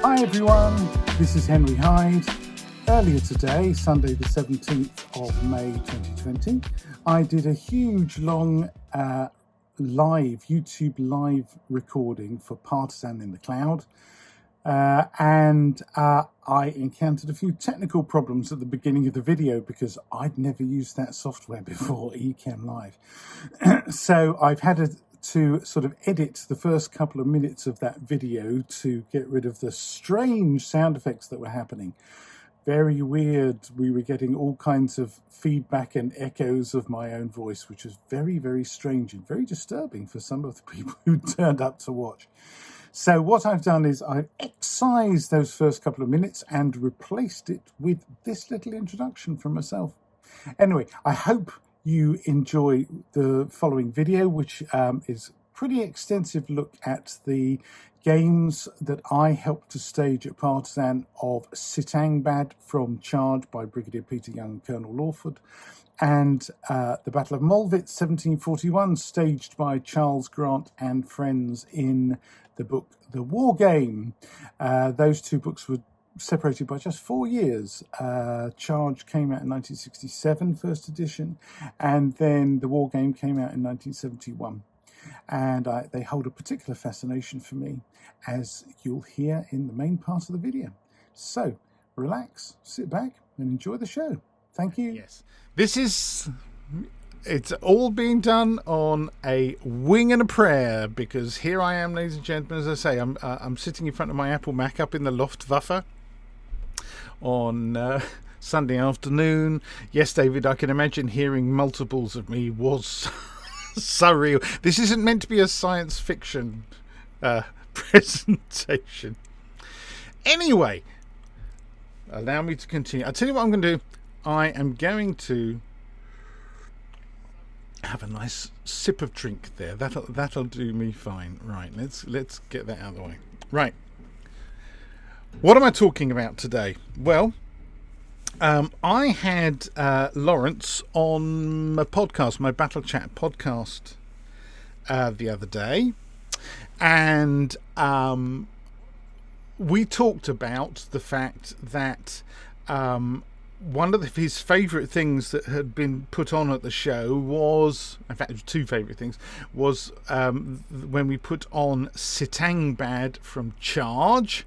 Hi everyone, this is Henry Hyde. Earlier today, Sunday the 17th of May 2020, I did a huge long YouTube live recording for Partizan in the Cloud. And I encountered a few technical problems at the beginning of the video because I'd never used that software before, Ecamm Live. So I've had to sort of edit the first couple of minutes of that video to get rid of the strange sound effects that were happening. Very weird. We were getting all kinds of feedback and echoes of my own voice, which was very, very strange and very disturbing for some of the people who turned up to watch. So what I've done is I've excised those first couple of minutes and replaced it with this little introduction from myself. Anyway, I hope you enjoy the following video, which is pretty extensive look at the games that I helped to stage at Partizan of Satang Bad from Charge by Brigadier Peter Young and Colonel Lawford, and the Battle of Mollvitz 1741 staged by Charles Grant and friends in the book The Wargame. Those two books were separated by just 4 years. Charge came out in 1967, first edition, and then The Wargame came out in 1971. And they hold a particular fascination for me, as you'll hear in the main part of the video. So, relax, sit back, and enjoy the show. Thank you. Yes. It's all being done on a wing and a prayer, because here I am, ladies and gentlemen, as I say, I'm sitting in front of my Apple Mac up in the Luftwaffe on Sunday afternoon. Yes, David, I can imagine hearing multiples of me was surreal. This isn't meant to be a science fiction presentation. Anyway, allow me to continue. I'll tell you what I'm going to do. I am going to have a nice sip of drink there. That'll do me fine. Right, let's get that out of the way. Right. What am I talking about today? Well, I had Laurence on my podcast, my Battle Chat podcast, the other day, and we talked about the fact that one of his favourite things that had been put on at the show was, in fact, it was two favourite things, was when we put on Satang Bad from Charge,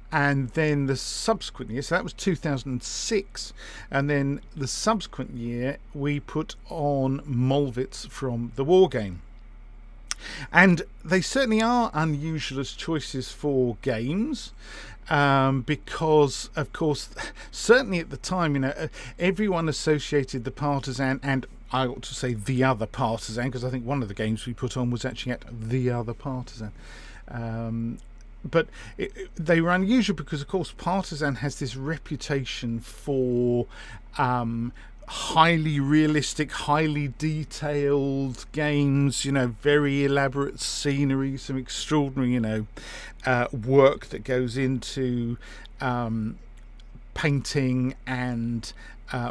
and then the subsequent year, so that was 2006, and then the subsequent year we put on Mollwitz from the Wargame. And they certainly are unusual as choices for games, because, of course, certainly at the time, everyone associated the Partizan, and I ought to say the other Partizan, because I think one of the games we put on was actually at the other Partizan. But they were unusual because, of course, Partizan has this reputation for highly realistic, highly detailed games, very elaborate scenery, some extraordinary, work that goes into painting and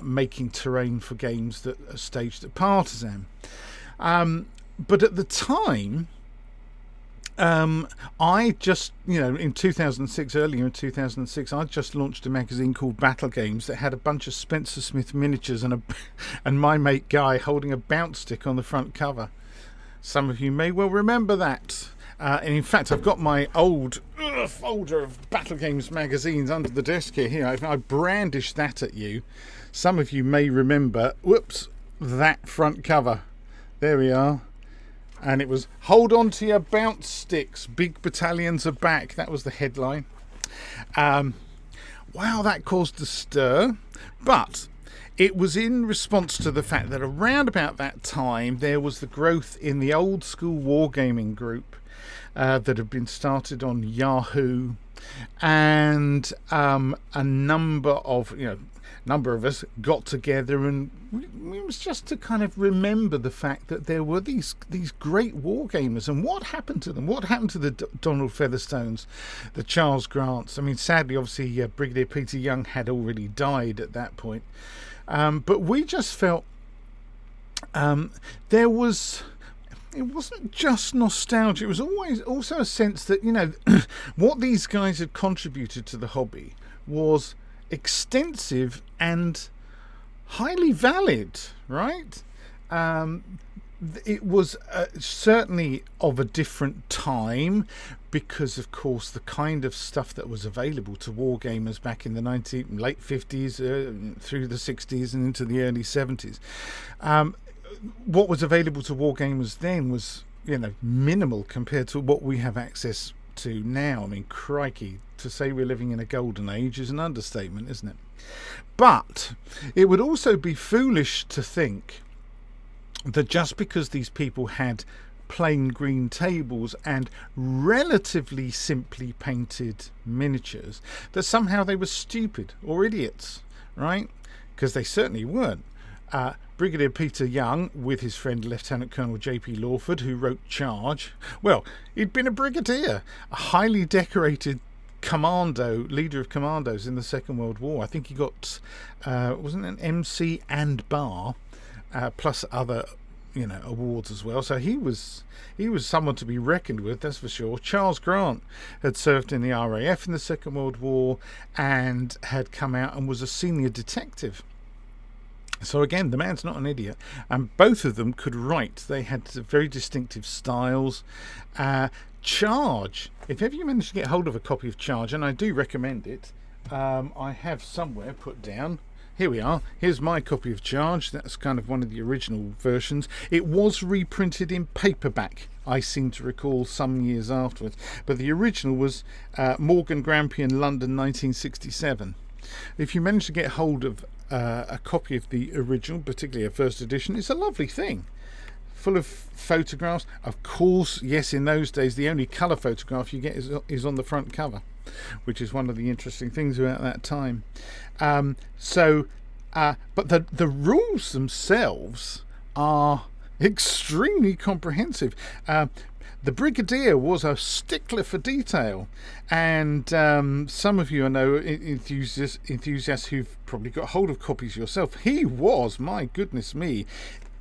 making terrain for games that are staged at Partizan. But at the time, I just, in 2006, earlier in 2006, I just launched a magazine called Battle Games that had a bunch of Spencer Smith miniatures and my mate Guy holding a bounce stick on the front cover. Some of you may well remember that. And in fact, I've got my old folder of Battle Games magazines under the desk here. I brandished that at you. Some of you may remember, that front cover. There we are. And it was, "Hold on to your bounce sticks, big battalions are back." That was the headline. Wow, that caused a stir. But it was in response to the fact that around about that time, there was the growth in the old school wargaming group that had been started on Yahoo. And a number of us got together, and it was just to kind of remember the fact that there were these great wargamers, and what happened to them? What happened to the Donald Featherstones, the Charles Grants? I mean, sadly, obviously, Brigadier Peter Young had already died at that point. But we just felt there was, it wasn't just nostalgia. It was always also a sense that, you know, what these guys had contributed to the hobby was extensive and highly valid, right? It was certainly of a different time, because of course the kind of stuff that was available to wargamers back in the late 50s through the 60s and into the early 70s, what was available to wargamers then was, you know, minimal compared to what we have access to now. I mean, crikey, to say we're living in a golden age is an understatement, isn't it? But it would also be foolish to think that just because these people had plain green tables and relatively simply painted miniatures, that somehow they were stupid or idiots, right? Because they certainly weren't. Brigadier Peter Young, with his friend Lieutenant Colonel J.P. Lawford, who wrote Charge, well, he'd been a brigadier, a highly decorated commando, leader of commandos in the Second World War. I think he got, wasn't it an MC and bar, plus other, you know, awards as well. So he was someone to be reckoned with, that's for sure. Charles Grant had served in the RAF in the Second World War and had come out and was a senior detective. So again, the man's not an idiot, and both of them could write. They had very distinctive styles. Charge, if ever you manage to get hold of a copy of Charge, and I do recommend it, I have somewhere put down. Here we are. Here's my copy of Charge. That's kind of one of the original versions. It was reprinted in paperback, I seem to recall, some years afterwards. But the original was Morgan Grampian, London, 1967. If you manage to get hold of a copy of the original, particularly a first edition, it's a lovely thing. Full of photographs. Of course, yes, in those days, the only colour photograph you get is on the front cover, which is one of the interesting things about that time. But the rules themselves are extremely comprehensive. The Brigadier was a stickler for detail, and some of you I know enthusiasts who've probably got hold of copies yourself. He was, my goodness me,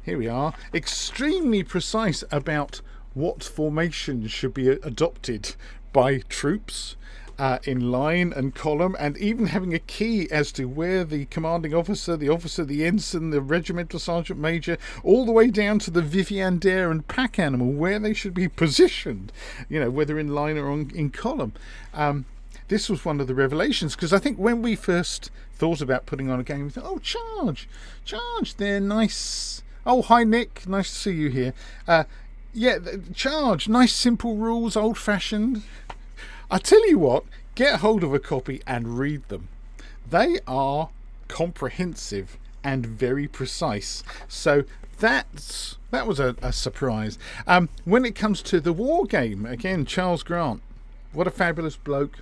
here we are, extremely precise about what formation should be adopted by troops in line and column, and even having a key as to where the commanding officer, the ensign, the regimental sergeant major, all the way down to the Viviandaire and pack animal, where they should be positioned, you know, whether in line or in column. This was one of the revelations, because I think when we first thought about putting on a game, we thought, oh, Charge, they're nice. Oh, hi Nick, nice to see you here. Yeah, Charge, nice simple rules, old-fashioned. I tell you what, get hold of a copy and read them. They are comprehensive and very precise. So that was a surprise. When it comes to the war game, again, Charles Grant, what a fabulous bloke.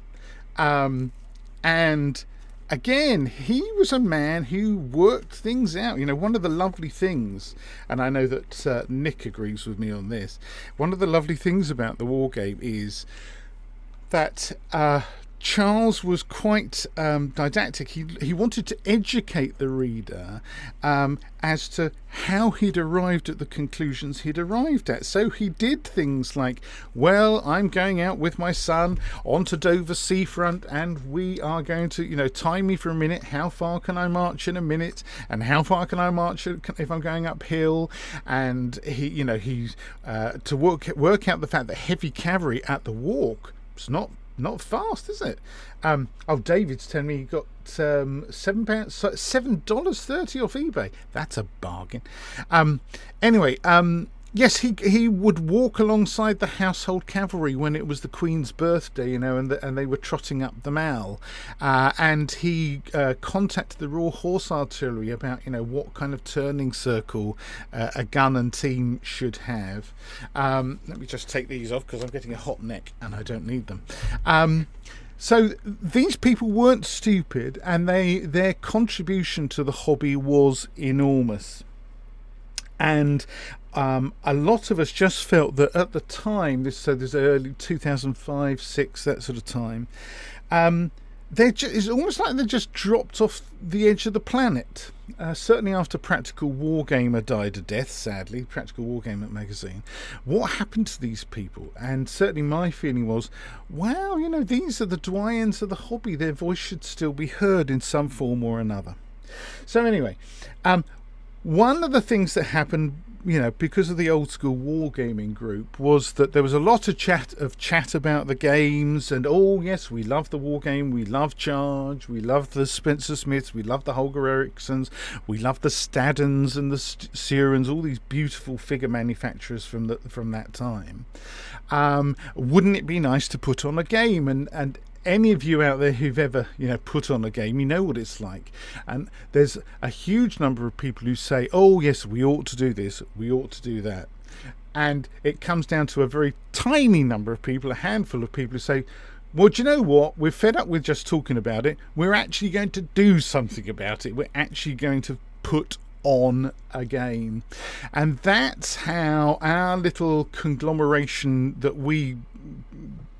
And again, he was a man who worked things out. You know, one of the lovely things, and I know that Nick agrees with me on this, one of the lovely things about the war game is that Charles was quite didactic. He wanted to educate the reader as to how he'd arrived at the conclusions he'd arrived at. So he did things like, well, I'm going out with my son onto Dover seafront, and we are going to, you know, time me for a minute. How far can I march in a minute? And how far can I march if I'm going uphill? And he to work out the fact that heavy cavalry at the walk, it's not fast, is it? David's telling me he got $7.30 off eBay. That's a bargain. Anyway, yes, he would walk alongside the household cavalry when it was the Queen's birthday, you know, and they were trotting up the Mall, and he contacted the Royal Horse Artillery about, you know, what kind of turning circle a gun and team should have. Let me just take these off because I'm getting a hot neck and I don't need them. So these people weren't stupid, and their contribution to the hobby was enormous. And a lot of us just felt that at the time, this early 2005, 2006, that sort of time, it's almost like they're just dropped off the edge of the planet. Certainly after Practical Wargamer died a death, sadly, Practical Wargamer magazine. What happened to these people? And certainly my feeling was, wow, these are the doyens of the hobby. Their voice should still be heard in some form or another. So anyway, one of the things that happened, because of the old school wargaming group, was that there was a lot of chat about the games, and oh yes, we love the wargame, we love Charge, we love the Spencer Smiths, we love the Holger Ericssons, we love the Staddens and the Sirens, all these beautiful figure manufacturers from that time. Wouldn't it be nice to put on a game? And any of you out there who've ever put on a game, you know what it's like. And there's a huge number of people who say, oh yes, we ought to do this, we ought to do that, and it comes down to a very tiny number of people, a handful of people, who say, well, do you know what, we're fed up with just talking about it, we're actually going to do something about it, we're actually going to put on a game. And that's how our little conglomeration that we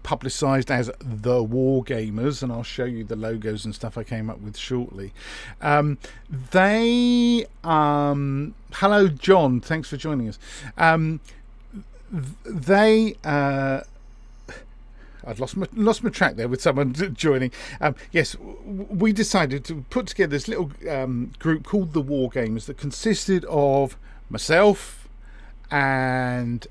publicised as the Wargamers, and I'll show you the logos and stuff I came up with shortly. Hello John, thanks for joining us. I've lost my track there with someone joining. Yes, we decided to put together this little group called the Wargamers that consisted of myself and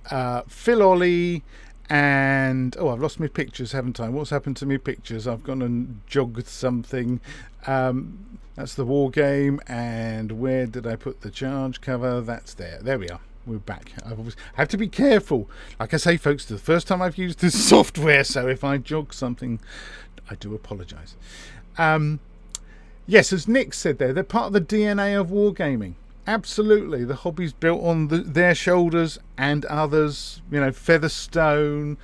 Phil Ollie, and I've lost my pictures, haven't I? What's happened to my pictures? I've gone and jogged something. That's the war game. And where did I put the Charge cover? That's there. There we are. We're back. I have to be careful. Like I say, folks, it's the first time I've used this software, so if I jog something, I do apologise. Yes, as Nick said there, they're part of the DNA of wargaming. Absolutely, the hobby's built on their shoulders and others. Featherstone.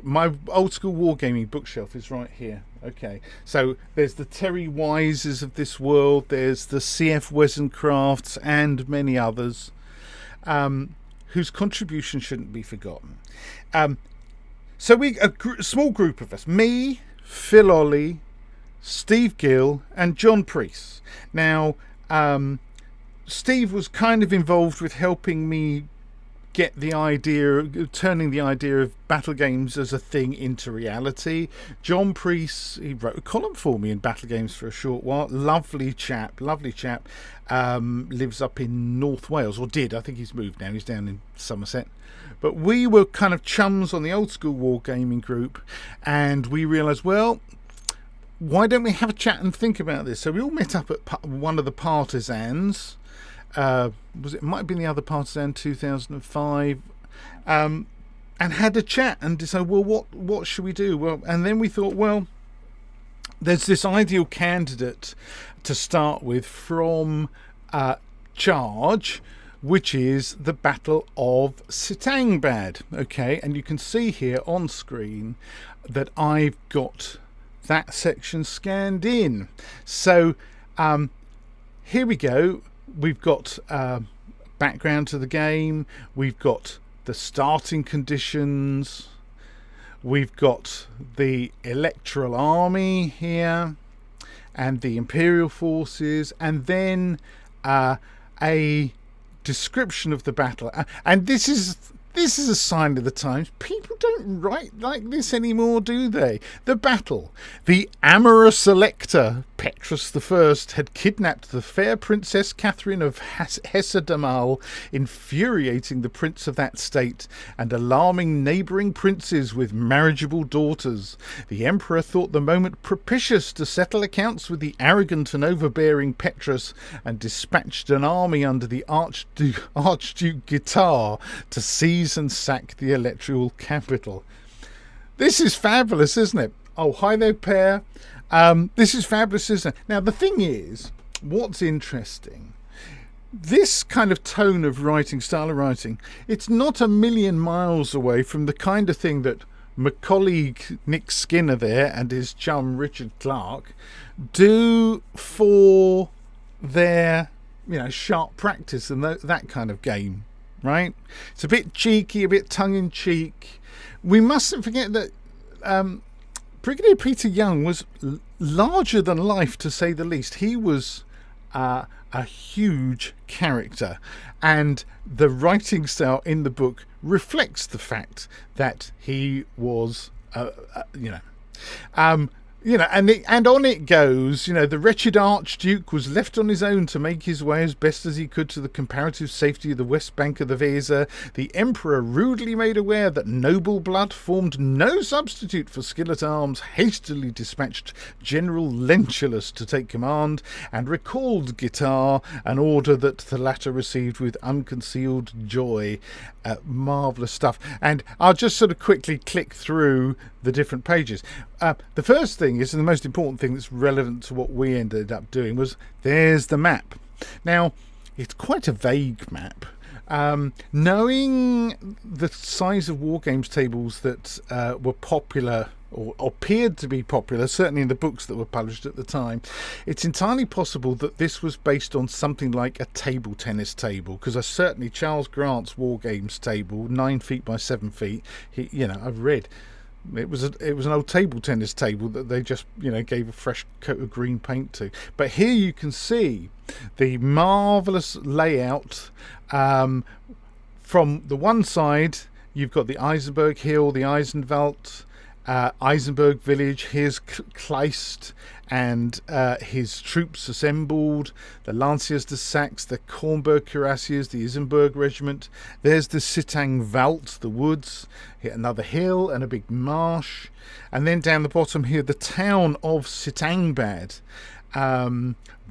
My old school wargaming bookshelf is right here. Okay, so there's the Terry Wises of this world. There's the CF Wesencrafts and many others, whose contribution shouldn't be forgotten. So a small group of us: me, Phil Ollie, Steve Gill, and John Priest. Now, Steve was kind of involved with helping me get the idea, turning the idea of battle games as a thing into reality. John Priest, he wrote a column for me in Battle Games for a short while. Lovely chap. Lives up in North Wales, or did. I think he's moved now. He's down in Somerset. But we were kind of chums on the old school wargaming group, and we realised, well, why don't we have a chat and think about this? So we all met up at one of the Partisans. It might have been the other Partizan 2005, and had a chat and decided, well, what should we do? Well, and then we thought, well, there's this ideal candidate to start with from Charge, which is the Battle of Satang Bad. Okay, and you can see here on screen that I've got that section scanned in. So here we go. We've got background to the game. We've got the starting conditions. We've got the Electoral Army here and the Imperial Forces, and then a description of the battle. And this is a sign of the times. People don't write like this anymore, do they? The battle. The amorous Elector, Petrus I, had kidnapped the fair Princess Catherine of Hesse-Darmstadt, infuriating the prince of that state and alarming neighbouring princes with marriageable daughters. The emperor thought the moment propitious to settle accounts with the arrogant and overbearing Petrus, and dispatched an army under the Archduke Guitar to seize and sack the electoral capital. This is fabulous, isn't it? Oh, hi there, pair. This is fabulous, isn't it? Now, the thing is, what's interesting, this kind of tone of writing, style of writing, it's not a million miles away from the kind of thing that my colleague Nick Skinner there and his chum Richard Clark do for their, sharp practice and that kind of game, right? It's a bit cheeky, a bit tongue-in-cheek. We mustn't forget that Brigadier Peter Young was larger than life, to say the least. He was a huge character, and the writing style in the book reflects the fact that he was, and on it goes, the wretched Archduke was left on his own to make his way as best as he could to the comparative safety of the west bank of the Weser. The Emperor, rudely made aware that noble blood formed no substitute for skill at arms, hastily dispatched General Lentulus to take command, and recalled Guitar, an order that the latter received with unconcealed joy. Marvellous stuff. And I'll just sort of quickly click through the different pages. The first thing is, and the most important thing that's relevant to what we ended up doing, was there's the map. Now, it's quite a vague map. Knowing the size of war games tables that were popular or appeared to be popular, certainly in the books that were published at the time, it's entirely possible that this was based on something like a table tennis table, because certainly Charles Grant's war games table, 9 feet by 7 feet, I've read it was an old table tennis table that they just gave a fresh coat of green paint to. But here you can see the marvellous layout. From the one side you've got the Eisenberg Hill, the Eisenwald, Eisenberg village. Here's Kleist and his troops assembled, the Lanciers de Saxe, the Kornberg Cuirassiers, the Isenberg regiment. There's the Sittangbad, the woods, here another hill and a big marsh, and then down the bottom here the town of Satang Bad,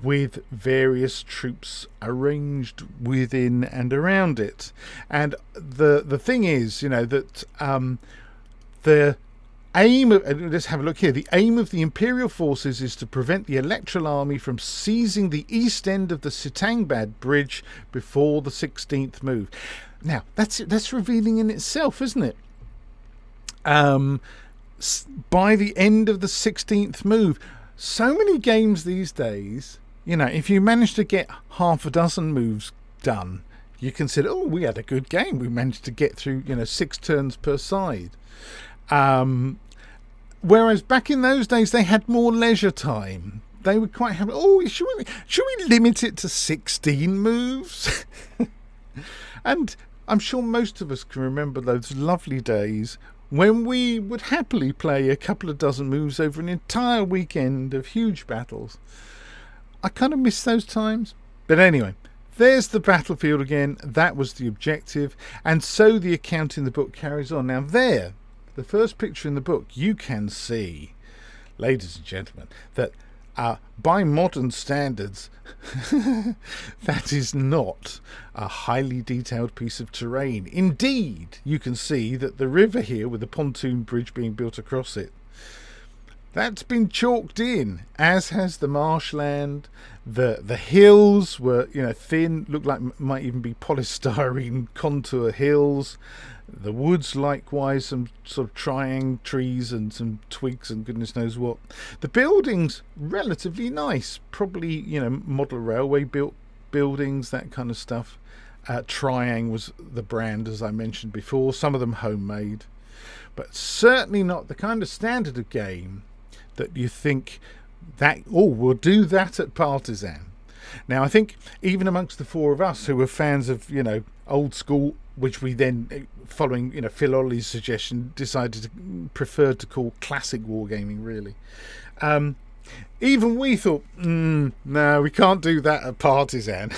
with various troops arranged within and around it. And the thing is, that the aim of, let's have a look here. The aim of the Imperial forces is to prevent the Electoral Army from seizing the east end of the Sittangbad Bridge before the 16th move. Now, that's revealing in itself, isn't it? By the end of the 16th move. So many games these days, if you manage to get half a dozen moves done, you consider, oh, we had a good game. We managed to get through, 6 turns per side. Whereas back in those days, they had more leisure time. They would quite have, should we limit it to 16 moves? And I'm sure most of us can remember those lovely days when we would happily play a couple of dozen moves over an entire weekend of huge battles. I kind of miss those times. But anyway, there's the battlefield again. That was the objective. And so the account in the book carries on. Now there, the first picture in the book, you can see, ladies and gentlemen, that by modern standards, that is not a highly detailed piece of terrain. Indeed, you can see that the river here, with the pontoon bridge being built across it, that's been chalked in, as has the marshland. The hills were, thin, looked like might even be polystyrene contour hills. The woods, likewise, some sort of triangle trees and some twigs and goodness knows what. The buildings, relatively nice, probably, model railway built buildings, that kind of stuff. Triang was the brand, as I mentioned before, some of them homemade, but certainly not the kind of standard of game that you think that, we'll do that at Partizan. Now, I think even amongst the four of us who were fans of, old school, which we then, following, Phil Olley's suggestion, decided to prefer to call classic wargaming, really. Even we thought, no, we can't do that at Partizan.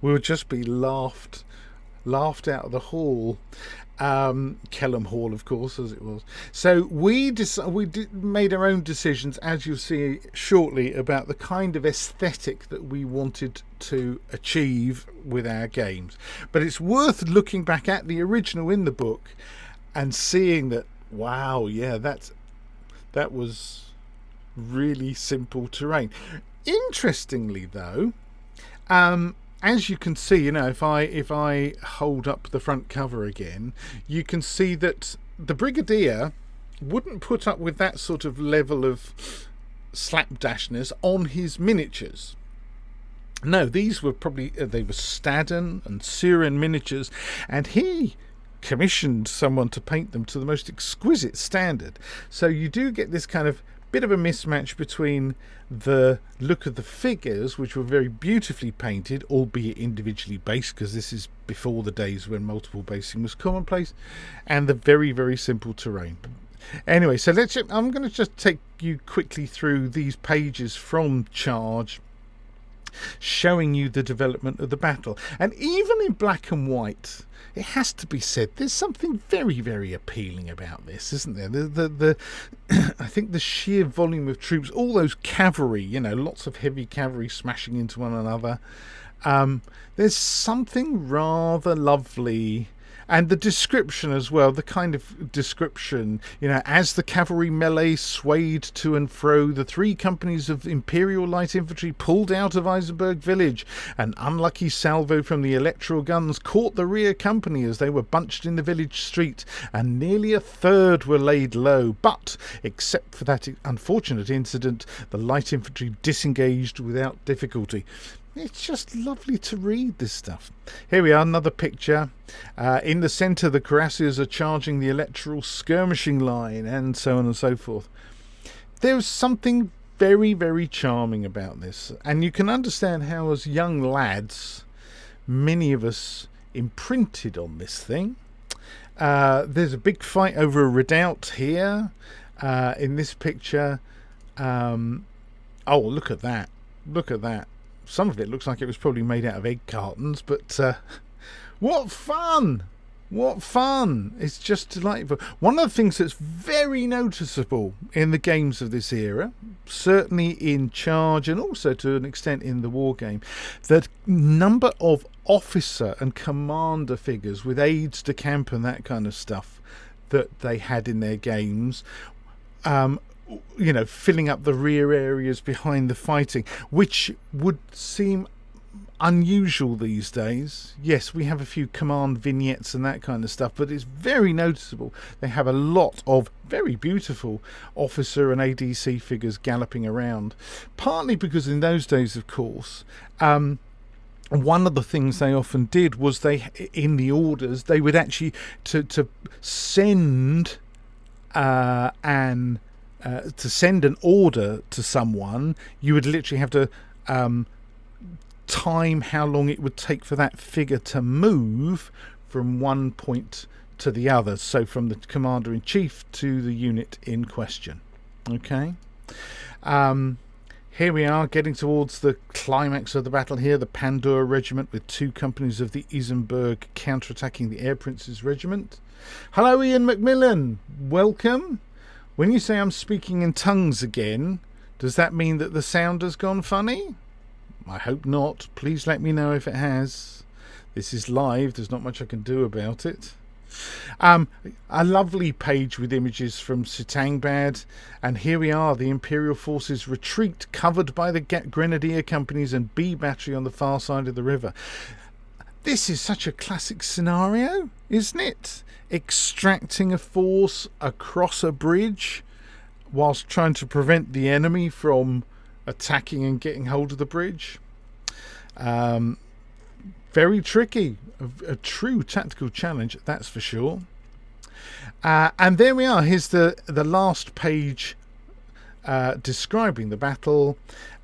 we'll just be laughed out of the hall. Kelham Hall, of course, as it was. So we made our own decisions, as you'll see shortly, about the kind of aesthetic that we wanted to achieve with our games. But it's worth looking back at the original in the book and seeing that, wow, yeah, that was really simple terrain. Interestingly, though, as you can see, if I hold up the front cover again, you can see that the Brigadier wouldn't put up with that sort of level of slapdashness on his miniatures. No, these were probably, they were Staden and Syrian miniatures, and he commissioned someone to paint them to the most exquisite standard. So you do get this kind of bit of a mismatch between the look of the figures, which were very beautifully painted, albeit individually based, because this is before the days when multiple basing was commonplace, and the very, very simple terrain. Anyway, so I'm going to just take you quickly through these pages from Charge, showing you the development of the battle. And even in black and white, it has to be said, there's something very, very appealing about this, isn't there? The I think the sheer volume of troops, all those cavalry, lots of heavy cavalry smashing into one another. There's something rather lovely. And the description as well, the kind of description, as the cavalry melee swayed to and fro, the 3 companies of Imperial Light Infantry pulled out of Eisenberg village. An unlucky salvo from the electoral guns caught the rear company as they were bunched in the village street, and nearly a third were laid low. But, except for that unfortunate incident, the light infantry disengaged without difficulty. It's just lovely to read this stuff. Here we are, another picture. In the centre, the cuirassiers are charging the electoral skirmishing line, and so on and so forth. There's something very, very charming about this. And you can understand how, as young lads, many of us imprinted on this thing. There's a big fight over a redoubt here in this picture. Oh, look at that. Look at that. Some of it looks like it was probably made out of egg cartons, but what fun! What fun! It's just delightful. One of the things that's very noticeable in the games of this era, certainly in Charge and also to an extent in the war game, the number of officer and commander figures with aides de camp and that kind of stuff that they had in their games, filling up the rear areas behind the fighting, which would seem unusual these days. Yes, we have a few command vignettes and that kind of stuff, but it's very noticeable. They have a lot of very beautiful officer and ADC figures galloping around, partly because in those days, of course, one of the things they often did was in the orders, they would actually to send an order to someone, you would literally have to time how long it would take for that figure to move from one point to the other. So from the commander-in-chief to the unit in question. Okay. Here we are getting towards the climax of the battle here. The Pandora Regiment with 2 companies of the Isenberg counterattacking the Air Prince's Regiment. Hello, Ian Macmillan. Welcome. When you say I'm speaking in tongues again, does that mean that the sound has gone funny? I hope not. Please let me know if it has. This is live. There's not much I can do about it. A lovely page with images from Satang Bad, and here we are, the Imperial forces retreat, covered by the Grenadier companies and B battery on the far side of the river. This is such a classic scenario, isn't it? Extracting a force across a bridge whilst trying to prevent the enemy from attacking and getting hold of the bridge. Very tricky, a true tactical challenge, that's for sure. And there we are. Here's the last page describing the battle.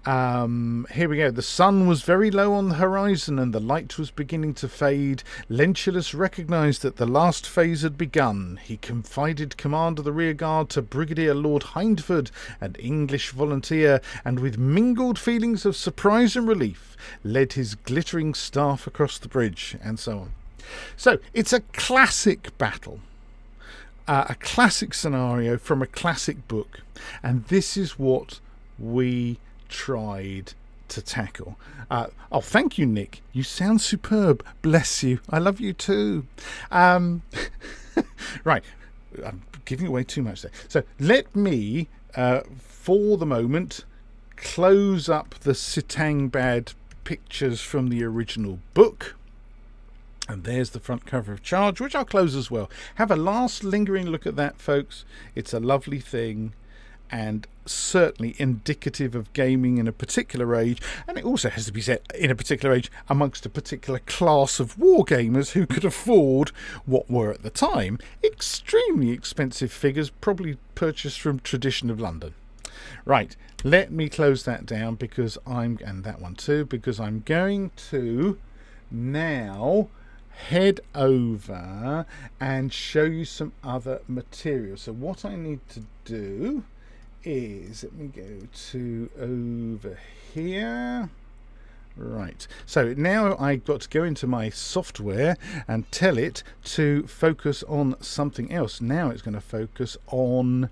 Here we go. The sun was very low on the horizon and the light was beginning to fade. Lentulus recognised that the last phase had begun. He confided command of the rearguard to Brigadier Lord Hyde, an English volunteer, and with mingled feelings of surprise and relief, led his glittering staff across the bridge, and so on. So, it's a classic battle. A classic scenario from a classic book. And this is what we tried to tackle. Thank you, Nick. You sound superb. Bless you. I love you too. Right. I'm giving away too much there. So let me, for the moment, close up the Satang Bad pictures from the original book. And there's the front cover of Charge, which I'll close as well. Have a last lingering look at that, folks. It's a lovely thing. and certainly indicative of gaming in a particular age, and it also has to be set in a particular age amongst a particular class of wargamers who could afford what were at the time extremely expensive figures, probably purchased from tradition of London. Right, let me close that down and that one too, because I'm going to now head over and show you some other material. So what I need to do is, let me go to over here. Right, so now I've got to go into my software and tell it to focus on something else. Now it's going to focus on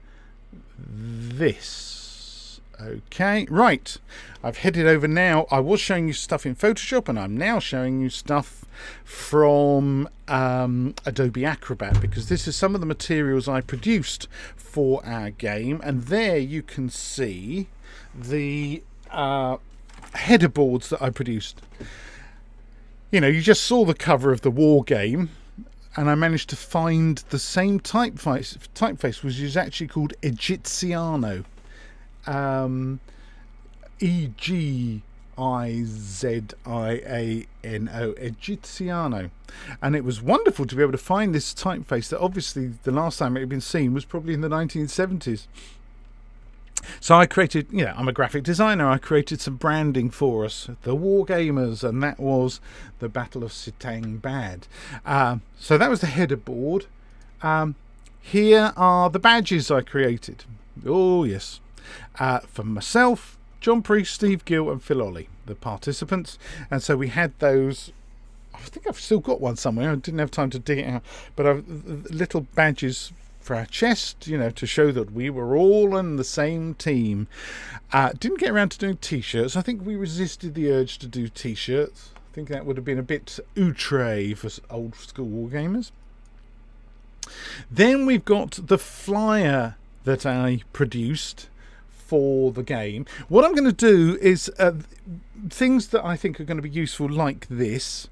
this. Okay, right, I've headed over now. I was showing you stuff in Photoshop, and I'm now showing you stuff from Adobe Acrobat, because this is some of the materials I produced for our game, and there you can see the header boards that I produced. You know, you just saw the cover of the war game, and I managed to find the same typeface, which is actually called Egiziano. Egiziano, Egiziano, and it was wonderful to be able to find this typeface that obviously the last time it had been seen was probably in the 1970s. So I created, I'm a graphic designer, I created some branding for us, the Wargamers, and that was the Battle of Satang Bad. So that was the header board. Here are the badges I created. Oh yes. For myself, John Priest, Steve Gill and Phil Ollie, the participants. And so we had those. I think I've still got one somewhere. I didn't have time to dig it out, but little badges for our chest, to show that we were all on the same team. Didn't get around to doing t-shirts. I think we resisted the urge to do t-shirts. I think that would have been a bit outre for old school wargamers. Then we've got the flyer that I produced for the game. What I'm going to do is things that I think are going to be useful, like this.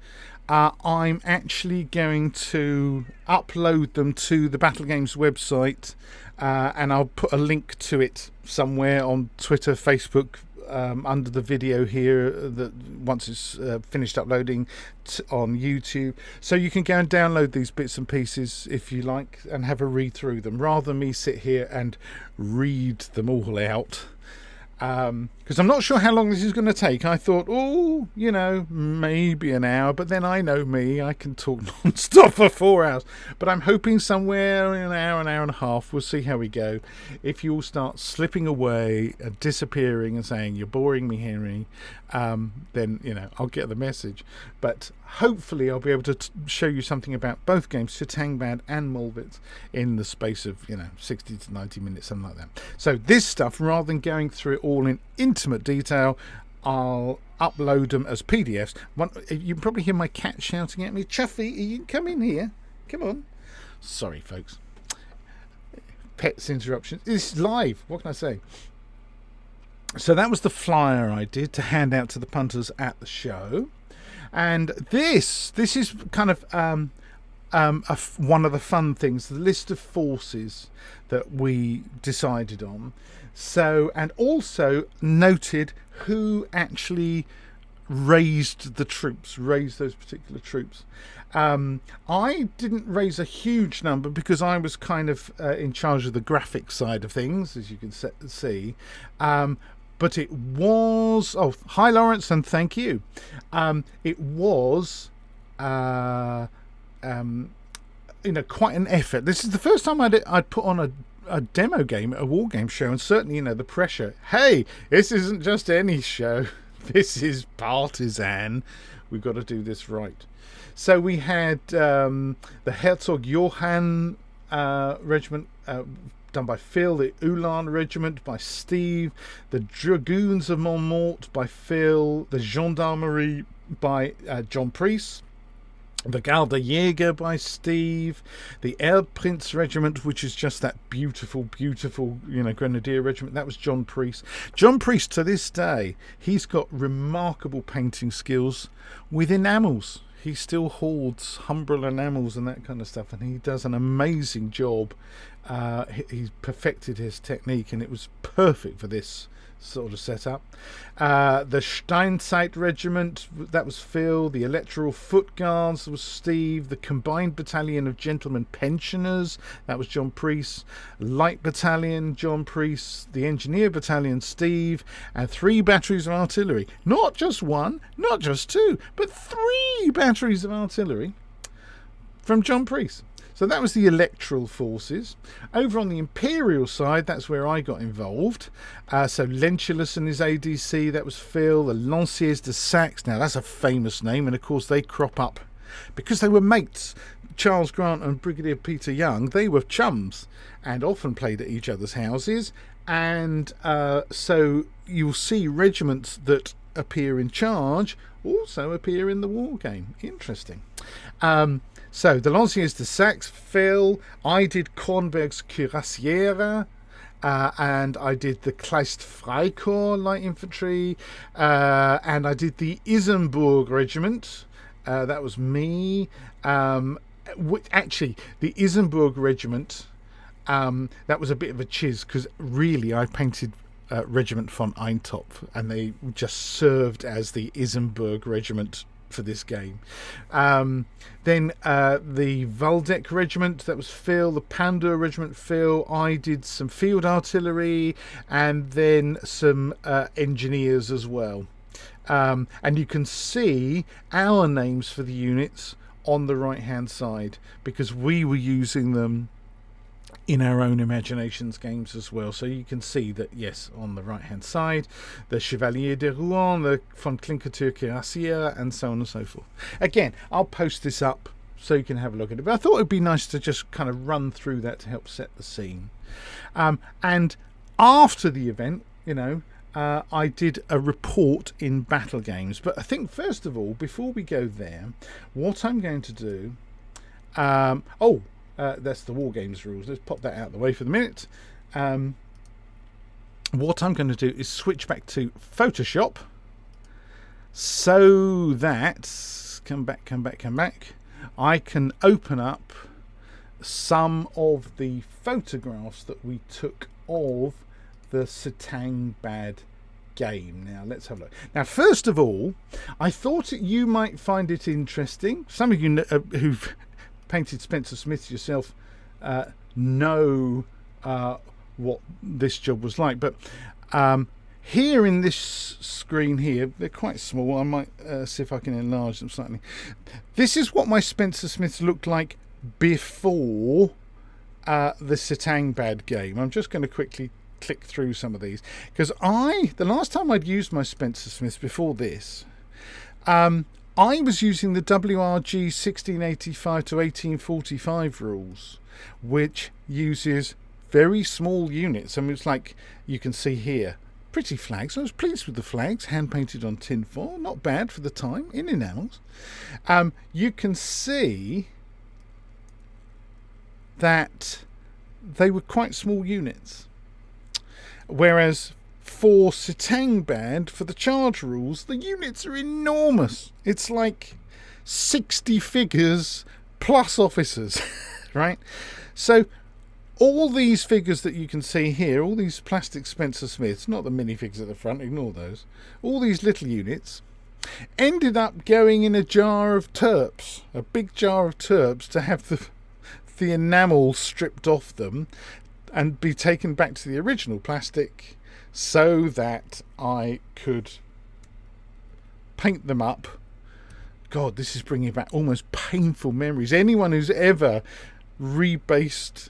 I'm actually going to upload them to the Battle Games website, and I'll put a link to it somewhere on Twitter, Facebook, under the video here, that once it's finished uploading on YouTube, so you can go and download these bits and pieces if you like and have a read through them, rather than me sit here and read them all out, because I'm not sure how long this is going to take. I thought, maybe an hour, but then I know me, I can talk non-stop for 4 hours, but I'm hoping somewhere in an hour and a half. We'll see how we go. If you all start slipping away, disappearing and saying you're boring me, Henry, then I'll get the message. But hopefully I'll be able to show you something about both games, Satang Bad and Mollwitz, in the space of 60 to 90 minutes, something like that. So this stuff, rather than going through it all in intimate detail, I'll upload them as PDFs. You can probably hear my cat shouting at me, Chuffy, you can come in here, come on. Sorry folks, pets interruptions. It's live, what can I say? So that was the flyer I did to hand out to the punters at the show. And this is kind of one of the fun things, the list of forces that we decided on. So, and also noted who actually raised those particular troops. I didn't raise a huge number because I was kind of in charge of the graphic side of things, as you can see. But it was, hi Laurence, and thank you. It was, quite an effort. This is the first time I'd put on a demo game at a war game show, and certainly, the pressure. Hey, this isn't just any show. This is Partizan. We've got to do this right. So we had the Herzog Johann regiment, done by Phil, the Ulan Regiment by Steve, the Dragoons of Montmort by Phil, the Gendarmerie by John Priest, the Gardejäger by Steve, the Erbprinz Regiment, which is just that beautiful, Grenadier Regiment, that was John Priest. John Priest, to this day, he's got remarkable painting skills with enamels. He still hoards Humbrol enamels and that kind of stuff, and he does an amazing job He's perfected his technique, and it was perfect for this sort of setup. The Steinzeit Regiment, that was Phil. The Electoral Foot Guards was Steve. The Combined Battalion of Gentlemen Pensioners, that was John Priest. Light Battalion, John Priest. The Engineer Battalion, Steve. And 3 batteries of artillery. Not just 1, not just 2, but 3 batteries of artillery from John Priest. So that was the electoral forces. Over on the Imperial side, that's where I got involved. So Lentulus and his ADC, that was Phil. The Lanciers de Saxe, now that's a famous name, and of course they crop up because they were mates. Charles Grant and Brigadier Peter Young, they were chums and often played at each other's houses. And so you'll see regiments that appear in Charge also appear in the war game. Interesting. So the Lanciers de Saxe, Phil. I did Kornberg's Cuirassiere, and I did the Kleist Freikorps Light Infantry, and I did the Isenburg Regiment. That was me. Actually, the Isenburg Regiment, that was a bit of a chiz, because really I painted Regiment von Eintopf, and they just served as the Isenburg Regiment for this game. Then the Waldeck Regiment, that was Phil. The Pandur Regiment, Phil. I did some field artillery and then some engineers as well. And you can see our names for the units on the right hand side because we were using them in our own imaginations games as well. So you can see that, yes, on the right hand side, the Chevalier de Rouen, the von Klinkertür Cuirassier, and so on and so forth. Again, I'll post this up so you can have a look at it, but I thought it'd be nice to just kind of run through that to help set the scene. And after the event, I did a report in battle games, but I think first of all, before we go there, what I'm going to do, that's the War Games rules. Let's pop that out of the way for the minute. What I'm going to do is switch back to Photoshop so that, come back, I can open up some of the photographs that we took of the Satang Bad game. Now let's have a look. Now first of all, I thought you might find it interesting. Some of you who've painted Spencer Smith yourself know what this job was like, but here in this screen here, they're quite small. I might see if I can enlarge them slightly. This is what my Spencer Smiths looked like before the Satang Bad game. I'm just going to quickly click through some of these because the last time I'd used my Spencer Smiths before this, I was using the WRG 1685 to 1845 rules, which uses very small units. I mean, it's like you can see here, pretty flags. I was pleased with the flags, hand painted on tin foil, not bad for the time, in enamels. You can see that they were quite small units, whereas for Satang Bad, for the charge rules, the units are enormous. It's like 60 figures plus officers, right? So all these figures that you can see here, all these plastic Spencer Smiths, not the minifigs at the front, ignore those, all these little units, ended up going in a jar of turps, a big jar of turps, to have the enamel stripped off them and be taken back to the original plastic so that I could paint them up. God, this is bringing back almost painful memories. Anyone who's ever repainted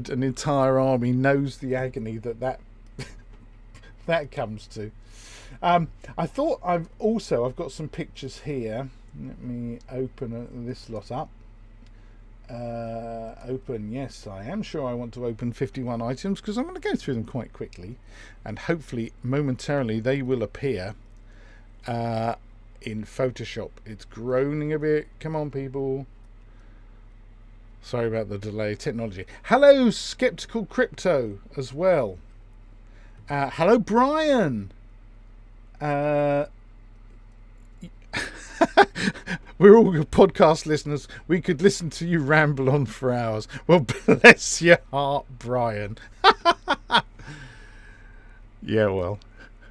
an entire army knows the agony that that comes to. I thought I've got some pictures here. Let me open this lot up. Open, yes, I am sure I want to open 51 items because I'm going to go through them quite quickly, and hopefully momentarily they will appear in Photoshop. It's groaning a bit. Come on, people. Sorry about the delay. Technology. Hello, Skeptical Crypto as well. Hello, Brian. we're all your podcast listeners. We could listen to you ramble on for hours. Well, bless your heart, Brian. Yeah, well,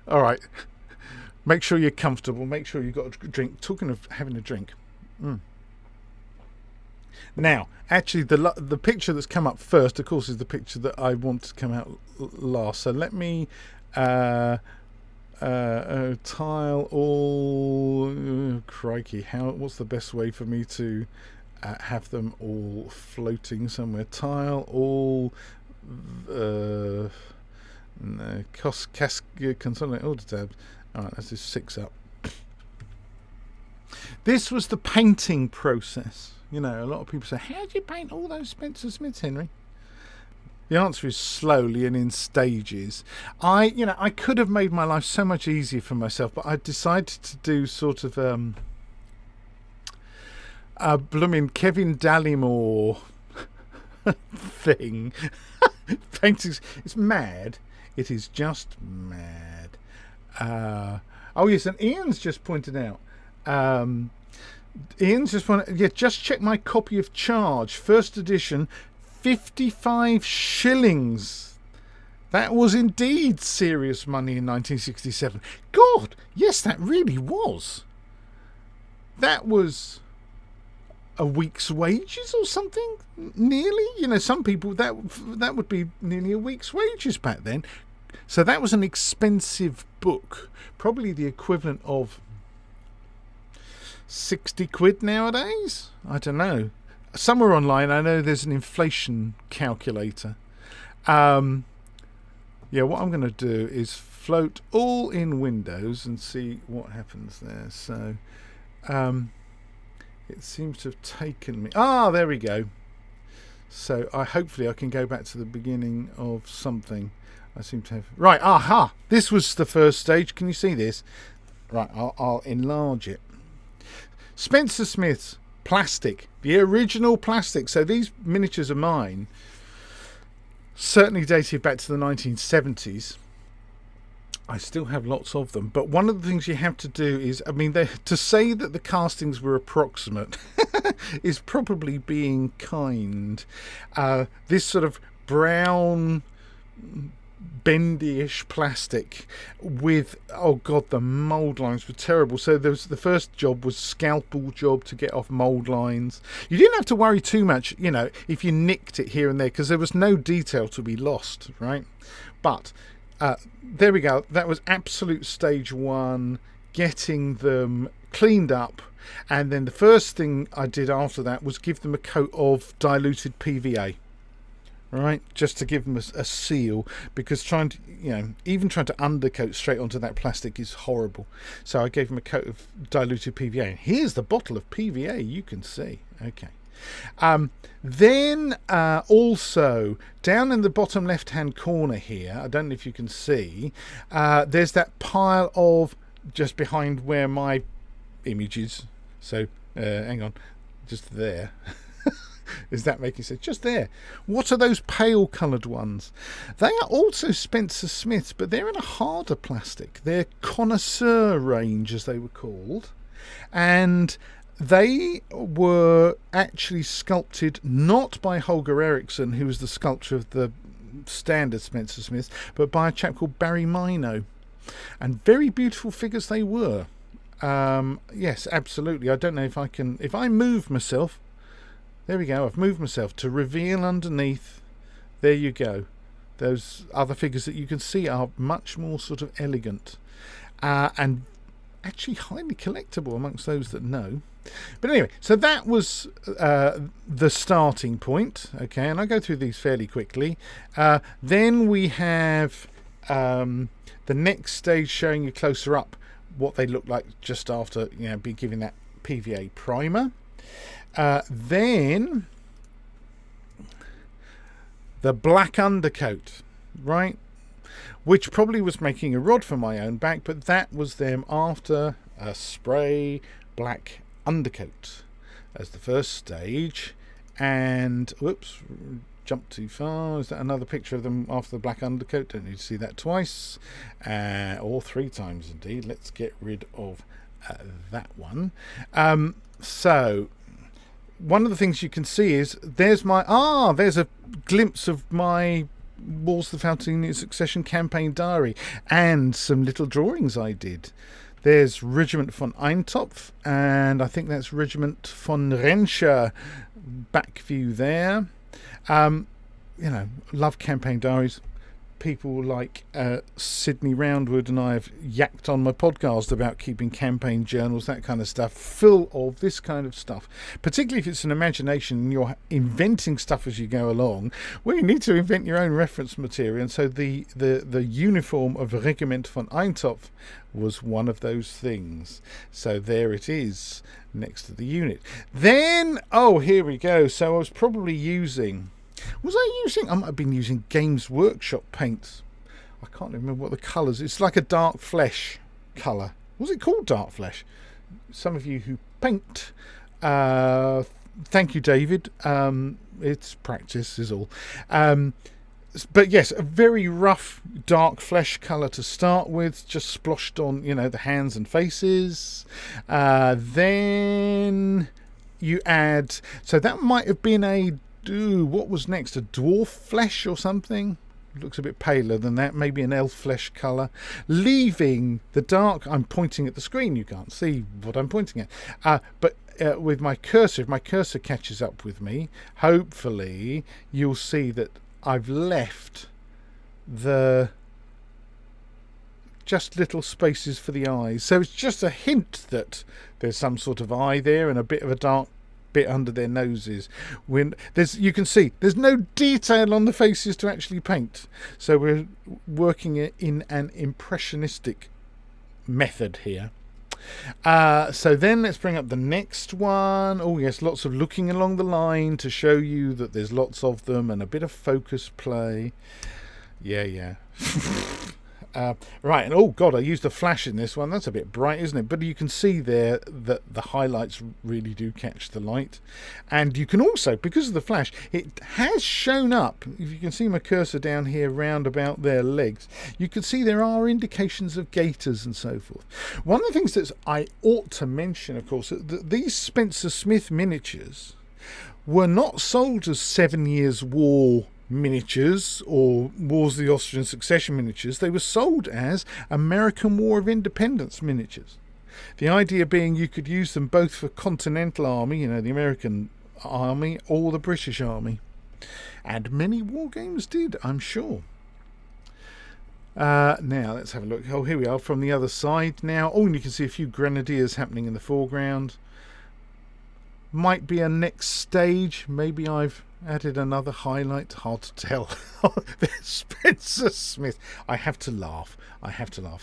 all right. Make sure you're comfortable. Make sure you've got a drink. Talking of having a drink. Now, actually, the picture that's come up first, of course, is the picture that I want to come out last. So let me tile all. Crikey! What's the best way for me to have them all floating somewhere? Tile all. Consolidate order tabs. All right, let's just 6 up. This was the painting process. You know, a lot of people say, how do you paint all those Spencer Smiths, Henry? The answer is slowly and in stages. I could have made my life so much easier for myself, but I decided to do sort of a blooming Kevin Dallimore thing. Paintings. It's mad. It is just mad. Oh yes, and Ian's just pointed out. Just check my copy of Charge, first edition, 55 shillings. That was indeed serious money in 1967. God, yes, that really was. That was a week's wages or something, nearly. You know, some people that would be nearly a week's wages back then. So that was an expensive book, probably the equivalent of 60 quid nowadays. I don't know. Somewhere online, I know there's an inflation calculator. Yeah, what I'm going to do is float all in Windows and see what happens there. So, it seems to have taken me. There we go. So hopefully I can go back to the beginning of something. I seem to have... Right, aha! This was the first stage. Can you see this? Right, I'll enlarge it. Spencer Smith's plastic. The original plastic. So these miniatures are mine. Certainly dated back to the 1970s. I still have lots of them. But one of the things you have to do is... to say that the castings were approximate is probably being kind. This sort of brown... bendy-ish plastic with, oh god, the mould lines were terrible. So there was, the first job was scalpel job to get off mould lines. You didn't have to worry too much, you know, if you nicked it here and there, because there was no detail to be lost, right? But there we go. That was absolute stage one, getting them cleaned up. And then the first thing I did after that was give them a coat of diluted PVA. Right, just to give them a seal, because even trying to undercoat straight onto that plastic is horrible. So I gave them a coat of diluted PVA. And here's the bottle of PVA, you can see. Okay. Then also down in the bottom left-hand corner here, I don't know if you can see, there's that pile of, just behind where my image is. So hang on, just there. Is that making sense? Just there. What are those pale coloured ones? They are also Spencer Smiths, but they're in a harder plastic. They're connoisseur range, as they were called. And they were actually sculpted not by Holger Eriksson, who was the sculptor of the standard Spencer Smiths, but by a chap called Barry Mino. And very beautiful figures they were. Yes, absolutely. I don't know if I can... If I move myself... There we go, I've moved myself to reveal underneath. There you go. Those other figures that you can see are much more sort of elegant. And actually highly collectible amongst those that know. But anyway, so that was the starting point. Okay, and I'll go through these fairly quickly. Then we have the next stage showing you closer up what they look like just after, be giving that PVA primer. Then the black undercoat, right, which probably was making a rod for my own back, but that was them after a spray black undercoat as the first stage. And whoops, jumped too far. Is that another picture of them after the black undercoat? Don't need to see that twice, or 3 times indeed. Let's get rid of that one. So one of the things you can see is there's a glimpse of my Wars of the Austrian Succession campaign diary and some little drawings I did. There's Regiment von Eintopf, and I think that's Regiment von Renscher, back view there. Love campaign diaries. People like Sydney Roundwood and I have yacked on my podcast about keeping campaign journals, that kind of stuff, full of this kind of stuff. Particularly if it's an imagination and you're inventing stuff as you go along, well, you need to invent your own reference material. And so the uniform of Regiment von Eintopf was one of those things. So there it is next to the unit. Then, here we go. So I was probably I might have been using Games Workshop paints. I can't remember what the colours. It's like a dark flesh colour. Was it called dark flesh? Some of you who paint, thank you, David. It's practice is all. But yes, a very rough dark flesh colour to start with, just sploshed on, the hands and faces. Then you add, so that might have been what was next? A dwarf flesh or something? Looks a bit paler than that. Maybe an elf flesh colour. Leaving the dark. I'm pointing at the screen. You can't see what I'm pointing at. But with my cursor, if my cursor catches up with me, hopefully you'll see that I've left just little spaces for the eyes. So it's just a hint that there's some sort of eye there and a bit of a dark bit under their noses. When you can see there's no detail on the faces to actually paint, so we're working in an impressionistic method here. So then let's bring up the next one. Yes, lots of looking along the line to show you that there's lots of them and a bit of focus play. Yeah. Right, and I used a flash in this one. That's a bit bright, isn't it? But you can see there that the highlights really do catch the light. And you can also, because of the flash, it has shown up. If you can see my cursor down here round about their legs, you can see there are indications of gaiters and so forth. One of the things that I ought to mention, of course, that these Spencer Smith miniatures were not sold as 7 Years' War miniatures or Wars of the Austrian Succession miniatures. They were sold as American War of Independence miniatures. The idea being you could use them both for Continental Army, the American Army, or the British Army. And many war games did, I'm sure. Now let's have a look. Here we are from the other side now. And you can see a few grenadiers happening in the foreground. Might be a next stage. Maybe I've added another highlight. Hard to tell. There's Spencer Smith. I have to laugh.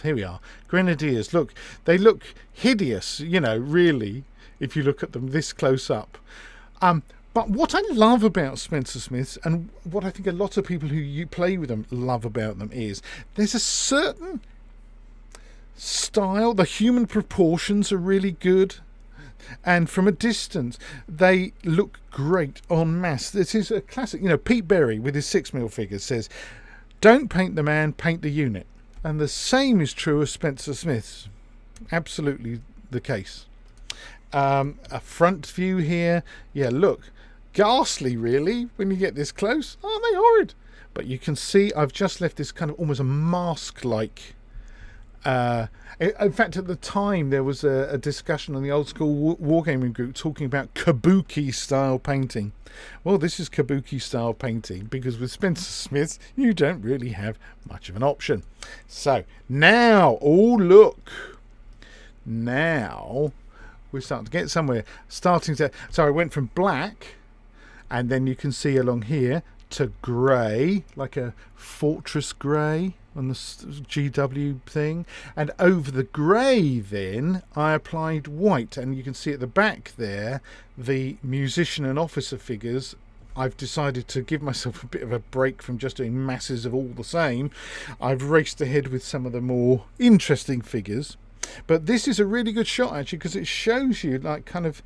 Here we are. Grenadiers. Look, they look hideous, really, if you look at them this close up. But what I love about Spencer Smiths, and what I think a lot of people who play with them love about them, is there's a certain style. The human proportions are really good. And from a distance, they look great en masse. This is a classic. Pete Berry with his 6mm figures says, "Don't paint the man, paint the unit." And the same is true of Spencer Smith's. Absolutely the case. A front view here. Yeah, look. Ghastly, really, when you get this close. Aren't they horrid? But you can see I've just left this kind of almost a mask-like. In fact, at the time, there was a discussion on the old school Wargaming group talking about kabuki style painting. Well, this is kabuki style painting because with Spencer Smiths, you don't really have much of an option. So now, look. Now we're starting to get somewhere. So I went from black, and then you can see along here, to grey, like a fortress grey on the GW thing, and over the grey then I applied white, and you can see at the back there the musician and officer figures. I've decided to give myself a bit of a break from just doing masses of all the same. I've raced ahead with some of the more interesting figures, but this is a really good shot actually because it shows you like kind of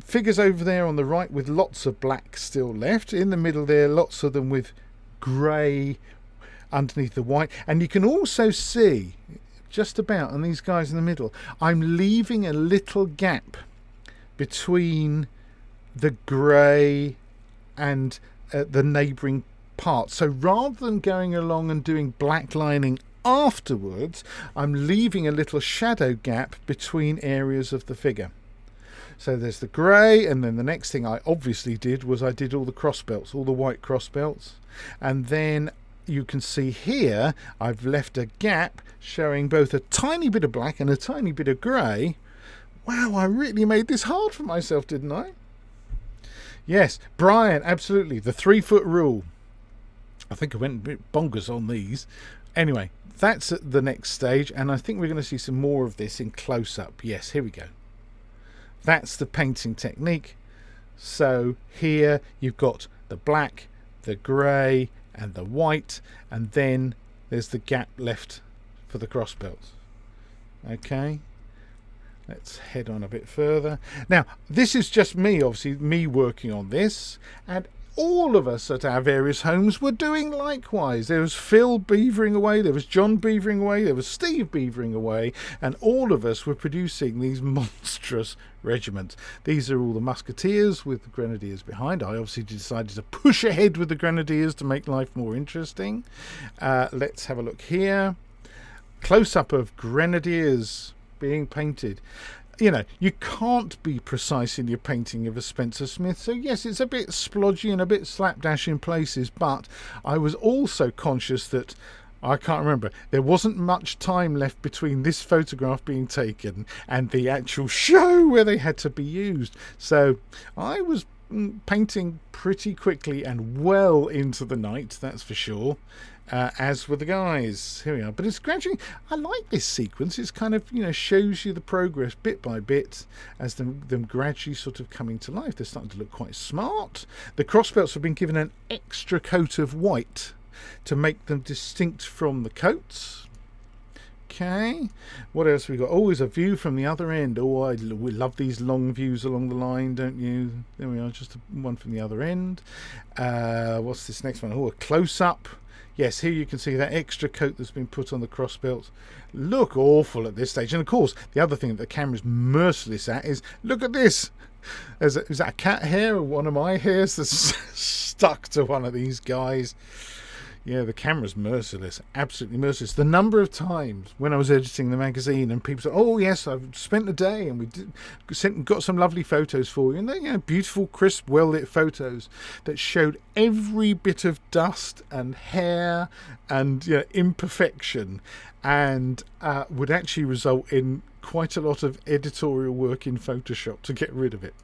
figures over there on the right with lots of black still left. In the middle there, lots of them with grey underneath the white. And you can also see, just about, and these guys in the middle. I'm leaving a little gap between the grey and the neighbouring part. So rather than going along and doing black lining afterwards, I'm leaving a little shadow gap between areas of the figure. So there's the grey, and then the next thing I obviously did was I did all the cross belts, all the white cross belts. And then you can see here I've left a gap showing both a tiny bit of black and a tiny bit of grey. Wow, I really made this hard for myself, didn't I? Yes, Brian, absolutely. The 3-foot rule. I think I went a bit bonkers on these. Anyway, that's at the next stage, and I think we're going to see some more of this in close-up. Yes, here we go. That's the painting technique. So here you've got the black, the grey and the white, and then there's the gap left for the cross belts. Okay, let's head on a bit further. Now this is just me, obviously me working on this, and all of us at our various homes were doing likewise. There was Phil beavering away, there was John beavering away, there was Steve beavering away, and all of us were producing these monstrous regiments. These are all the musketeers with the grenadiers behind. I obviously decided to push ahead with the grenadiers to make life more interesting. Let's have a look here. Close-up of grenadiers being painted. You know, you can't be precise in your painting of a Spencer Smith, so yes, it's a bit splodgy and a bit slapdash in places, but I was also conscious that, I can't remember, there wasn't much time left between this photograph being taken and the actual show where they had to be used. So I was painting pretty quickly and well into the night, that's for sure. As were the guys. Here we are. But it's gradually, I like this sequence. It's kind of, you know, shows you the progress bit by bit as them gradually sort of coming to life. They're starting to look quite smart. The crossbelts have been given an extra coat of white to make them distinct from the coats. Okay, what else have we got? Oh, there's a view from the other end. Oh, we love these long views along the line, don't you? There we are, just one from the other end. What's this next one? Oh, a close-up. Yes, here you can see that extra coat that's been put on the crossbelts. Look awful at this stage. And of course, the other thing that the camera's merciless at is, look at this. Is that a cat hair or one of my hairs that's stuck to one of these guys? Yeah, the camera's merciless, absolutely merciless. The number of times when I was editing the magazine and people said, oh yes, I've spent a day and got some lovely photos for you. And they, you know, beautiful, crisp, well-lit photos that showed every bit of dust and hair and, you know, imperfection, and would actually result in quite a lot of editorial work in Photoshop to get rid of it.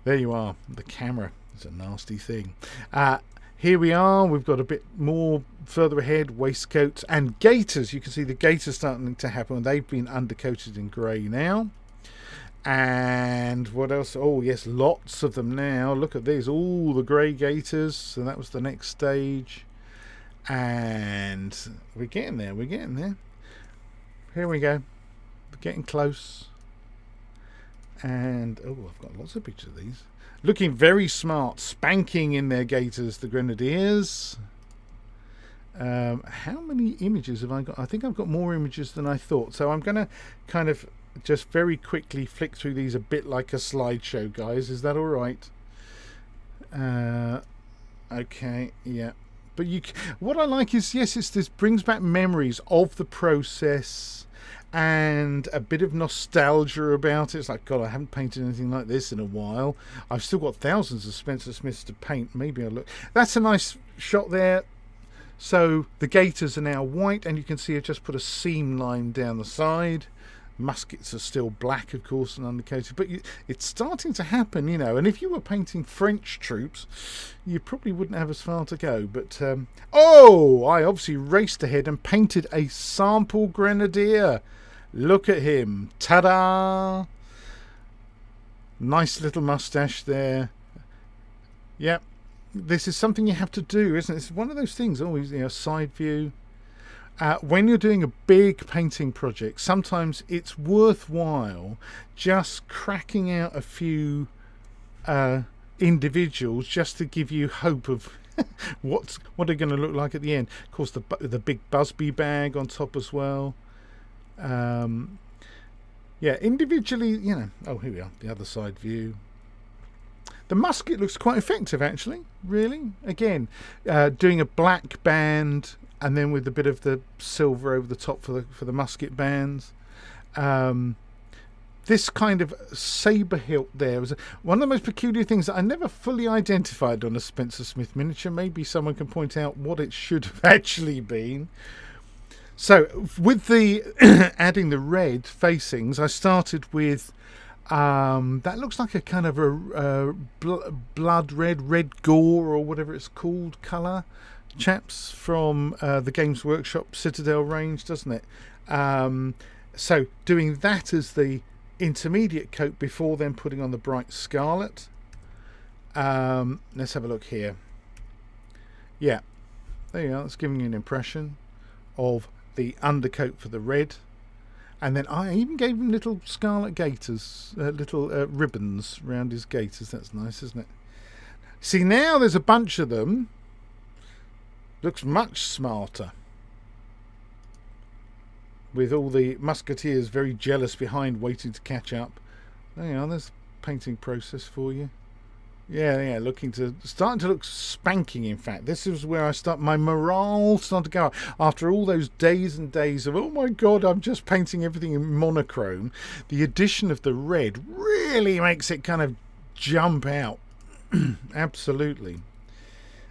There you are. The camera is a nasty thing. Here we are, we've got a bit more further ahead, waistcoats and gaiters. You can see the gaiters starting to happen. They've been undercoated in grey now. And what else? Oh yes, lots of them now. Look at these, all the grey gaiters. So that was the next stage. And we're getting there, we're getting there. Here we go, we're getting close. And, oh, I've got lots of pictures of these. Looking very smart, spanking in their gaiters, the grenadiers. How many images have I got? I think I've got more images than I thought. So I'm going to kind of just very quickly flick through these a bit like a slideshow, guys. Is that all right? Okay, yeah. But what I like is, yes, this brings back memories of the process and a bit of nostalgia about it. It's like, God, I haven't painted anything like this in a while. I've still got thousands of Spencer Smiths to paint. Maybe I'll look. That's a nice shot there. So the gaiters are now white, and you can see I just put a seam line down the side. Muskets are still black, of course, and undercoated, but it's starting to happen, you know. And if you were painting French troops, you probably wouldn't have as far to go. But oh, I obviously raced ahead and painted a sample grenadier. Look at him. Ta-da! Nice little mustache there. Yep. This is something you have to do, isn't it? It's one of those things, always, you know, side view. When you're doing a big painting project, sometimes it's worthwhile just cracking out a few individuals just to give you hope of what they're going to look like at the end. Of course, the big Busby bag on top as well. Yeah, individually, you know. Oh, here we are, the other side view. The musket looks quite effective, actually. Really, again, doing a black band and then with a bit of the silver over the top for the musket bands. This kind of sabre hilt there was one of the most peculiar things that I never fully identified on a Spencer Smith miniature. Maybe someone can point out what it should have actually been. So with the adding the red facings, I started with that looks like a kind of a blood red gore or whatever it's called colour, chaps, from the Games Workshop Citadel range, doesn't it? So doing that as the intermediate coat before then putting on the bright scarlet. Let's have a look here. Yeah, there you are. It's giving you an impression of the undercoat for the red. And then I even gave him little scarlet gaiters, little ribbons around his gaiters. That's nice, isn't it? See, now there's a bunch of them. Looks much smarter. With all the musketeers very jealous behind, waiting to catch up. There you are, there's a painting process for you. Yeah, starting to look spanking, in fact. This is where my morale started to go up. After all those days and days of, oh my God, I'm just painting everything in monochrome. The addition of the red really makes it kind of jump out. Absolutely.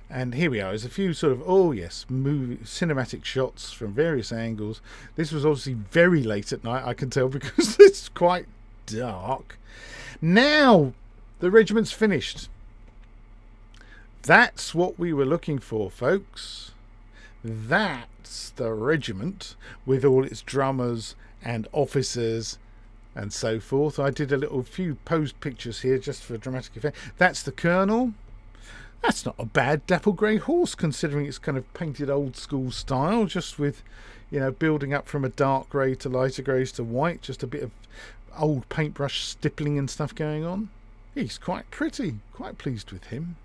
And here we are. There's a few sort of, cinematic shots from various angles. This was obviously very late at night, I can tell, because it's quite dark. Now, the regiment's finished. That's what we were looking for, folks. That's the regiment with all its drummers and officers and so forth. I did a few posed pictures here just for dramatic effect. That's the colonel. That's not a bad dapple grey horse, considering it's kind of painted old school style, just with, building up from a dark grey to lighter greys to white, just a bit of old paintbrush stippling and stuff going on. He's quite pretty, quite pleased with him.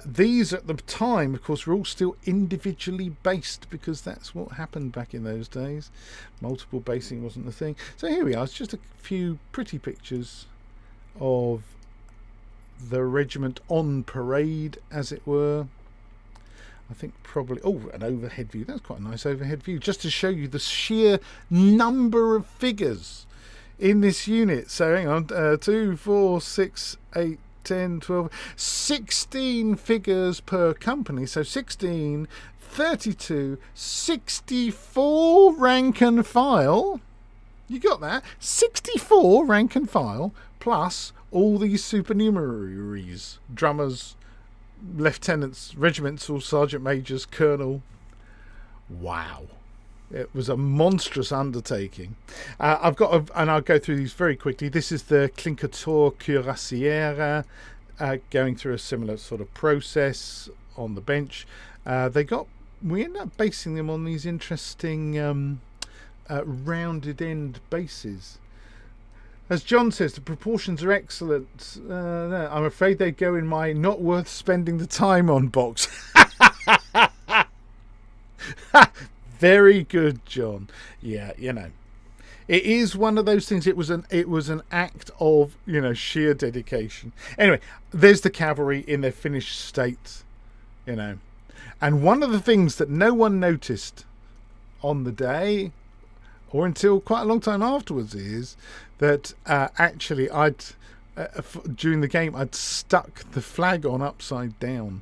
These at the time, of course, were all still individually based, because that's what happened back in those days. Multiple basing wasn't the thing. So here we are. It's just a few pretty pictures of the regiment on parade, as it were. I think probably... Oh, an overhead view. That's quite a nice overhead view, just to show you the sheer number of figures in this unit. So hang on, 2, 4, 6, 8, 10, 12, 16 figures per company. So 16, 32, 64 rank and file. You got that? 64 rank and file, plus all these supernumeraries, drummers, lieutenants, regimental, sergeant majors, colonel. Wow. It was a monstrous undertaking. I've got, and I'll go through these very quickly. This is the Clincator Cuirassiera, going through a similar sort of process on the bench. We ended up basing them on these interesting rounded end bases. As John says, the proportions are excellent. No, I'm afraid they go in my not worth spending the time on box. Very good, John. Yeah, it is one of those things. It was an act of, sheer dedication. Anyway, there's the cavalry in their finished state, And one of the things that no one noticed on the day, or until quite a long time afterwards, is that actually during the game I'd stuck the flag on upside down.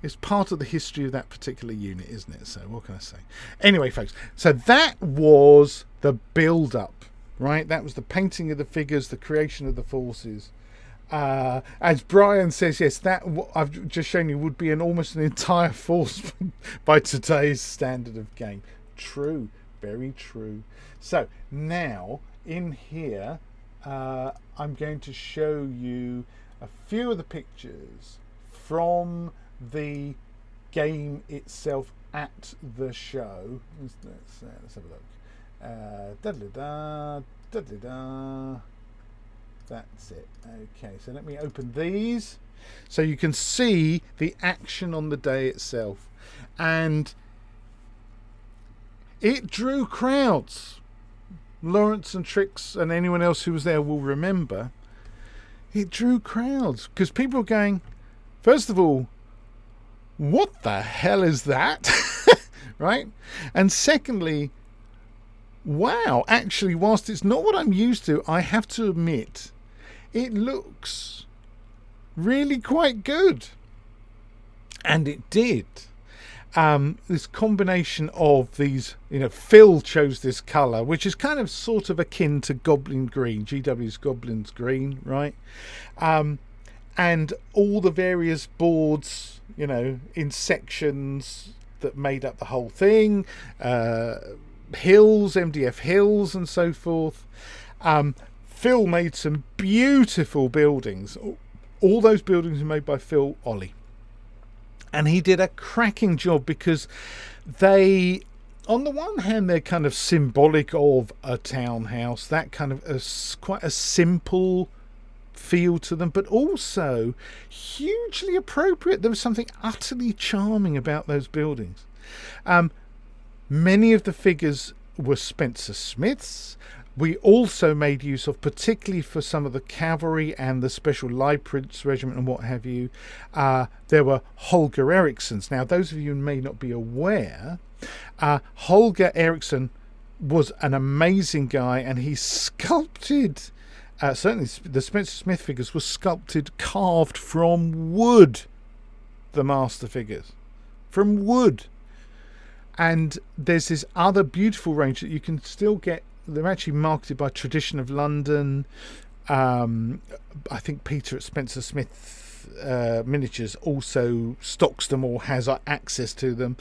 It's part of the history of that particular unit, isn't it? So what can I say? Anyway, folks, so that was the build-up, right? That was the painting of the figures, the creation of the forces. As Brian says, yes, that I've just shown you would be almost an entire force by today's standard of game. True, very true. So now in here, I'm going to show you a few of the pictures from the game itself at the show. Let's have a look. That's it. Okay, so let me open these so you can see the action on the day itself. And It drew crowds. Laurence and Trix and anyone else who was there will remember. It drew crowds because people were going, first of all, what the hell is that? Right? And secondly, wow, actually, whilst it's not what I'm used to, I have to admit, it looks really quite good. And it did. This combination of these, Phil chose this colour, which is kind of sort of akin to Goblin Green, GW's Goblin's Green, right? And all the various boards, in sections that made up the whole thing, hills, MDF hills and so forth. Phil made some beautiful buildings. All those buildings were made by Phil Ollie. And he did a cracking job because they, on the one hand, they're kind of symbolic of a townhouse, that kind of quite a simple feel to them, but also hugely appropriate. There was something utterly charming about those buildings. Many of the figures were Spencer Smiths. We also made use of, particularly for some of the cavalry and the special light prince regiment and what have you, there were Holger Erikssons. Now, those of you who may not be aware, Holger Eriksson was an amazing guy, and he sculpted, certainly the Spencer Smith figures were sculpted, carved from wood, the master figures, from wood. And there's this other beautiful range that you can still get. They're actually marketed by Tradition of London. I think Peter at Spencer Smith Miniatures also stocks them or has access to them.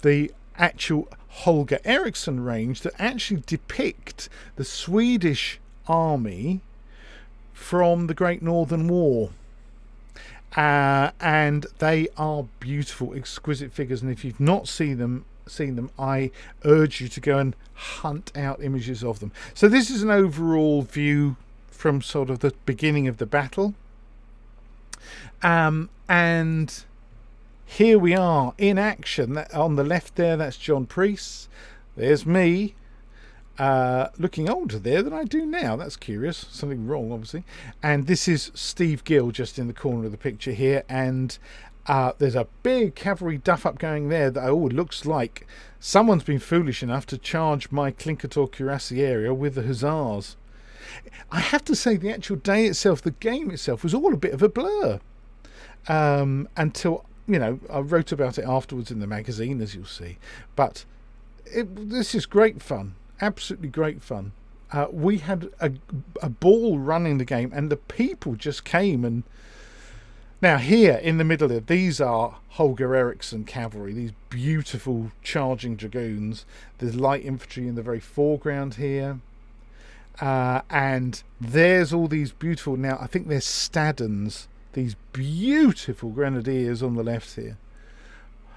The actual Holger Eriksson range that actually depict the Swedish army from the Great Northern War. And they are beautiful, exquisite figures. And if you've not seen them, I urge you to go and hunt out images of them. So this is an overall view from sort of the beginning of the battle, and here we are in action. On the left there, that's John Priest. There's me, looking older there than I do now. That's curious. Something wrong, obviously. And this is Steve Gill just in the corner of the picture here, and there's a big cavalry duff-up going there that looks like someone's been foolish enough to charge my Clinkator Cuirassier with the hussars. I have to say, the actual day itself, the game itself, was all a bit of a blur. Until, I wrote about it afterwards in the magazine, as you'll see. But this is great fun. Absolutely great fun. We had a ball running the game, and the people just came and... Now here in the middle of these are Holger Eriksson cavalry, these beautiful charging dragoons. There's light infantry in the very foreground here. And there's all these beautiful, now I think they're Staddens, these beautiful grenadiers on the left here.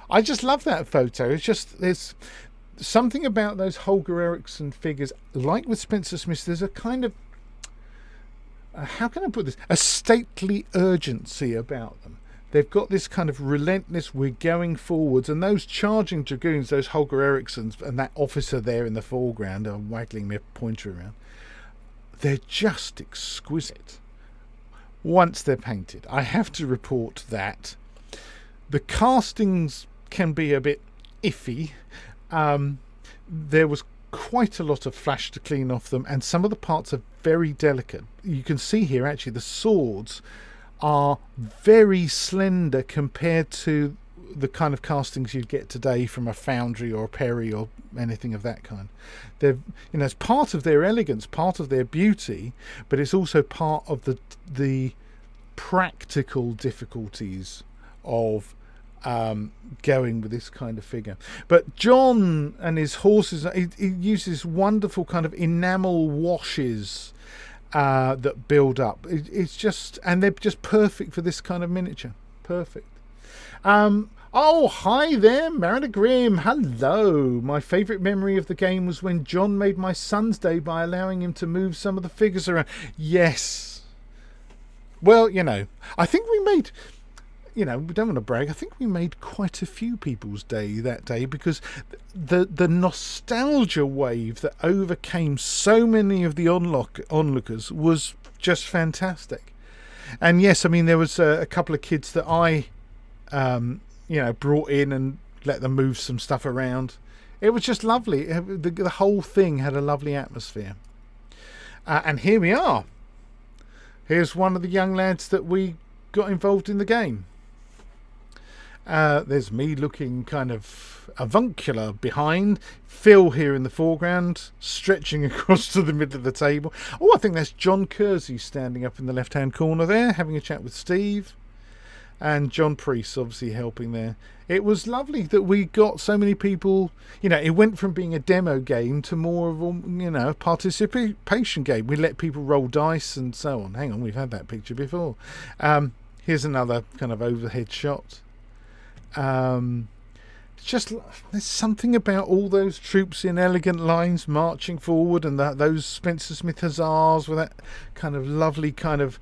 I just love that photo. It's just, there's something about those Holger Eriksson figures, like with Spencer Smith, there's a kind of, how can I put this? A stately urgency about them. They've got this kind of relentless, we're going forwards. And those charging dragoons, those Holger Erikssons, and that officer there in the foreground, I'm waggling my pointer around, they're just exquisite once they're painted. I have to report that the castings can be a bit iffy. There was quite a lot of flash to clean off them, and some of the parts are very delicate. You can see here actually the swords are very slender compared to the kind of castings you'd get today from a foundry or a Perry or anything of that kind. They're, it's part of their elegance, part of their beauty, but it's also part of the practical difficulties of going with this kind of figure. But John and his horses, he uses wonderful kind of enamel washes that build up. It's just, and they're just perfect for this kind of miniature. Perfect. Oh, hi there, Mariner Grimm. Hello. My favourite memory of the game was when John made my son's day by allowing him to move some of the figures around. Yes. Well, I think we made... we don't want to brag. I think we made quite a few people's day that day, because the nostalgia wave that overcame so many of the onlookers was just fantastic. And yes, I mean, there was a couple of kids that I, brought in and let them move some stuff around. It was just lovely. The whole thing had a lovely atmosphere. And here we are. Here's one of the young lads that we got involved in the game. There's me looking kind of avuncular behind. Phil here in the foreground, stretching across to the middle of the table. Oh, I think that's John Kersey standing up in the left-hand corner there, having a chat with Steve. And John Priest obviously helping there. It was lovely that we got so many people. It went from being a demo game to more of a, participation game. We let people roll dice and so on. Hang on, we've had that picture before. Here's another kind of overhead shot. There's something about all those troops in elegant lines marching forward, and those Spencer Smith Hussars with that kind of lovely kind of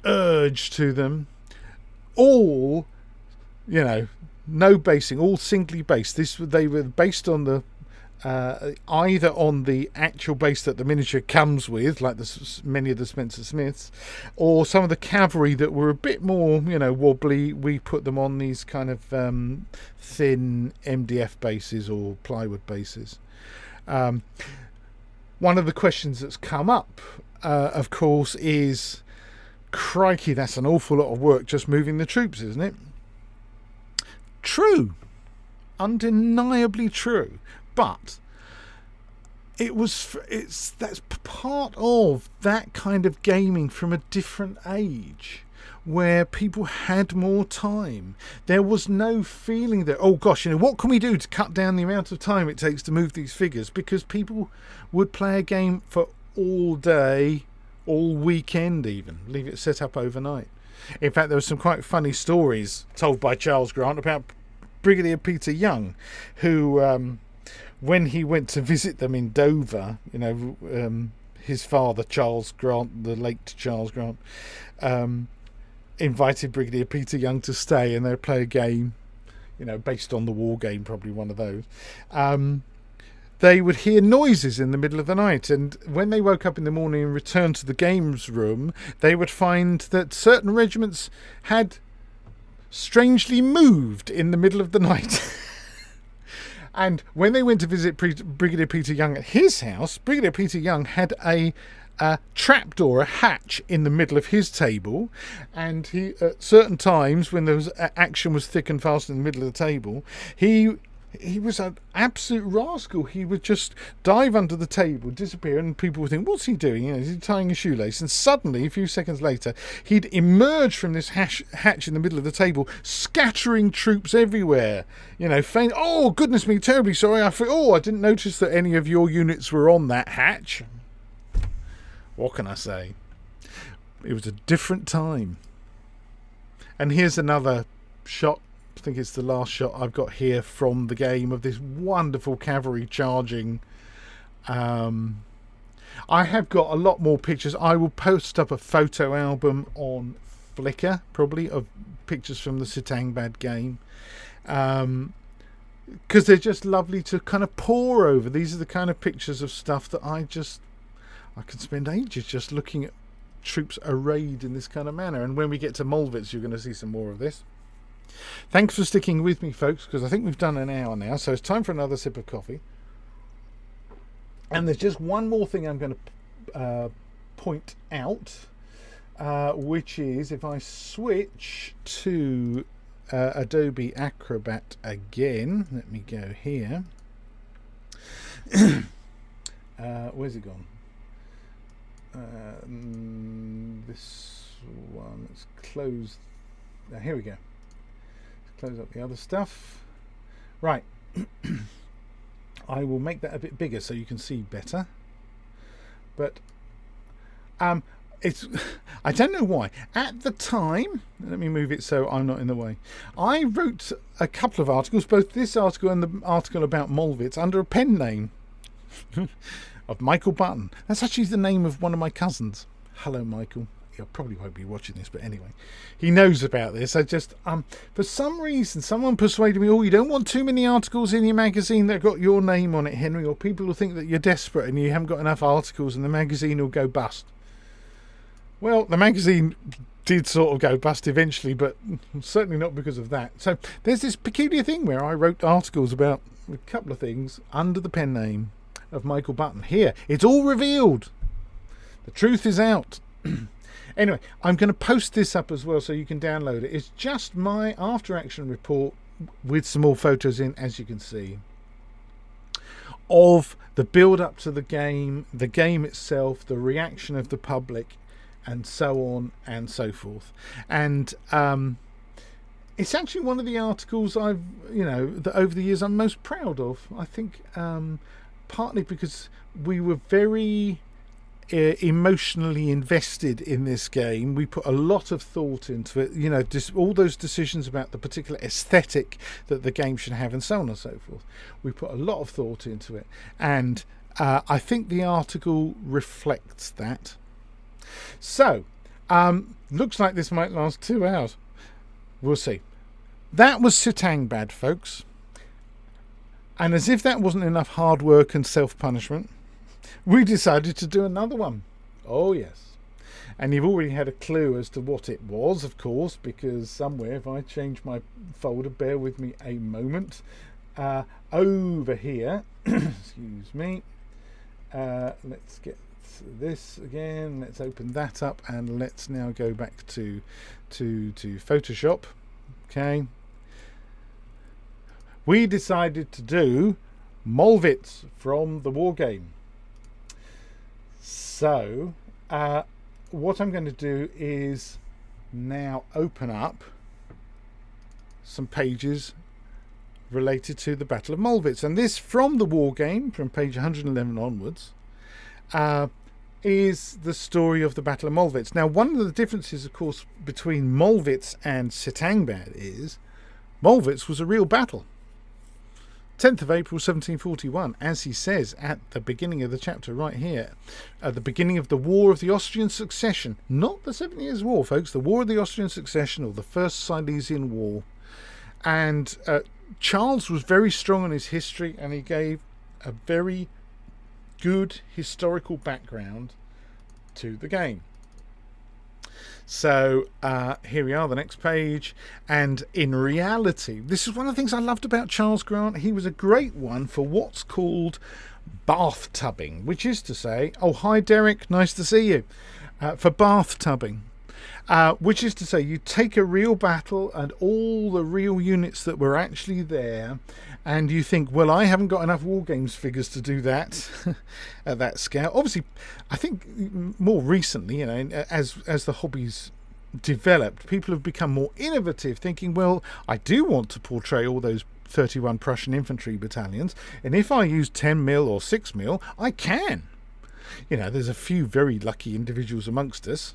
urge to them. All, no basing, all singly based. They were based on the either on the actual base that the miniature comes with, like many of the Spencer Smiths, or some of the cavalry that were a bit more, wobbly. We put them on these kind of thin MDF bases or plywood bases. One of the questions that's come up, of course, is, crikey, that's an awful lot of work just moving the troops, isn't it? True. Undeniably true. But that's part of that kind of gaming from a different age, where people had more time. There was no feeling that, oh gosh, what can we do to cut down the amount of time it takes to move these figures? Because people would play a game for all day, all weekend even, leave it set up overnight. In fact, there were some quite funny stories told by Charles Grant about Brigadier Peter Young, who, when he went to visit them in Dover, his father, Charles Grant, the late Charles Grant, invited Brigadier Peter Young to stay, and they'd play a game, based on the war game, probably one of those. They would hear noises in the middle of the night, and when they woke up in the morning and returned to the games room, they would find that certain regiments had strangely moved in the middle of the night. And when they went to visit Brigadier Peter Young at his house, Brigadier Peter Young had a trapdoor, a hatch in the middle of his table, and he, at certain times when there was action was thick and fast in the middle of the table, he was an absolute rascal. He would just dive under the table, disappear, and people would think, what's he doing? Is he tying a shoelace? And suddenly, a few seconds later, he'd emerge from this hatch in the middle of the table, scattering troops everywhere. Faint, oh, goodness me, terribly sorry. I didn't notice that any of your units were on that hatch. What can I say? It was a different time. And here's another shot. I think it's the last shot I've got here from the game of this wonderful cavalry charging. I have got a lot more pictures. I will post up a photo album on Flickr, probably, of pictures from the Satang Bad game, because they're just lovely to kind of pore over. These are the kind of pictures of stuff that I could spend ages just looking at troops arrayed in this kind of manner. And when we get to Mollwitz, you're going to see some more of this. Thanks for sticking with me, folks, because I think we've done an hour now, so it's time for another sip of coffee. And there's just one more thing I'm going to point out, which is if I switch to Adobe Acrobat again, let me go here. Where's it gone? This one, let's close. Here we go. Close up the other stuff. Right. I will make that a bit bigger so you can see better. But it's I don't know why. At the time, let me move it so I'm not in the way. I wrote a couple of articles, both this article and the article about Mollwitz, under a pen name of Michael Button. That's actually the name of one of my cousins. Hello, Michael. I probably won't be watching this, but anyway, he knows about this. I just, for some reason, someone persuaded me, oh, you don't want too many articles in your magazine that got your name on it, Henry, or people will think that you're desperate and you haven't got enough articles and the magazine will go bust. Well, the magazine did sort of go bust eventually, but certainly not because of that. So there's this peculiar thing where I wrote articles about a couple of things under the pen name of Michael Button. Here, it's all revealed. The truth is out. Anyway, I'm going to post this up as well so you can download it. It's just my after action report with some more photos in, as you can see, of the build up to the game itself, the reaction of the public, and so on and so forth. And it's actually one of the articles I've, that over the years I'm most proud of. I think partly because we were very emotionally invested in this game. We put a lot of thought into it, all those decisions about the particular aesthetic that the game should have and so on and so forth. We put a lot of thought into it, and I think the article reflects that. So looks like this might last 2 hours. We'll see. That was Satang Bad, folks. And as if that wasn't enough hard work and self-punishment, we decided to do another one. Oh, yes. And you've already had a clue as to what it was, of course, because somewhere, if I change my folder, bear with me a moment, over here, excuse me, let's get this again, let's open that up, and let's now go back to Photoshop. Okay. We decided to do Mollwitz from the war game. So what I'm going to do is now open up some pages related to the Battle of Mollvitz, and this from the war game, from page 111 onwards, is the story of the Battle of Mollvitz. Now, one of the differences, of course, between Mollwitz and Satang Bad is Mollwitz was a real battle. 10th of April 1741, as he says at the beginning of the chapter right here, at the beginning of the War of the Austrian Succession, not the 7 Years' War, folks, the War of the Austrian Succession, or the First Silesian War. And Charles was very strong on his history, and he gave a very good historical background to the game. So here we are, the next page. And in reality, this is one of the things I loved about Charles Grant. He was a great one for what's called bathtubing, which is to say, oh, hi, Derek, nice to see you, for bathtubing. Which is to say, you take a real battle and all the real units that were actually there, and you think, well, I haven't got enough war games figures to do that at that scale. Obviously, I think more recently, as the hobby's developed, people have become more innovative, thinking, well, I do want to portray all those 31 Prussian infantry battalions, and if I use 10mm or 6mm, I can. There's a few very lucky individuals amongst us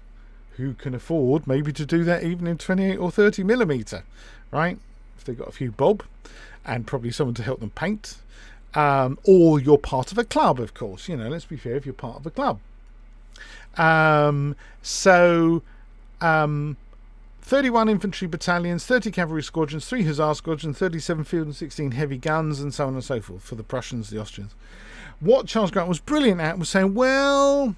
who can afford maybe to do that even in 28 or 30mm, right? If they've got a few bob and probably someone to help them paint, or you're part of a club, of course. Let's be fair, if you're part of a club. 31 infantry battalions, 30 cavalry squadrons, 3 hussar squadrons, 37 field and 16 heavy guns, and so on and so forth for the Prussians, the Austrians. What Charles Grant was brilliant at was saying, well,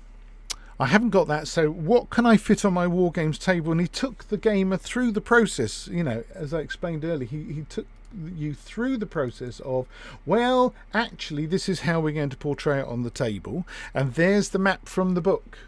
I haven't got that, so what can I fit on my war games table? And he took the gamer through the process. As I explained earlier, he took you through the process of, well, actually, this is how we're going to portray it on the table, and there's the map from the book.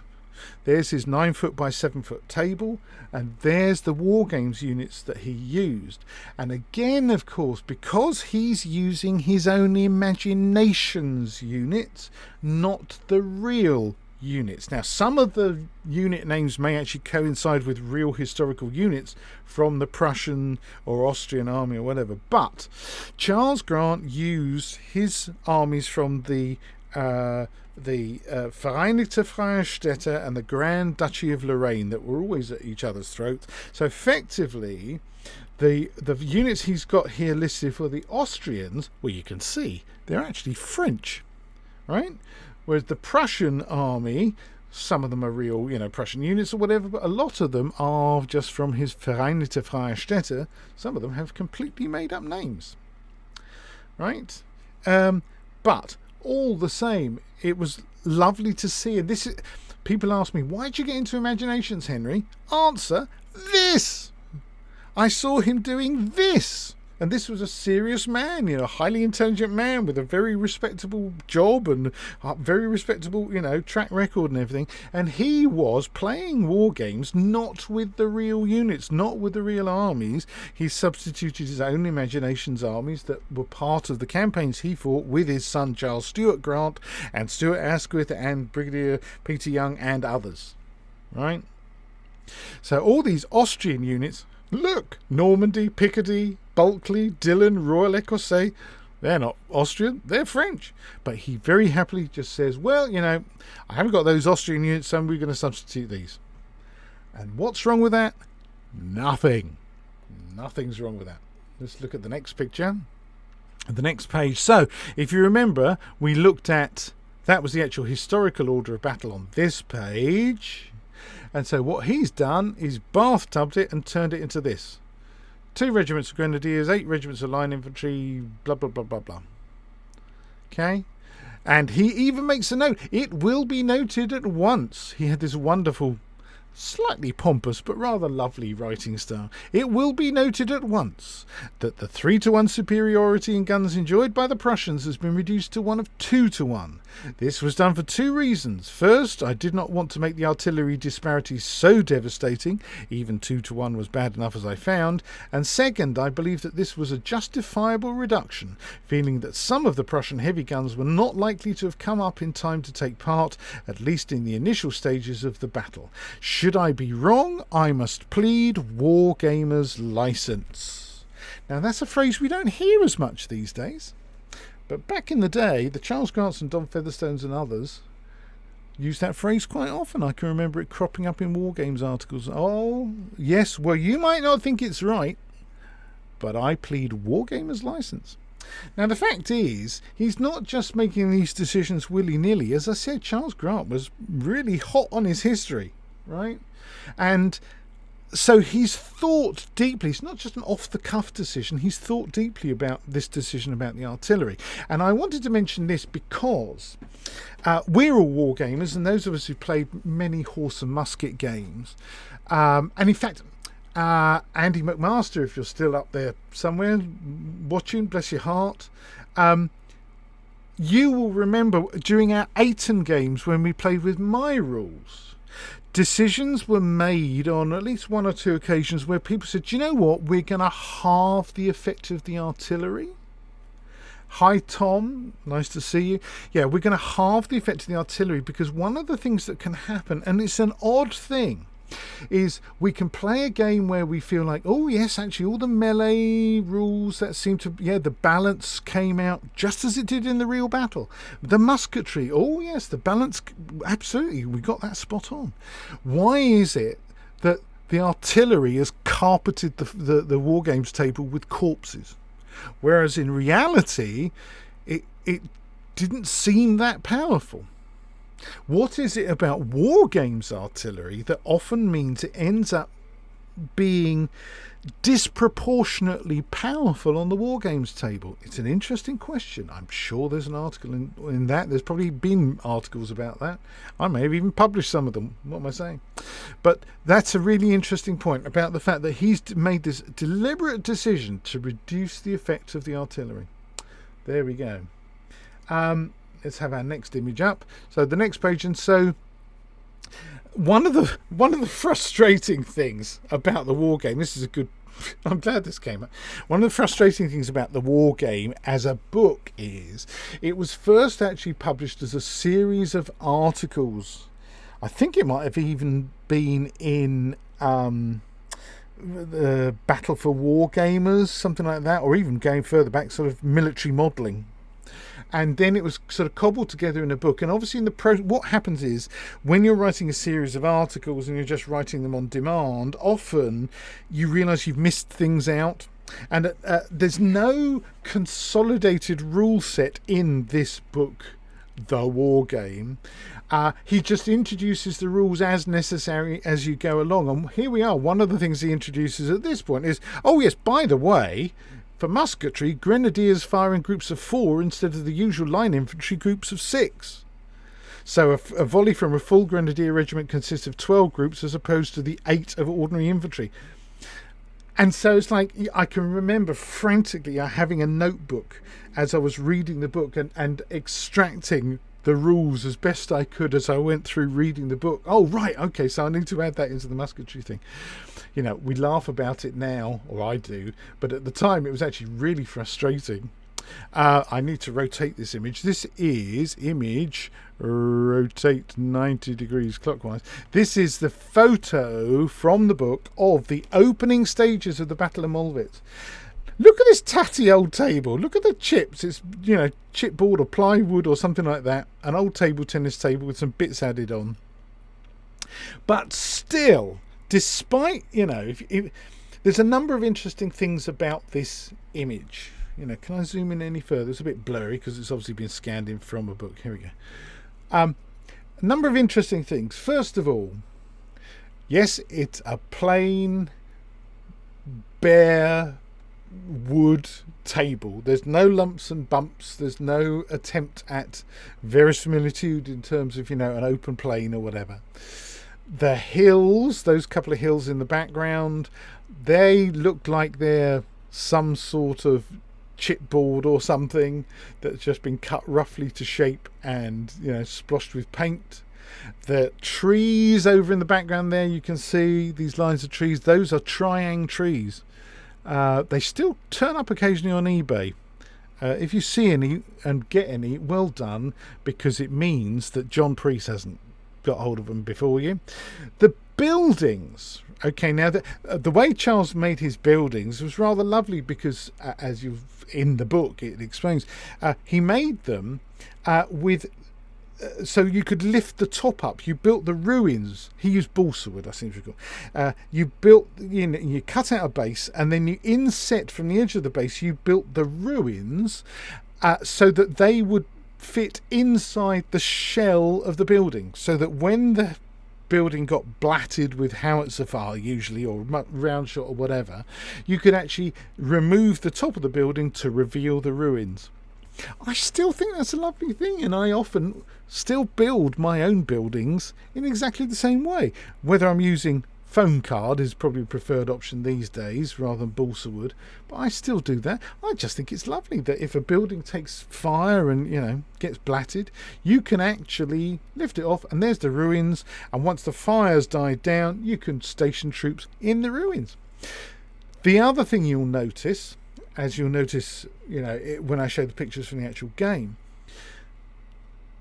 There's his 9-foot by 7-foot table, and there's the war games units that he used. And again, of course, because he's using his own imagination's units, not the real units. Now, some of the unit names may actually coincide with real historical units from the Prussian or Austrian army or whatever, but Charles Grant used his armies from the Vereinigte Freie Städte and the Grand Duchy of Lorraine that were always at each other's throats. So effectively, the units he's got here listed for the Austrians, well, you can see they're actually French, right? Whereas the Prussian army Some of them are real, Prussian units or whatever, but a lot of them are just from his Vereinigte Freie Städte. Some of them have completely made up names. Right? But all the same, it was lovely to see. And people ask me, why did you get into imaginations, Henry? Answer, this! I saw him doing this. And this was a serious man, a highly intelligent man with a very respectable job and a very respectable, track record and everything. And he was playing war games not with the real units, not with the real armies. He substituted his own imaginations armies that were part of the campaigns he fought with his son Charles Stuart Grant and Stuart Asquith and Brigadier Peter Young and others. Right? So all these Austrian units, look, Normandy, Picardy, Bulkley, Dillon, Royal Ecossais, they're not Austrian, they're French. But he very happily just says, well, I haven't got those Austrian units, so we're going to substitute these. And what's wrong with that? Nothing. Nothing's wrong with that. Let's look at the next picture. The next page. So, if you remember, we looked at, that was the actual historical order of battle on this page. And so what he's done is bathtubed it and turned it into this. 2 regiments of grenadiers, 8 regiments of line infantry, blah, blah, blah, blah, blah. Okay? And he even makes a note. It will be noted at once. He had this wonderful, slightly pompous but rather lovely writing style. It will be noted at once that the 3-to-1 superiority in guns enjoyed by the Prussians has been reduced to one of 2-to-1. This was done for 2 reasons. First, I did not want to make the artillery disparity so devastating. Even 2-to-1 was bad enough as I found. And second, I believe that this was a justifiable reduction, feeling that some of the Prussian heavy guns were not likely to have come up in time to take part, at least in the initial stages of the battle. Should I be wrong, I must plead Wargamer's license. Now that's a phrase we don't hear as much these days. But back in the day, the Charles Grants and Don Featherstones and others used that phrase quite often. I can remember it cropping up in War Games articles. Oh, yes, well, you might not think it's right, but I plead Wargamer's license. Now, the fact is, he's not just making these decisions willy-nilly. As I said, Charles Grant was really hot on his history, right? And so he's thought deeply. It's not just an off-the-cuff decision. He's thought deeply about this decision about the artillery. And I wanted to mention this because we're all war gamers, and those of us who played many horse and musket games. And in fact, Andy McMaster, if you're still up there somewhere watching, bless your heart, you will remember during our Ayton games when we played with my rules, decisions were made on at least 1 or 2 occasions where people said, do you know what, we're going to halve the effect of the artillery. Hi Tom, nice to see you. Yeah, we're going to halve the effect of the artillery because one of the things that can happen, and it's an odd thing, is we can play a game where we feel like, oh yes, actually all the melee rules that seem to, the balance came out just as it did in the real battle. The musketry, oh yes, the balance, absolutely, we got that spot on. Why is it that the artillery has carpeted the war games table with corpses, whereas in reality it didn't seem that powerful? What is it about war games artillery that often means it ends up being disproportionately powerful on the war games table? It's an interesting question. I'm sure there's an article in that. There's probably been articles about that. I may have even published some of them. What am I saying? But that's a really interesting point about the fact that he's made this deliberate decision to reduce the effect of the artillery. There we go. Let's have our next image up. So the next page, and so one of the frustrating things about the war game, this is a good, I'm glad this came up. One of the frustrating things about the war game as a book is it was first actually published as a series of articles. I think it might have even been in the Battle for War Gamers, something like that, or even going further back, sort of military modelling. And then it was sort of cobbled together in a book. And obviously what happens is when you're writing a series of articles and you're just writing them on demand, often you realise you've missed things out. And there's no consolidated rule set in this book the war game. He just introduces the rules as necessary as you go along. And here we are. One of the things he introduces at this point is, oh yes, by the way, for musketry, grenadiers fire in groups of 4 instead of the usual line infantry groups of 6. So a volley from a full grenadier regiment consists of 12 groups as opposed to the 8 of ordinary infantry. And so it's like, I can remember frantically having a notebook as I was reading the book and extracting the rules as best I could as I went through reading the book. Oh, right, okay, so I need to add that into the musketry thing. You know, we laugh about it now, or I do, but at the time it was actually really frustrating. I need to rotate this image. This is image, rotate 90 degrees clockwise. This is the photo from the book of the opening stages of the Battle of Mollvitz. Look at this tatty old table. Look at the chips. It's, you know, chipboard or plywood or something like that. An old table tennis table with some bits added on. But still, despite, you know, there's a number of interesting things about this image. You know, can I zoom in any further? It's a bit blurry because it's obviously been scanned in from a book. Here we go. A number of interesting things. First of all, yes, it's a plain, bare wood table. There's no lumps and bumps. There's no attempt at verisimilitude in terms of, you know, an open plain or whatever. The hills, those couple of hills in the background, they look like they're some sort of chipboard or something that's just been cut roughly to shape and, you know, sploshed with paint. The trees over in the background there, you can see these lines of trees. Those are triang trees. They still turn up occasionally on eBay. If you see any and get any, well done, because it means that John Priest hasn't got hold of them before you. The buildings. Okay, now the way Charles made his buildings was rather lovely because, as you've in the book, it explains, he made them with so you could lift the top up. You built the ruins. He used balsa wood, I seem to recall. You built, you know, you cut out a base, and then you inset from the edge of the base. You built the ruins so that they would fit inside the shell of the building, so that when the building got blatted with howitzer fire usually, or round shot or whatever, you could actually remove the top of the building to reveal the ruins. I still think that's a lovely thing, and I often still build my own buildings in exactly the same way. Whether I'm using foam card is probably the preferred option these days rather than balsa wood, but I still do that. I just think it's lovely that if a building takes fire and, you know, gets blatted, you can actually lift it off and there's the ruins, and once the fire's died down, you can station troops in the ruins. The other thing you'll notice, as you'll notice, you know, when I show the pictures from the actual game,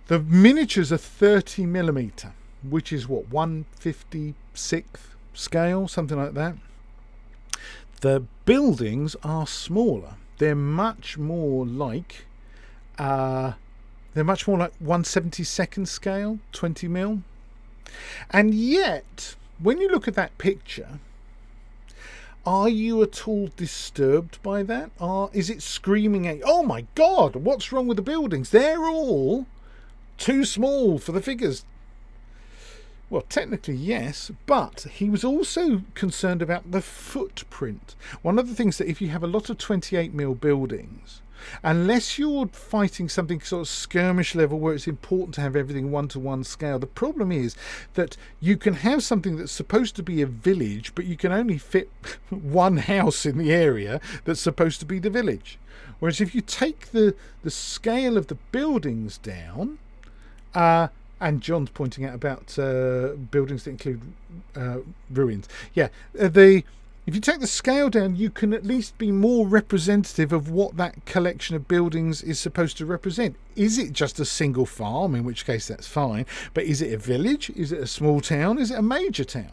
the miniatures are 30mm, which is what, 1/56th scale, something like that. The buildings are smaller. They're much more like 1/72nd scale, 20mm. And yet, when you look at that picture, are you at all disturbed by that? Is it screaming at you, oh my God, what's wrong with the buildings? They're all too small for the figures. Well, technically, yes, but he was also concerned about the footprint. One of the things that if you have a lot of 28mm buildings, unless you're fighting something sort of skirmish level where it's important to have everything 1-to-1 scale, the problem is that you can have something that's supposed to be a village, but you can only fit one house in the area that's supposed to be the village. Whereas if you take the scale of the buildings down, and John's pointing out about buildings that include ruins. Yeah, if you take the scale down, you can at least be more representative of what that collection of buildings is supposed to represent. Is it just a single farm, in which case that's fine, but is it a village? Is it a small town? Is it a major town?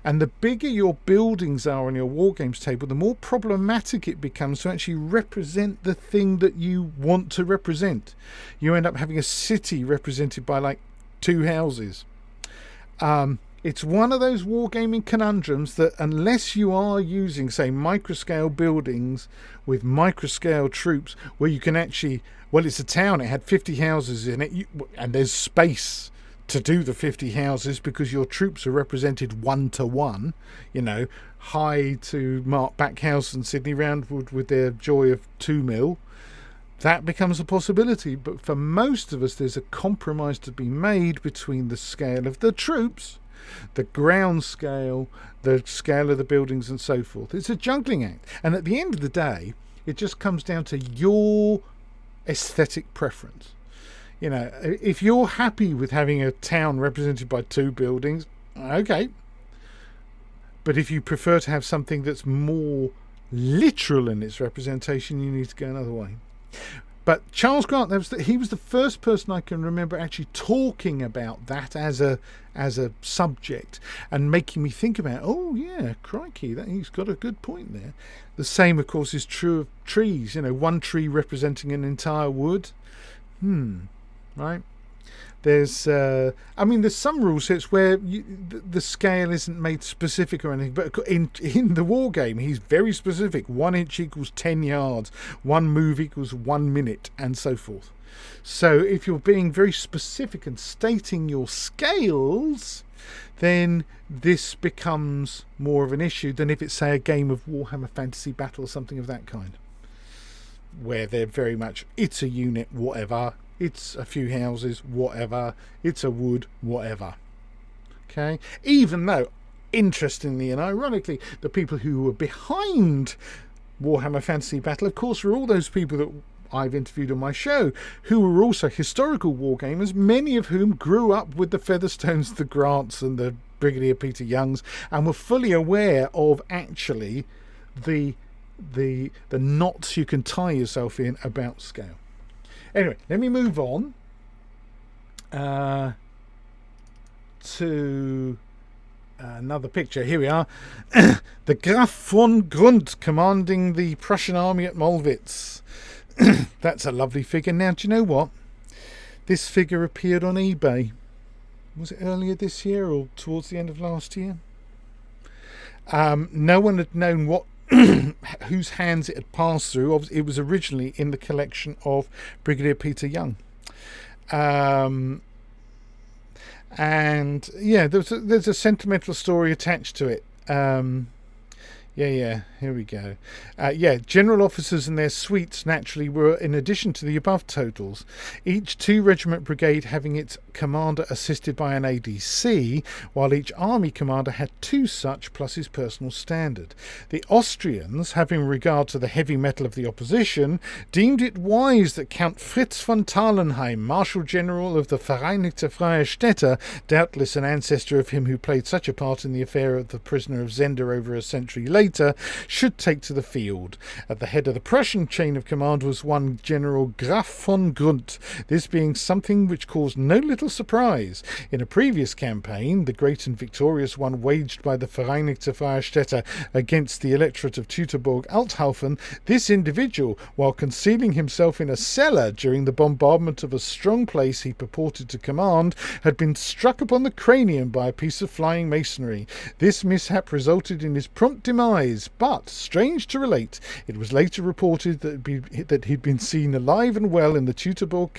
And the bigger your buildings are on your war games table, the more problematic it becomes to actually represent the thing that you want to represent. You end up having a city represented by like 2 houses. It's one of those wargaming conundrums that unless you are using, say, microscale buildings with microscale troops where you can actually, well, it's a town, it had 50 houses in it, and there's space to do the 50 houses because your troops are represented 1-to-1, Hyde to Mark Backhouse and Sydney Roundwood with their joy of 2 mil. That becomes a possibility, but for most of us there's a compromise to be made between the scale of the troops, the ground scale, the scale of the buildings and so forth. It's a juggling act, and at the end of the day it just comes down to your aesthetic preference. If you're happy with having a town represented by 2 buildings, okay, but if you prefer to have something that's more literal in its representation, you need to go another way. But Charles Grant, he was the first person I can remember actually talking about that as a subject and making me think about, oh yeah, crikey, he's got a good point there. The same, of course, is true of trees. One tree representing an entire wood. Right? There's some rule sets where the scale isn't made specific or anything, but in the war game he's very specific. 1 inch equals 10 yards, 1 move equals 1 minute, and so forth. So if you're being very specific and stating your scales, then this becomes more of an issue than if it's, say, a game of Warhammer Fantasy Battle or something of that kind, where they're very much, it's a unit, whatever. It's a few houses, whatever. It's a wood, whatever. Okay? Even though, interestingly and ironically, the people who were behind Warhammer Fantasy Battle, of course, were all those people that I've interviewed on my show, who were also historical wargamers, many of whom grew up with the Featherstones, the Grants, and the Brigadier Peter Youngs, and were fully aware of actually the knots you can tie yourself in about scale. Anyway, let me move on to another picture. Here we are. The Graf von Grund commanding the Prussian army at Mollwitz. That's a lovely figure. Now, do you know what? This figure appeared on eBay. Was it earlier this year or towards the end of last year? No one had known what whose hands it had passed through. It was originally in the collection of Brigadier Peter Young, and yeah, there's a sentimental story attached to it. Here we go. General officers and their suites naturally were in addition to the above totals, each 2-regiment brigade having its commander assisted by an ADC, while each army commander had 2 such plus his personal standard. The Austrians, having regard to the heavy metal of the opposition, deemed it wise that Count Fritz von Thalenheim, Marshal General of the Vereinigte Freie Städte, doubtless an ancestor of him who played such a part in the affair of the prisoner of Zenda over a century later, should take to the field. At the head of the Prussian chain of command was one General Graf von Grund, this being something which caused no little surprise. In a previous campaign, the great and victorious one waged by the Vereinigte Freie Städte against the electorate of Teutoburg-Althofen, this individual, while concealing himself in a cellar during the bombardment of a strong place he purported to command, had been struck upon the cranium by a piece of flying masonry. This mishap resulted in his prompt demise, but, strange to relate, it was later reported that he'd been seen alive and well in the Teutoburg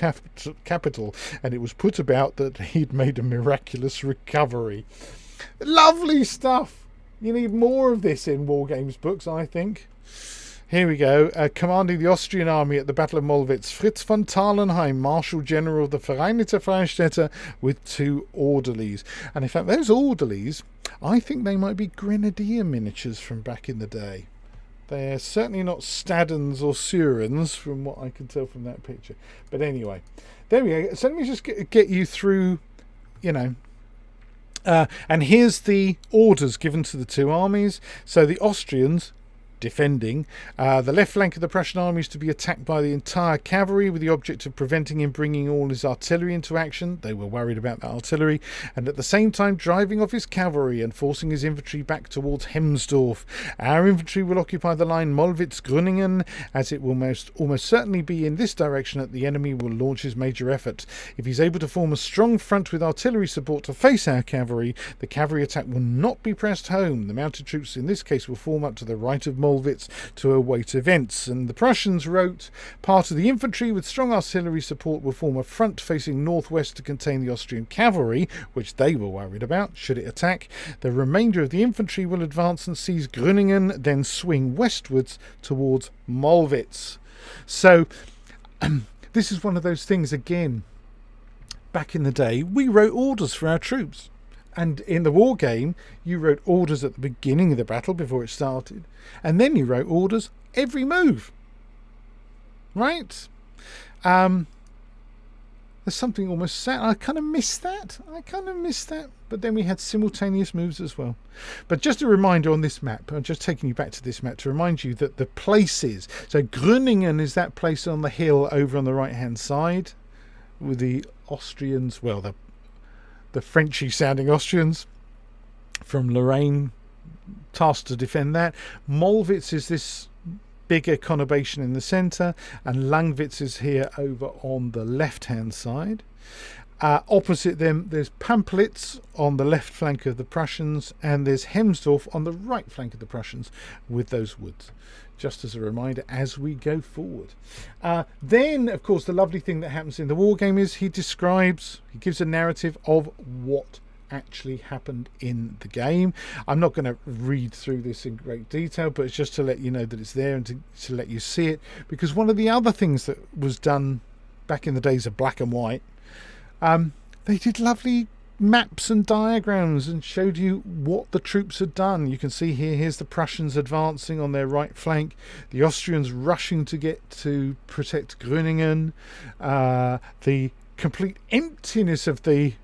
capital, and it was put about that he'd made a miraculous recovery. Lovely stuff! You need more of this in Wargames books, I think. Here we go. Commanding the Austrian army at the Battle of Mollwitz, Fritz von Thalenheim, Marshal General of the Vereinigte Freie Städte, with 2 orderlies. And in fact, those orderlies, I think they might be grenadier miniatures from back in the day. They're certainly not Stadens or Surens, from what I can tell from that picture. But anyway, there we go. So let me just get you through, and here's the orders given to the 2 armies. So the Austrians, defending. The left flank of the Prussian army is to be attacked by the entire cavalry with the object of preventing him bringing all his artillery into action. They were worried about that artillery, and at the same time driving off his cavalry and forcing his infantry back towards Hemsdorf. Our infantry will occupy the line Mollwitz-Grüningen, as it will almost certainly be in this direction that the enemy will launch his major effort. If he's able to form a strong front with artillery support to face our cavalry, the cavalry attack will not be pressed home. The mounted troops in this case will form up to the right of Mollwitz to await events. And the Prussians wrote, part of the infantry with strong artillery support will form a front facing northwest to contain the Austrian cavalry, which they were worried about, should it attack. The remainder of the infantry will advance and seize Grüningen, then swing westwards towards Mollwitz. So, this is one of those things, again, back in the day, we wrote orders for our troops. And in the war game, you wrote orders at the beginning of the battle before it started. And then you wrote orders every move. Right? There's something almost sad. I kind of miss that. But then we had simultaneous moves as well. But just a reminder on this map. I'm just taking you back to this map to remind you that the places. So Grüningen is that place on the hill over on the right-hand side with the Austrians, well, the Frenchy sounding Austrians from Lorraine tasked to defend that. Mollwitz is this bigger conurbation in the centre, and Langwitz is here over on the left hand side. Opposite them there's Pamplitz on the left flank of the Prussians, and there's Hemsdorf on the right flank of the Prussians with those woods. Just as a reminder as we go forward. Then, of course, the lovely thing that happens in the war game is he gives a narrative of what actually happened in the game. I'm not going to read through this in great detail, but it's just to let you know that it's there and to let you see it. Because one of the other things that was done back in the days of black and white, they did lovely maps and diagrams and showed you what the troops had done. You can see here's the Prussians advancing on their right flank, the Austrians rushing to get to protect Grüningen, the complete emptiness of the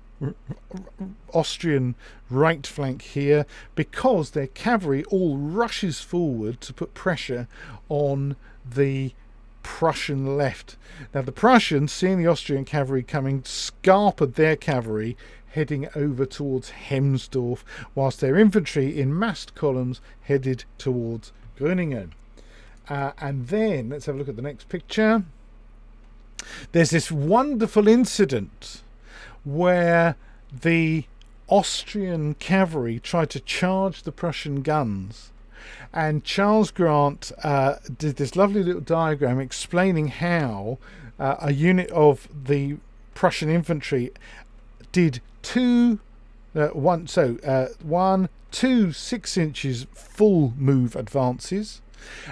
Austrian right flank here because their cavalry all rushes forward to put pressure on the Prussian left. Now the Prussians, seeing the Austrian cavalry coming, scarpered their cavalry heading over towards Hemsdorf, whilst their infantry in massed columns headed towards Grüningen. And then, let's have a look at the next picture. There's this wonderful incident where the Austrian cavalry tried to charge the Prussian guns. And Charles Grant did this lovely little diagram explaining how a unit of the Prussian infantry did two 6 inches full move advances,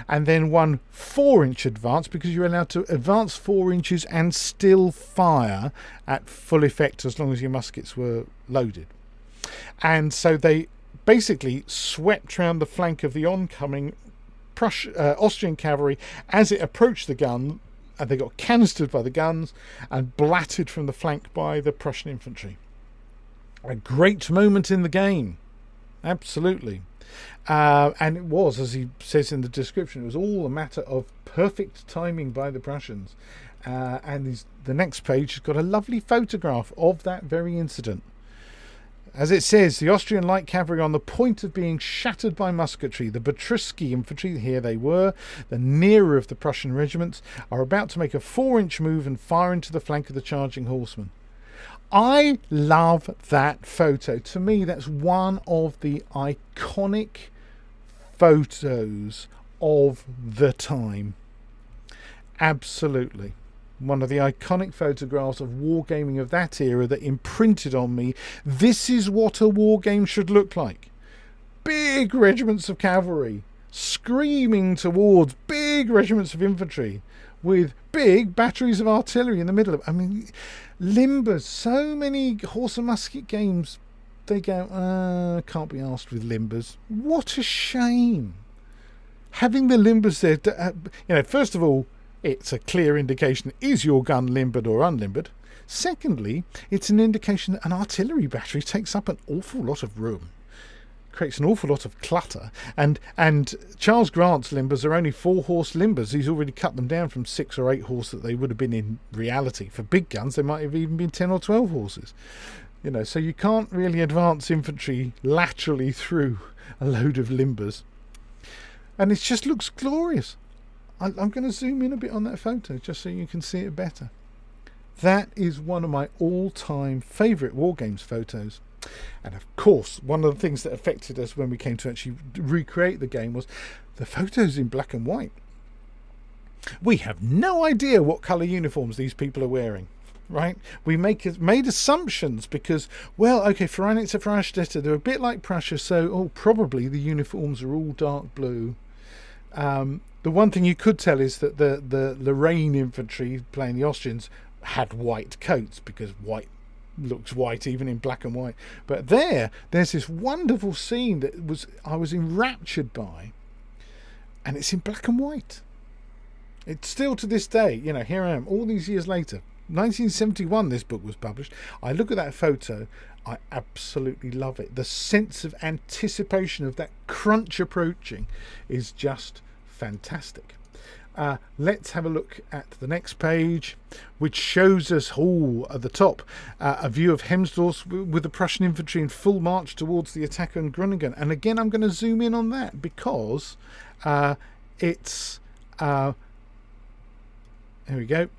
and then 1 4-inch advance, because you're allowed to advance 4 inches and still fire at full effect as long as your muskets were loaded. And so they basically swept round the flank of the oncoming Austrian cavalry as it approached the gun, and they got canistered by the guns and blatted from the flank by the Prussian infantry. A great moment in the game, absolutely. And it was, as he says in the description, it was all a matter of perfect timing by the Prussians. And the next page has got a lovely photograph of that very incident. As it says, the Austrian light cavalry on the point of being shattered by musketry. The Betruski infantry, here they were, the nearer of the Prussian regiments, are about to make a 4-inch move and fire into the flank of the charging horsemen. I love that photo. To me, that's one of the iconic photos of the time. Absolutely. One of the iconic photographs of wargaming of that era that imprinted on me. This is what a war game should look like. Big regiments of cavalry screaming towards big regiments of infantry with big batteries of artillery in the middle of it. I mean, limbers. So many horse and musket games, they go, can't be asked with limbers. What a shame. Having the limbers there, first of all, it's a clear indication, is your gun limbered or unlimbered? Secondly, it's an indication that an artillery battery takes up an awful lot of room. creates an awful lot of clutter. And Charles Grant's limbers are only 4-horse limbers. He's already cut them down from 6 or 8 horse that they would have been in reality. For big guns, they might have even been 10 or 12 horses. You know, so you can't really advance infantry laterally through a load of limbers. And it just looks glorious. I'm going to zoom in a bit on that photo just so you can see it better. That is one of my all-time favourite Wargames photos. And of course, one of the things that affected us when we came to actually recreate the game was the photos in black and white. We have no idea what colour uniforms these people are wearing, right? We made assumptions because, well, okay, Vereinigte Freistädte, they're a bit like Prussia, so probably the uniforms are all dark blue. The one thing you could tell is that the Lorraine infantry playing the Austrians had white coats, because white looks white even in black and white. But there's this wonderful scene that I was enraptured by, and it's in black and white. It's still to this day, you know, here I am all these years later. 1971 this book was published. I look at that photo, I absolutely love it. The sense of anticipation of that crunch approaching is just fantastic. Let's have a look at the next page, which shows us at the top a view of Hemsdorf with the Prussian infantry in full march towards the attack on Grüningen. And again, I'm going to zoom in on that because it's here we go.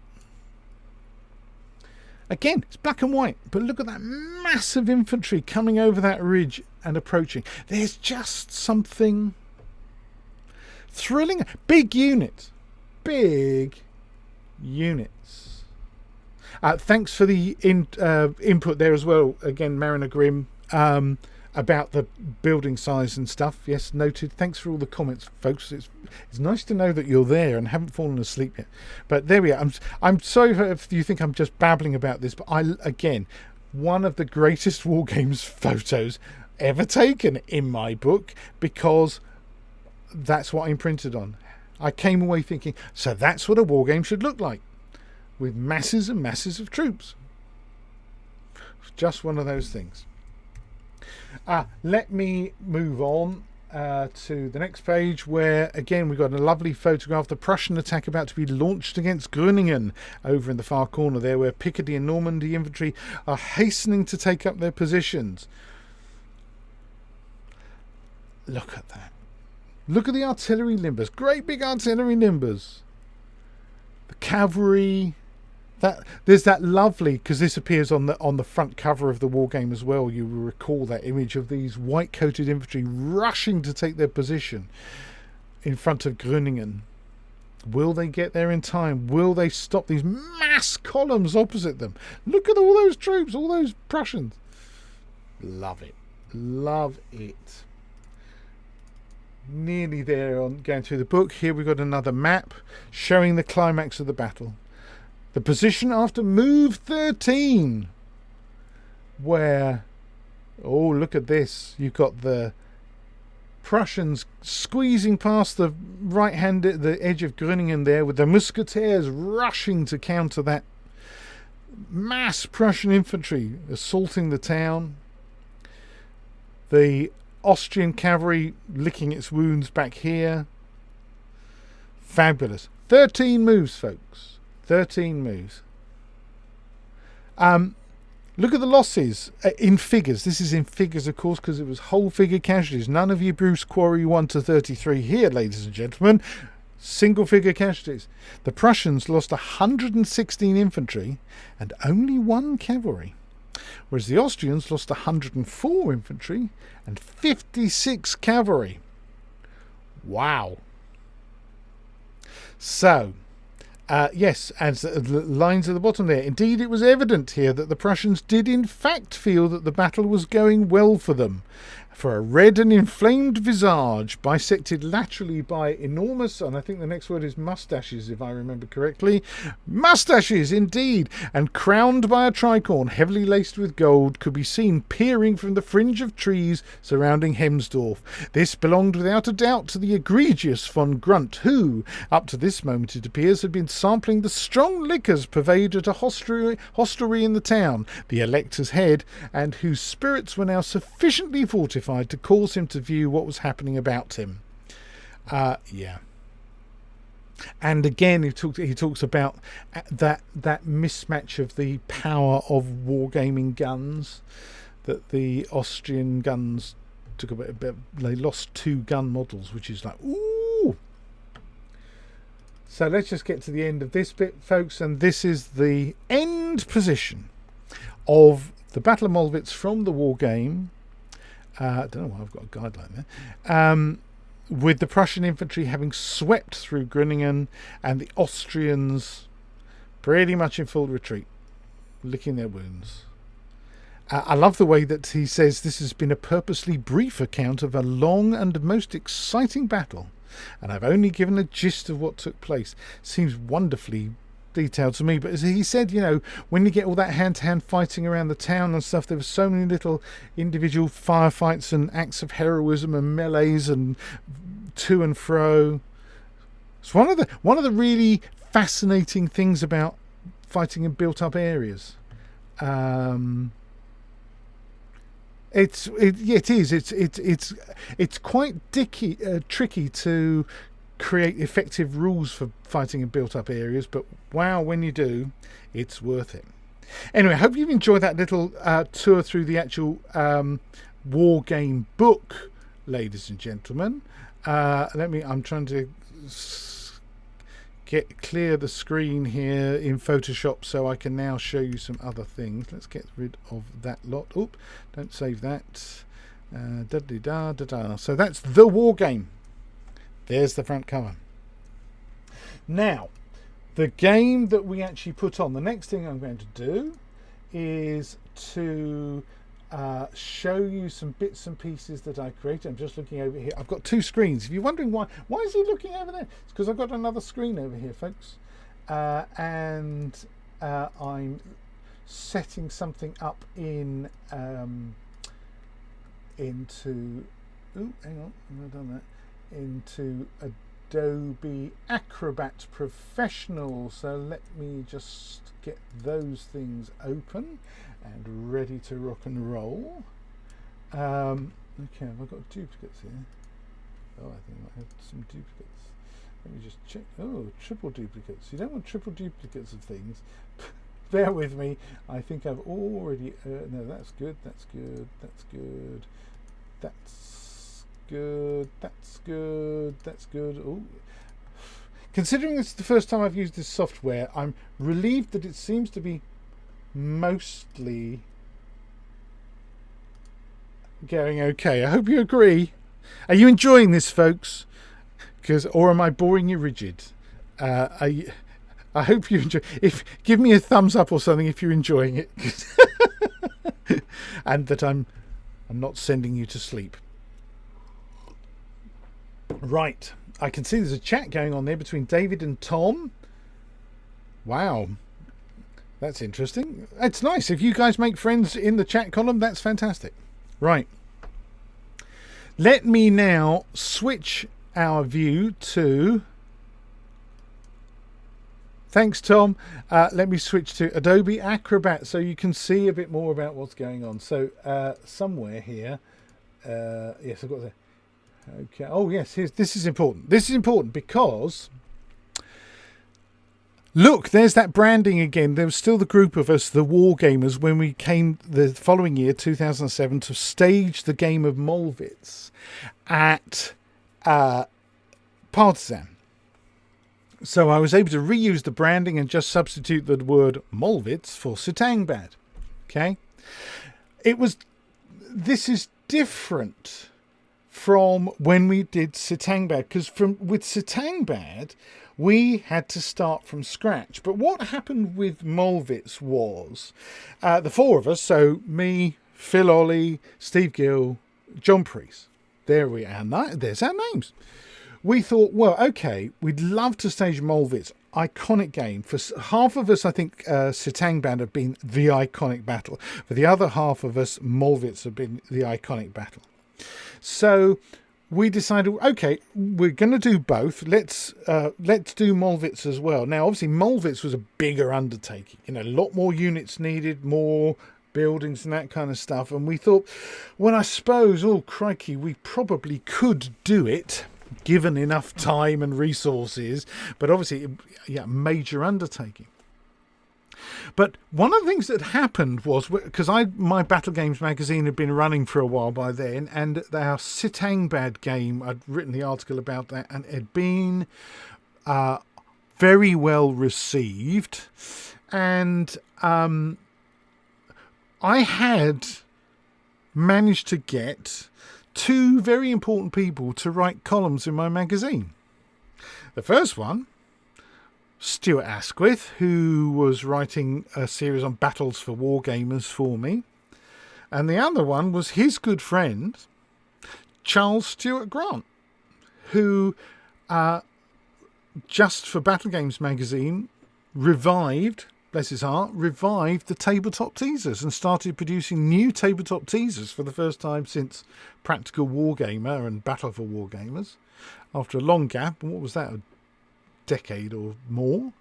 Again, it's black and white, but look at that massive infantry coming over that ridge and approaching. There's just something thrilling. Big units. Thanks for the input there as well. Again, Mariner Grimm, about the building size and stuff. Yes, noted. Thanks for all the comments, folks. It's nice to know that you're there and haven't fallen asleep yet. But there we are. I'm sorry if you think I'm just babbling about this, but again, one of the greatest Wargames photos ever taken in my book, because that's what I imprinted on. I came away thinking, so that's what a wargame should look like, with masses and masses of troops. Just one of those things. Let me move on to the next page, where again we've got a lovely photograph of the Prussian attack about to be launched against Grüningen, over in the far corner there, where Picardy and Normandy infantry are hastening to take up their positions. Look at that. Look at the artillery limbers. Great big artillery limbers. The cavalry. There's that lovely, because this appears on the front cover of the Wargame as well. You will recall that image of these white-coated infantry rushing to take their position in front of Grüningen. Will they get there in time? Will they stop these mass columns opposite them? Look at all those troops, all those Prussians. Love it. Love it. Nearly there on going through the book. Here we've got another map showing the climax of the battle. The position after move 13, where, oh, look at this. You've got the Prussians squeezing past the the edge of Grüningen there, with the musketeers rushing to counter that mass Prussian infantry assaulting the town. The Austrian cavalry licking its wounds back here. Fabulous. 13 moves, folks. 13 moves. Look at the losses in figures. This is in figures, of course, because it was whole figure casualties. None of your Bruce Quarry 1 to 33 here, ladies and gentlemen. Single figure casualties. The Prussians lost 116 infantry and only 1 cavalry, whereas the Austrians lost 104 infantry and 56 cavalry. Wow. So, yes, as the lines at the bottom there, indeed it was evident here that the Prussians did in fact feel that the battle was going well for them. For a red and inflamed visage, bisected laterally by enormous, and I think the next word is moustaches, if I remember correctly. Moustaches, indeed, and crowned by a tricorn heavily laced with gold, could be seen peering from the fringe of trees surrounding Hemsdorf. This belonged without a doubt to the egregious von Grunt, who, up to this moment it appears, had been sampling the strong liquors purveyed at a hostelry in the town, the Elector's Head, and whose spirits were now sufficiently fortified intensified to cause him to view what was happening about him. Yeah. And again, he talks about that mismatch of the power of wargaming guns, that the Austrian guns took a bit. They lost 2 gun models, which is like, ooh. So let's just get to the end of this bit, folks, and this is the end position of the Battle of Mollwitz from the war game. I don't know why I've got a guideline there. With the Prussian infantry having swept through Grüningen and the Austrians pretty much in full retreat, licking their wounds. I love the way that he says this has been a purposely brief account of a long and most exciting battle, and I've only given a gist of what took place. Seems wonderfully detailed to me, but as he said, you know, when you get all that hand-to-hand fighting around the town and stuff, there were so many little individual firefights and acts of heroism and melees and to and fro. It's one of the really fascinating things about fighting in built-up areas. It is. It's quite tricky to create effective rules for fighting in built-up areas, but wow, when you do, it's worth it. Anyway, I hope you've enjoyed that little tour through the actual war game book, ladies and gentlemen. I'm trying to clear the screen here in Photoshop so I can now show you some other things. Let's get rid of that lot. Oop, don't save that. So that's the war game. There's the front cover. Now, the game that we actually put on, the next thing I'm going to do is to show you some bits and pieces that I created. I'm just looking over here. I've got 2 screens. If you're wondering why is he looking over there? It's because I've got another screen over here, folks. And I'm setting something up in into. Oh, hang on, I've done that. Into Adobe Acrobat Professional. So let me just get those things open and ready to rock and roll. Okay, have I got duplicates here? Oh, I think I might have some duplicates. Let me just check. Oh, triple duplicates. You don't want triple duplicates of things. Bear with me. I think I've already... no, that's good. That's good. That's good. That's good. That's good. That's good. Oh, considering it's the first time I've used this software, I'm relieved that it seems to be mostly going okay. I hope you agree. Are you enjoying this, folks? Or am I boring you rigid? I hope you enjoy. Give me a thumbs up or something if you're enjoying it, and that I'm not sending you to sleep. Right, I can see there's a chat going on there between David and Tom. Wow, that's interesting. It's nice if you guys make friends in the chat column. That's fantastic. Right, let me now switch our view to... Thanks, Tom. Let me switch to Adobe Acrobat so you can see a bit more about what's going on. So somewhere here, yes, I've got the... Okay. Oh, yes. This is important. This is important because look, there's that branding again. There was still the group of us, the Wargamers, when we came the following year, 2007, to stage the game of Mollwitz at Partizan. So I was able to reuse the branding and just substitute the word Mollwitz for Satang Bad. Okay. This is different from when we did Satang Bad, because with Satang Bad we had to start from scratch. But what happened with Mollwitz was the 4 of us, so me, Phil Ollie, Steve Gill, John Priest, there we are. There's our names. We thought, well, okay, we'd love to stage Mollwitz, iconic game. For half of us, I think Satang Bad have been the iconic battle. For the other half of us, Mollwitz have been the iconic battle. So we decided, okay, we're going to do both. Let's do Mollwitz as well. Now, obviously, Mollwitz was a bigger undertaking. A lot more units needed, more buildings and that kind of stuff. And we thought, well, I suppose, oh crikey, we probably could do it given enough time and resources, but obviously, yeah, major undertaking. But one of the things that happened was, because my Battle Games magazine had been running for a while by then, and our Satang Bad game, I'd written the article about that, and it had been very well received. And I had managed to get 2 very important people to write columns in my magazine. The first one, Stuart Asquith, who was writing a series on battles for Wargamers for me. And the other one was his good friend, Charles Stewart Grant, who, just for Battle Games magazine, revived, bless his heart, revived the tabletop teasers and started producing new tabletop teasers for the first time since Practical Wargamer and Battle for Wargamers, after a long gap. And what was that, a decade or more?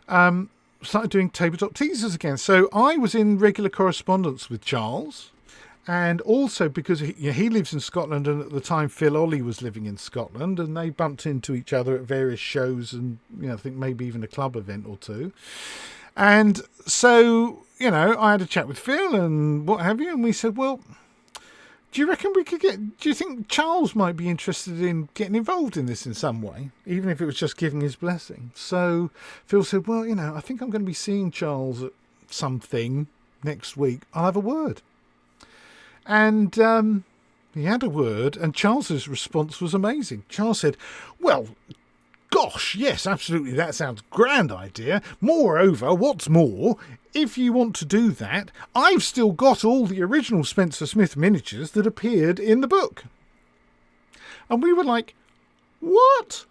Started doing tabletop teasers again. So I was in regular correspondence with Charles, and also because he lives in Scotland, and at the time Phil Ollie was living in Scotland, and they bumped into each other at various shows and, I think maybe even a club event or two. And so, I had a chat with Phil and what have you, and we said, well, do you reckon do you think Charles might be interested in getting involved in this in some way, even if it was just giving his blessing? So Phil said, well, I think I'm going to be seeing Charles at something next week. I'll have a word. And he had a word, and Charles's response was amazing. Charles said, well, gosh, yes, absolutely, that sounds grand idea. Moreover, what's more, if you want to do that, I've still got all the original Spencer Smith miniatures that appeared in the book. And we were like, what?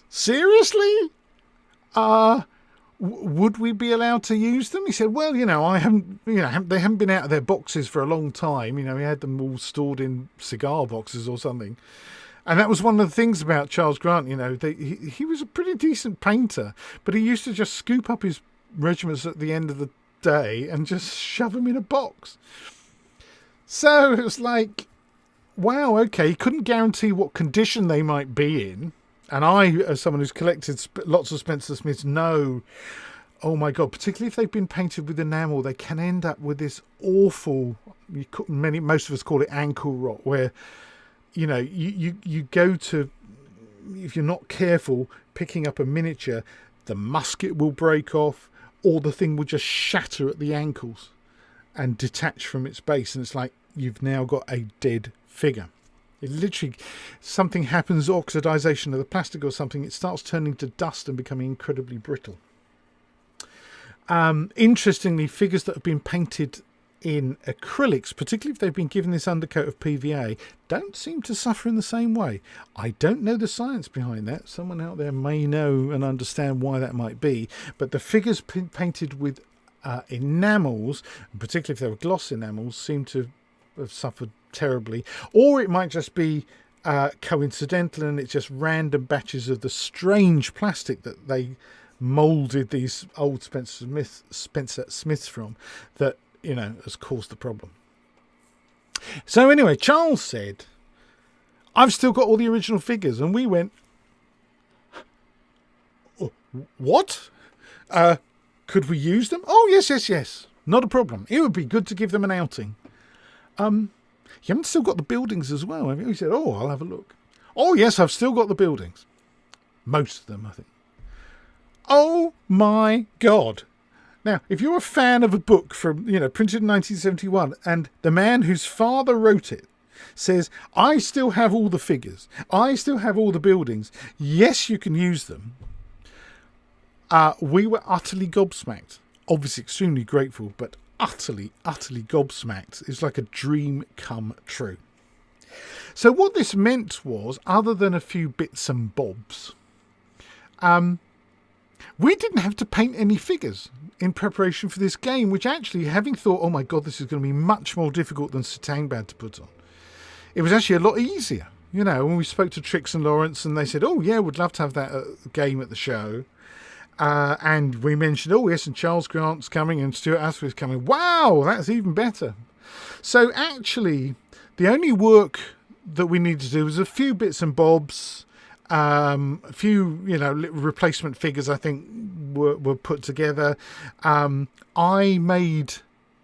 Seriously? Would we be allowed to use them? He said, well, they haven't been out of their boxes for a long time. He had them all stored in cigar boxes or something. And that was one of the things about Charles Grant, he was a pretty decent painter, but he used to just scoop up his regiments at the end of the day and just shove them in a box. So it was like, wow, okay, he couldn't guarantee what condition they might be in. And I, as someone who's collected lots of Spencer Smiths, know, oh my God, particularly if they've been painted with enamel, they can end up with this awful, most of us call it ankle rot, where you go to, if you're not careful, picking up a miniature, the musket will break off, or the thing will just shatter at the ankles and detach from its base. And it's like, you've now got a dead figure. It literally, something happens, oxidization of the plastic or something, it starts turning to dust and becoming incredibly brittle. Interestingly, figures that have been painted in acrylics, particularly if they've been given this undercoat of PVA, don't seem to suffer in the same way. I don't know the science behind that. Someone out there may know and understand why that might be. But the figures painted with enamels, particularly if they were gloss enamels, seem to have suffered terribly. Or it might just be coincidental, and it's just random batches of the strange plastic that they moulded these old Spencer Smiths from that has caused the problem. So anyway, Charles said, I've still got all the original figures. And we went, what? Could we use them? Oh, yes. Not a problem. It would be good to give them an outing. You haven't still got the buildings as well, have you? He said, oh, I'll have a look. Oh, yes, I've still got the buildings. Most of them, I think. Oh, my God. Now, if you're a fan of a book from, printed in 1971, and the man whose father wrote it says, I still have all the figures, I still have all the buildings, yes, you can use them, we were utterly gobsmacked. Obviously extremely grateful, but utterly gobsmacked. It's like a dream come true. So what this meant was, other than a few bits and bobs, we didn't have to paint any figures in preparation for this game, which actually, having thought, oh my God, this is going to be much more difficult than Satang Bad to put on, it was actually a lot easier. When we spoke to Trix and Laurence, and they said, oh yeah, we'd love to have that game at the show. And we mentioned, oh yes, and Charles Grant's coming and Stuart Asquith's coming. Wow, that's even better. So actually, the only work that we need to do was a few bits and bobs, a few, replacement figures I think were put together. I made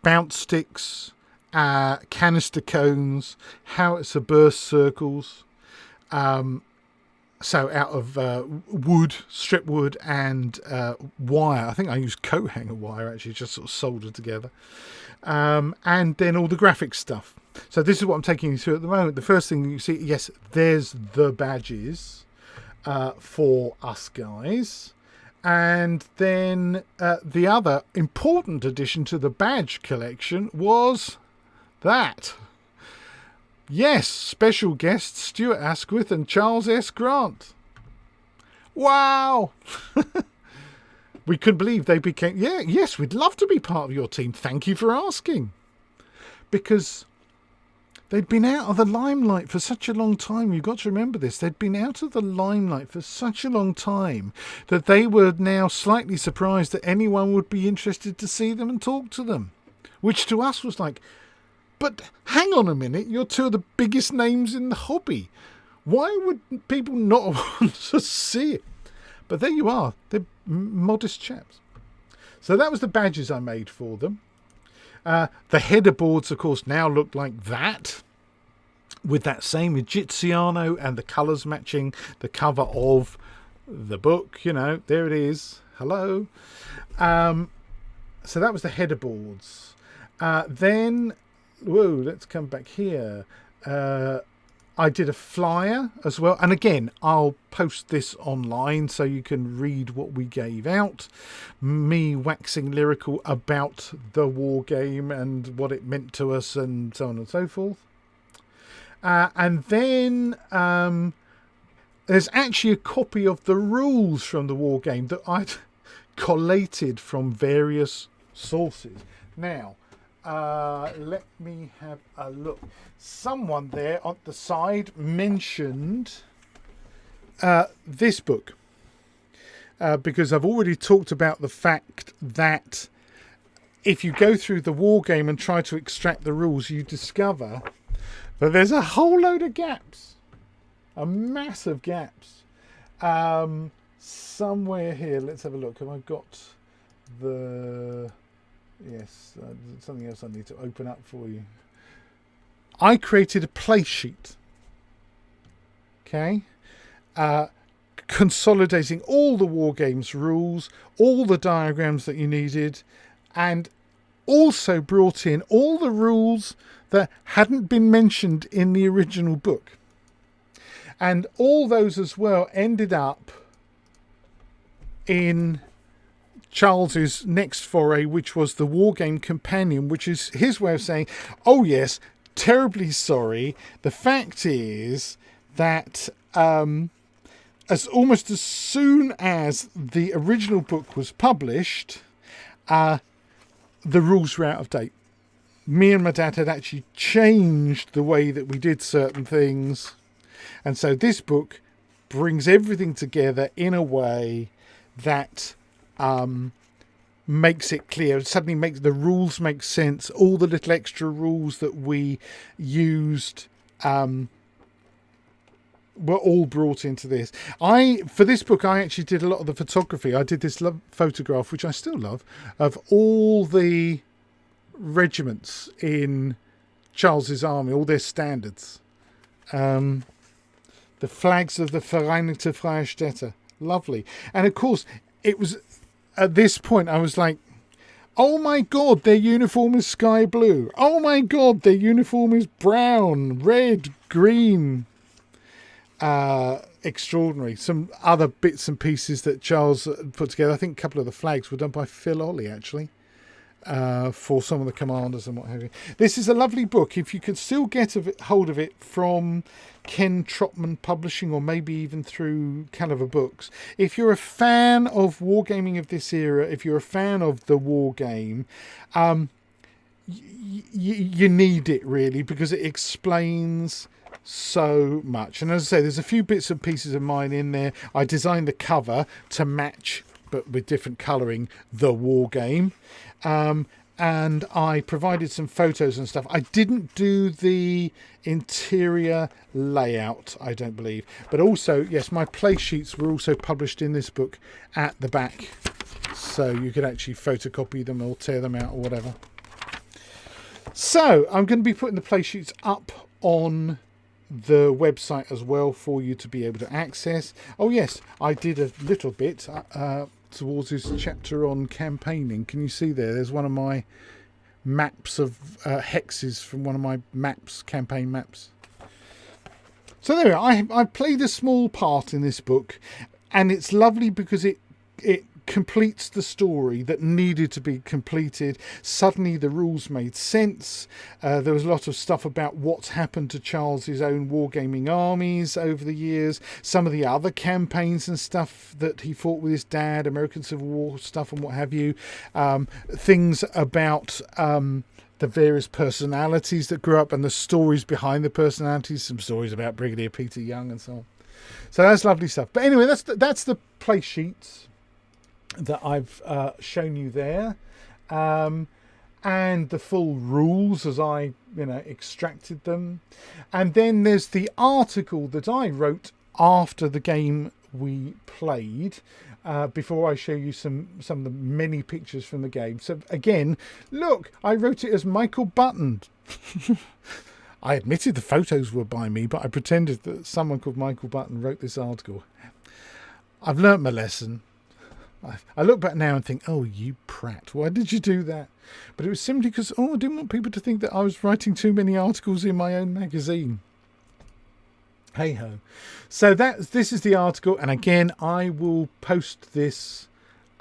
bounce sticks, canister cones, howitzer burst circles. So out of wood, strip wood, and wire. I think I used coat hanger wire, actually, just sort of soldered together. And then all the graphic stuff. So this is what I'm taking you through at the moment. The first thing you see, yes, there's the badges for us guys. And then the other important addition to the badge collection was that. Yes, special guests Stuart Asquith and Charles S. Grant. Wow! We couldn't believe they became... yes, we'd love to be part of your team. Thank you for asking. Because they'd been out of the limelight for such a long time. You've got to remember this. They'd been out of the limelight for such a long time that they were now slightly surprised that anyone would be interested to see them and talk to them. Which to us was like... But hang on a minute, you're two of the biggest names in the hobby. Why would people not want to see it? But there you are. They're modest chaps. So that was the badges I made for them. The header boards, of course, now look like that. With that same Egiziano and the colours matching the cover of the book. There it is. Hello. So that was the header boards. Then... Whoa, let's come back here. I did a flyer as well. And again, I'll post this online so you can read what we gave out. Me waxing lyrical about the war game and what it meant to us and so on and so forth. And then there's actually a copy of the rules from the war game that I'd collated from various sources. Now... let me have a look. Someone there on the side mentioned this book because I've already talked about the fact that if you go through the war game and try to extract the rules, you discover that there's a whole load of gaps, a massive gaps. Somewhere here, let's have a look. Have I got the... Yes, something else I need to open up for you. I created a play sheet. Okay. Consolidating all the war games rules, all the diagrams that you needed, and also brought in all the rules that hadn't been mentioned in the original book. And all those as well ended up in Charles's next foray, which was the Wargame Companion, which is his way of saying, oh yes, terribly sorry. The fact is that almost as soon as the original book was published, the rules were out of date. Me and my dad had actually changed the way that we did certain things. And so this book brings everything together in a way that makes it clear. It suddenly makes the rules make sense. All the little extra rules that we used were all brought into this. For this book, I actually did a lot of the photography. I did this photograph, which I still love, of all the regiments in Charles's army, all their standards. The flags of the Vereinigte Freistädte. Lovely. And of course, it was at this point I was like, oh my God, their uniform is sky blue. Oh my God, their uniform is brown, red, green. Extraordinary. Some other bits and pieces that Charles put together. I think a couple of the flags were done by Phil Ollie, actually, for some of the commanders and what have you. This is a lovely book. If you could still get hold of it from Ken Trotman Publishing, or maybe even through Caliber Books. If you're a fan of wargaming of this era, if you're a fan of the war game, you need it really, because it explains so much. And as I say, there's a few bits and pieces of mine in there. I designed the cover to match but with different colouring, the war game. And I provided some photos and stuff. I didn't do the interior layout, I don't believe. But also, yes, my play sheets were also published in this book at the back. So you could actually photocopy them or tear them out or whatever. So I'm going to be putting the play sheets up on the website as well for you to be able to access. Oh yes, I did a little bit towards this chapter on campaigning. Can you see there? There's one of my maps of hexes from one of my maps, campaign maps. So there we are. I played a small part in this book, and it's lovely because it completes the story that needed to be completed. Suddenly the rules made sense. There was a lot of stuff about what's happened to Charles's own wargaming armies over the years, some of the other campaigns and stuff that he fought with his dad, American Civil War stuff and what have you, things about the various personalities that grew up and the stories behind the personalities, some stories about Brigadier Peter Young and so on. So that's lovely stuff. But anyway, that's the play sheets that I've shown you there, and the full rules as I extracted them. And then there's the article that I wrote after the game we played, before I show you some of the many pictures from the game. So again, look, I wrote it as Michael Button. I admitted the photos were by me, but I pretended that someone called Michael Button wrote this article. I've learnt my lesson. I look back now and think, oh, you prat, why did you do that? But it was simply because, I didn't want people to think that I was writing too many articles in my own magazine. Hey ho. So this is the article, and again, I will post this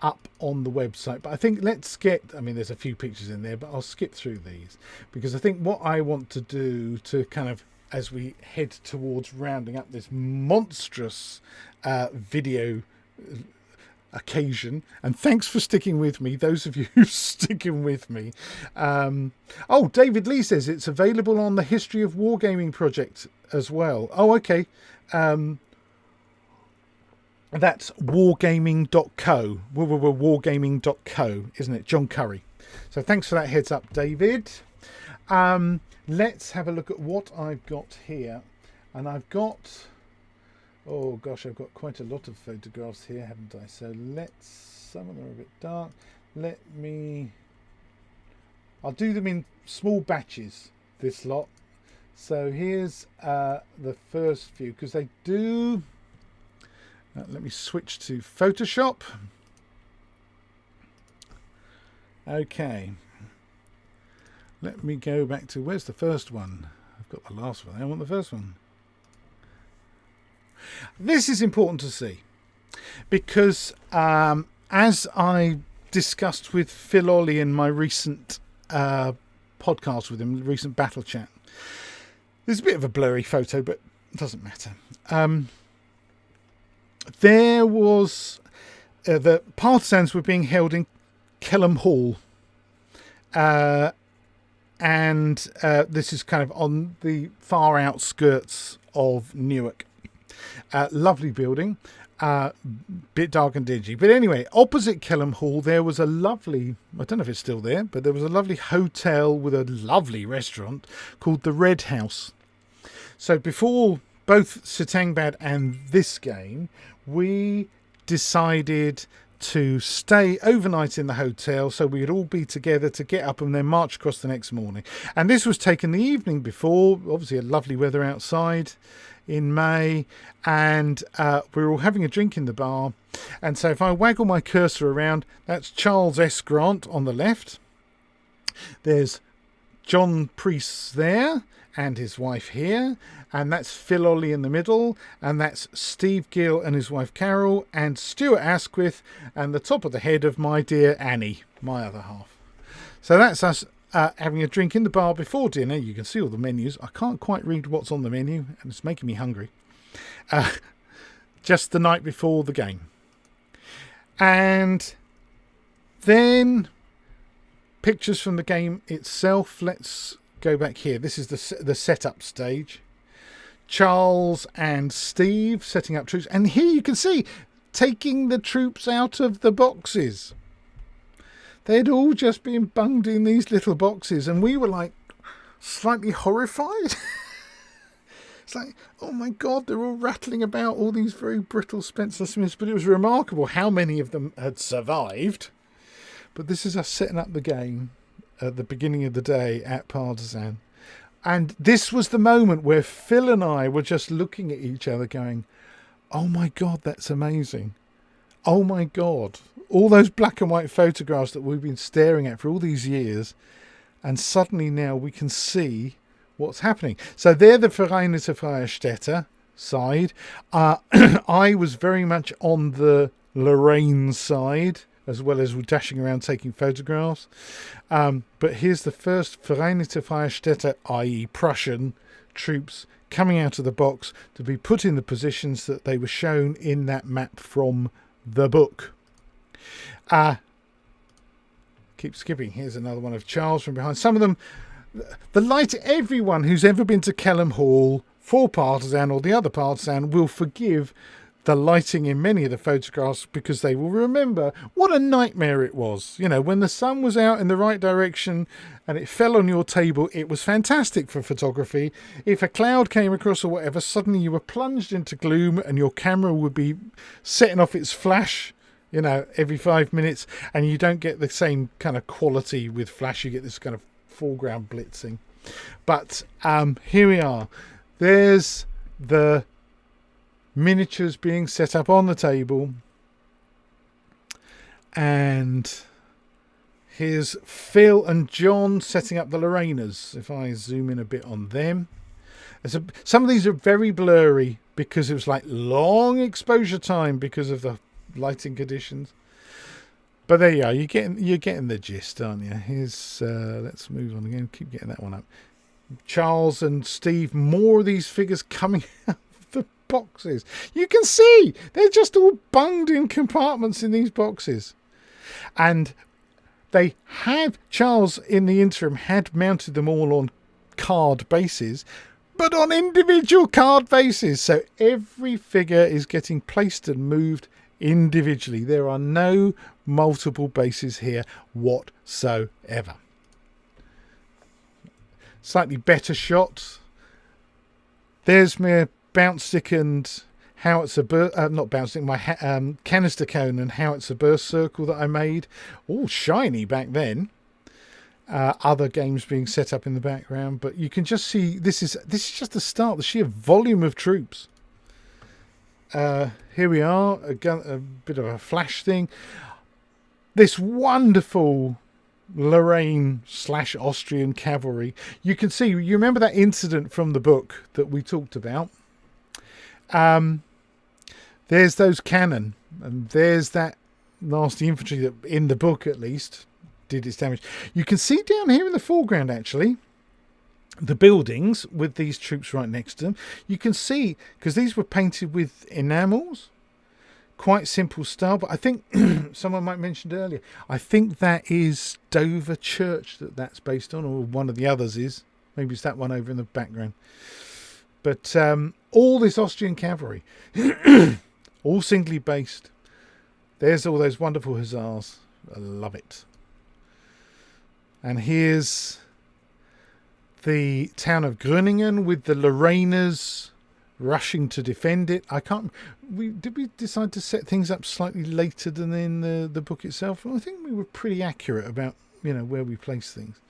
up on the website. But I think there's a few pictures in there, but I'll skip through these because I think what I want to do to kind of, as we head towards rounding up this monstrous video occasion, and thanks for sticking with me, those of you who's sticking with me. David Lee says it's available on the History of Wargaming project as well. Okay. That's wargaming.co. Wargaming.co, isn't it? John Curry. So thanks for that heads up, David. Let's have a look at what I've got here. And I've got, oh gosh, I've got quite a lot of photographs here, haven't I? So some of them are a bit dark. I'll do them in small batches, this lot. So here's the first few, because they do, let me switch to Photoshop. Okay. Let me go back to, where's the first one? I've got the last one. I want the first one. This is important to see because as I discussed with Phil Ollie in my recent podcast with him, the recent battle chat, there's a bit of a blurry photo, but it doesn't matter. There was the partisans were being held in Kelham Hall, and this is kind of on the far outskirts of Newark. Lovely building, bit dark and dingy. But anyway, opposite Kelham Hall, there was a lovely, I don't know if it's still there, but there was a lovely hotel with a lovely restaurant called the Red House. So before both Satang Bad and this game, we decided to stay overnight in the hotel so we'd all be together to get up and then march across the next morning. And this was taken the evening before, obviously a lovely weather outside in May, and we were all having a drink in the bar. And so if I waggle my cursor around, that's Charles S. Grant on the left. There's John Priest there and his wife here, and that's Phil Ollie in the middle, and that's Steve Gill and his wife Carol, and Stuart Asquith, and the top of the head of my dear Annie, my other half. So that's us having a drink in the bar before dinner. You can see all the menus. I can't quite read what's on the menu, and it's making me hungry. Just the night before the game. And then pictures from the game itself. Let's go back here. This is the setup stage. Charles and Steve setting up troops. And here you can see taking the troops out of the boxes. They'd all just been bunged in these little boxes, and we were like slightly horrified. It's like, oh my God, they're all rattling about, all these very brittle Spencer Smiths. But it was remarkable how many of them had survived. But this is us setting up the game at the beginning of the day at Partizan. And this was the moment where Phil and I were just looking at each other going, oh my God, that's amazing. Oh my God. All those black and white photographs that we've been staring at for all these years. And suddenly now we can see what's happening. So they're the Vereinigte Freie Städte side. I was very much on the Lorraine side, as well as dashing around taking photographs. But here's the first Vereinigte Freie Städte, i.e. Prussian troops, coming out of the box to be put in the positions that they were shown in that map from the book. Keep skipping. Here's another one of Charles from behind. Some of them, the light, everyone who's ever been to Kelham Hall for Partizan or the other Partizan will forgive the lighting in many of the photographs, because they will remember what a nightmare it was. You know, when the sun was out in the right direction and it fell on your table, it was fantastic for photography. If a cloud came across or whatever, suddenly you were plunged into gloom and your camera would be setting off its flash, you know, every 5 minutes, and you don't get the same kind of quality with flash. You get this kind of foreground blitzing. But here we are. There's the miniatures being set up on the table, and here's Phil and John setting up the Lorrainers. If I zoom in a bit on them, some of these are very blurry because it was like long exposure time because of the lighting conditions. But there you are. You're getting the gist, aren't you? Here's let's move on again. Keep getting that one up. Charles and Steve. More of these figures coming out of the boxes. You can see they're just all bunged in compartments in these boxes. And they have, Charles in the interim had mounted them all on card bases, but on individual card bases. So every figure is getting placed and moved individually. There are no multiple bases here whatsoever. Slightly better shot. There's my bounce stick and howitzer not bounce stick, my canister cone and howitzer burst circle that I made, all shiny back then. Other games being set up in the background, but you can just see this is just the start. The sheer volume of troops. Here we are, a bit of a flash thing. This wonderful Lorraine / Austrian cavalry. You can see, you remember that incident from the book that we talked about. There's those cannon, and there's that nasty infantry that, in the book at least, did its damage. You can see down here in the foreground, actually, the buildings with these troops right next to them. You can see, because these were painted with enamels, quite simple style, but I think someone might mentioned earlier, I think that is Dover Church that's based on, or one of the others is. Maybe it's that one over in the background. But all this Austrian cavalry, all singly based. There's all those wonderful hussars. I love it. And here's the town of Gröningen with the Lorrainers rushing to defend it. Did we decide to set things up slightly later than in the book itself? Well, I think we were pretty accurate about, you know, where we place things.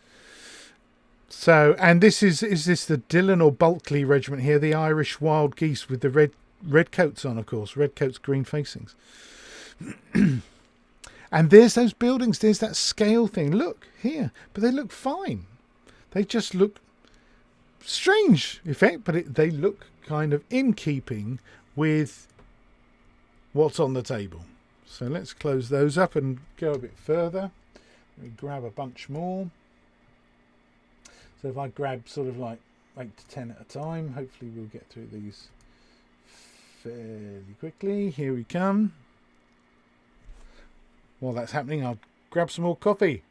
So, and this is this the Dillon or Bulkley regiment here, the Irish wild geese with the red coats on, of course, red coats, green facings. And there's those buildings, there's that scale thing. Look here, but they look fine. They just look strange effect, but they look kind of in keeping with what's on the table. So let's close those up and go a bit further. Let me grab a bunch more. So if I grab sort of like 8 to 10 at a time, hopefully we'll get through these fairly quickly. Here we come. While that's happening, I'll grab some more coffee.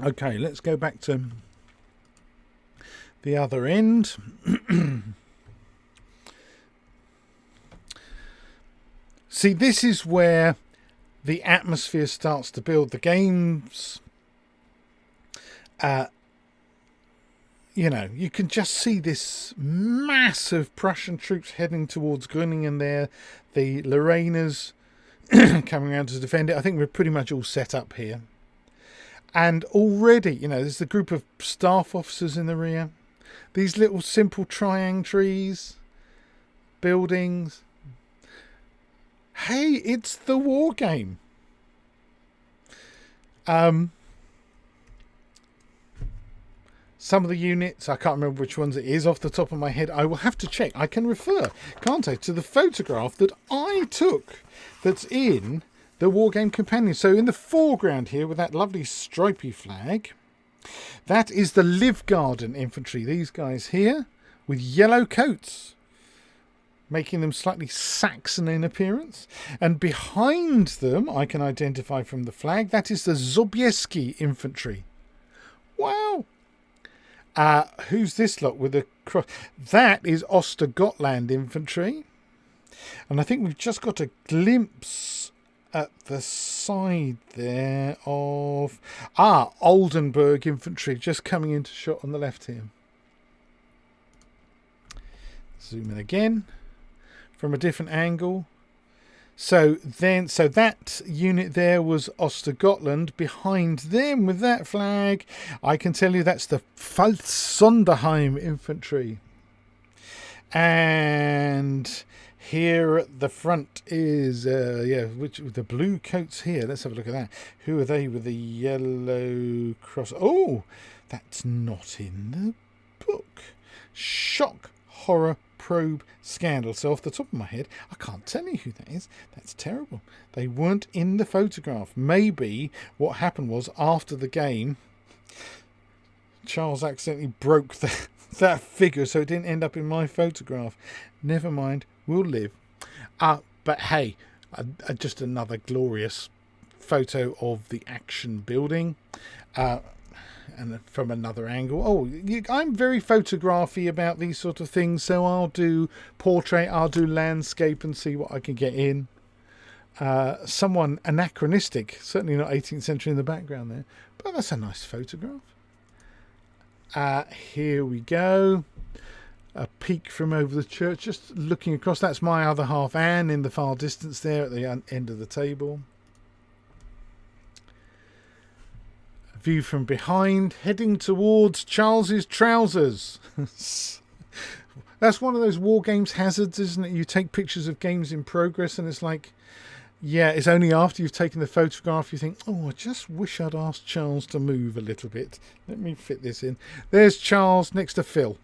Okay, let's go back to the other end. See, this is where the atmosphere starts to build. The game's, you can just see this mass of Prussian troops heading towards Gröningen there. The Lorrainers coming around to defend it. I think we're pretty much all set up here. And already, there's the group of staff officers in the rear. These little simple triangle trees, buildings. Hey, it's the war game. Some of the units, I can't remember which ones it is off the top of my head. I will have to check. I can refer, can't I, to the photograph that I took that's in the War Game Companion. So in the foreground here with that lovely stripy flag, that is the Livgarden infantry. These guys here with yellow coats, making them slightly Saxon in appearance. And behind them, I can identify from the flag, that is the Sobieski infantry. Wow. Who's this lot with a cross? That is Östergötland infantry. And I think we've just got a glimpse at the side there of Oldenburg infantry just coming into shot on the left here. Zoom in again from a different angle. So that unit there was Östergötland. Behind them with that flag, I can tell you that's the Pfalz-Sonderheim infantry. And here at the front is the blue coats here. Let's have a look at that. Who are they with the yellow cross? Oh, that's not in the book. Shock, horror, probe, scandal. So off the top of my head, I can't tell you who that is. That's terrible. They weren't in the photograph. Maybe what happened was after the game, Charles accidentally broke that figure, so it didn't end up in my photograph. Never mind, we'll live. But hey, just another glorious photo of the action building. And from another angle. I'm very photography about these sort of things, so I'll do portrait, I'll do landscape and see what I can get in. Someone anachronistic, certainly not 18th century in the background there, but that's a nice photograph. Here we go. A peek from over the church, just looking across. That's my other half, Anne, in the far distance there at the end of the table. View from behind, heading towards Charles's trousers. That's one of those war games hazards, isn't it? You take pictures of games in progress and it's like, yeah, it's only after you've taken the photograph you think, I just wish I'd asked Charles to move a little bit. Let me fit this in. There's Charles next to Phil.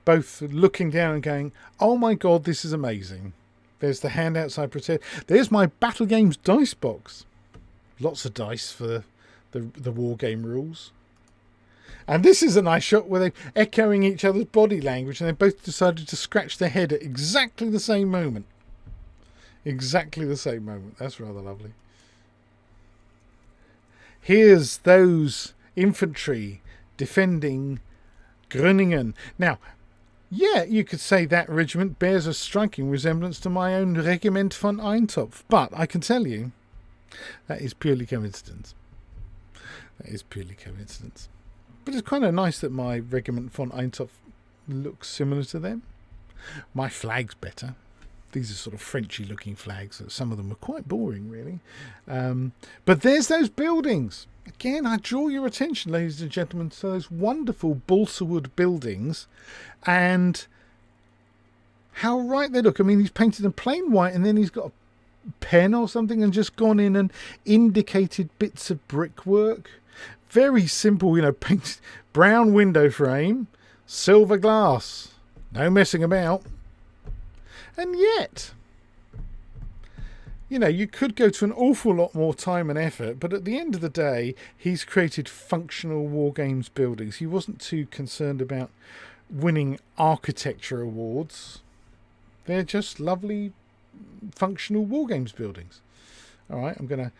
Both looking down and going, oh my God, this is amazing. There's the handouts I protect. There's my Battle Games dice box. Lots of dice for the war game rules. And this is a nice shot where they're echoing each other's body language and they both decided to scratch their head at exactly the same moment. Exactly the same moment. That's rather lovely. Here's those infantry defending Gröningen. Now, yeah, you could say that regiment bears a striking resemblance to my own Regiment von Eintopf, but I can tell you that is purely coincidence. That is purely coincidence. But it's kind of nice that my Regiment von Eintopf looks similar to them. My flag's better. These are sort of Frenchy looking flags. Some of them are quite boring, really. But there's those buildings. Again, I draw your attention, ladies and gentlemen, to those wonderful balsa wood buildings and how right they look. I mean, he's painted them plain white and then he's got a pen or something and just gone in and indicated bits of brickwork. Very simple, paint, brown window frame, silver glass, no messing about. And yet, you could go to an awful lot more time and effort, but at the end of the day, he's created functional war games buildings. He wasn't too concerned about winning architecture awards. They're just lovely functional war games buildings. All right, I'm going to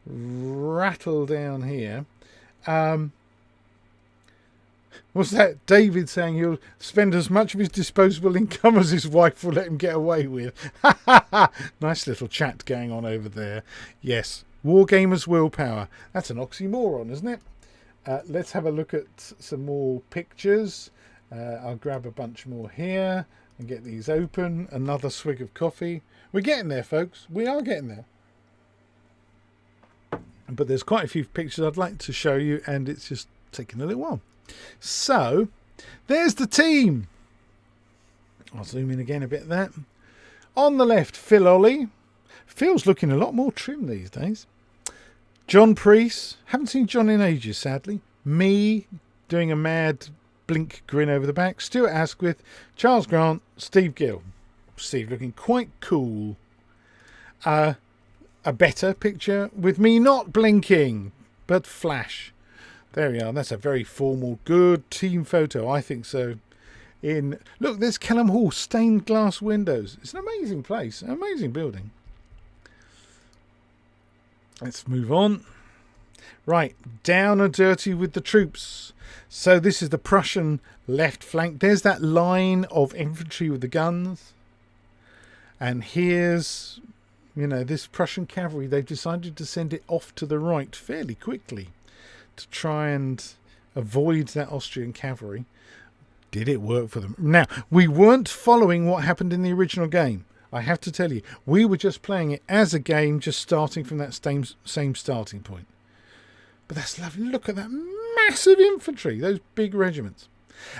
rattle down here. What's that? David saying he'll spend as much of his disposable income as his wife will let him get away with. Nice little chat going on over there. Yes, Wargamers willpower. That's an oxymoron, isn't it? Let's have a look at some more pictures. I'll grab a bunch more here and get these open. Another swig of coffee. We're getting there, folks. We are getting there. But there's quite a few pictures I'd like to show you, and it's just taking a little while. So, there's the team. I'll zoom in again a bit there. On the left, Phil Ollie. Phil's looking a lot more trim these days. John Priest. Haven't seen John in ages, sadly. Me, doing a mad blink grin over the back. Stuart Asquith. Charles Grant. Steve Gill. Steve looking quite cool. A better picture with me not blinking, but flash. There we are. That's a very formal, good team photo. I think so. Look, there's Kelham Hall, stained glass windows. It's an amazing place, an amazing building. Let's move on. Right, down and dirty with the troops. So this is the Prussian left flank. There's that line of infantry with the guns. And here's, this Prussian cavalry. They've decided to send it off to the right fairly quickly to try and avoid that Austrian cavalry. Did it work for them? Now, we weren't following what happened in the original game. I have to tell you, we were just playing it as a game, just starting from that same starting point. But that's lovely. Look at that massive infantry, those big regiments.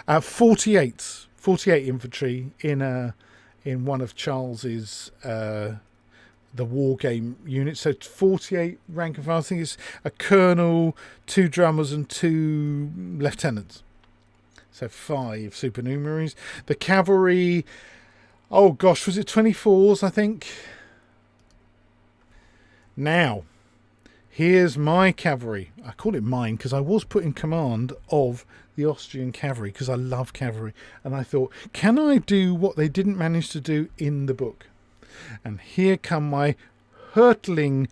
48 infantry in one of Charles's the war game unit. So 48 rank and file. I think it's a colonel, 2 drummers and 2 lieutenants. So 5 supernumeraries. The cavalry, oh gosh, was it 24s, I think? Now, here's my cavalry. I call it mine because I was put in command of the Austrian cavalry because I love cavalry. And I thought, can I do what they didn't manage to do in the book? And here come my hurtling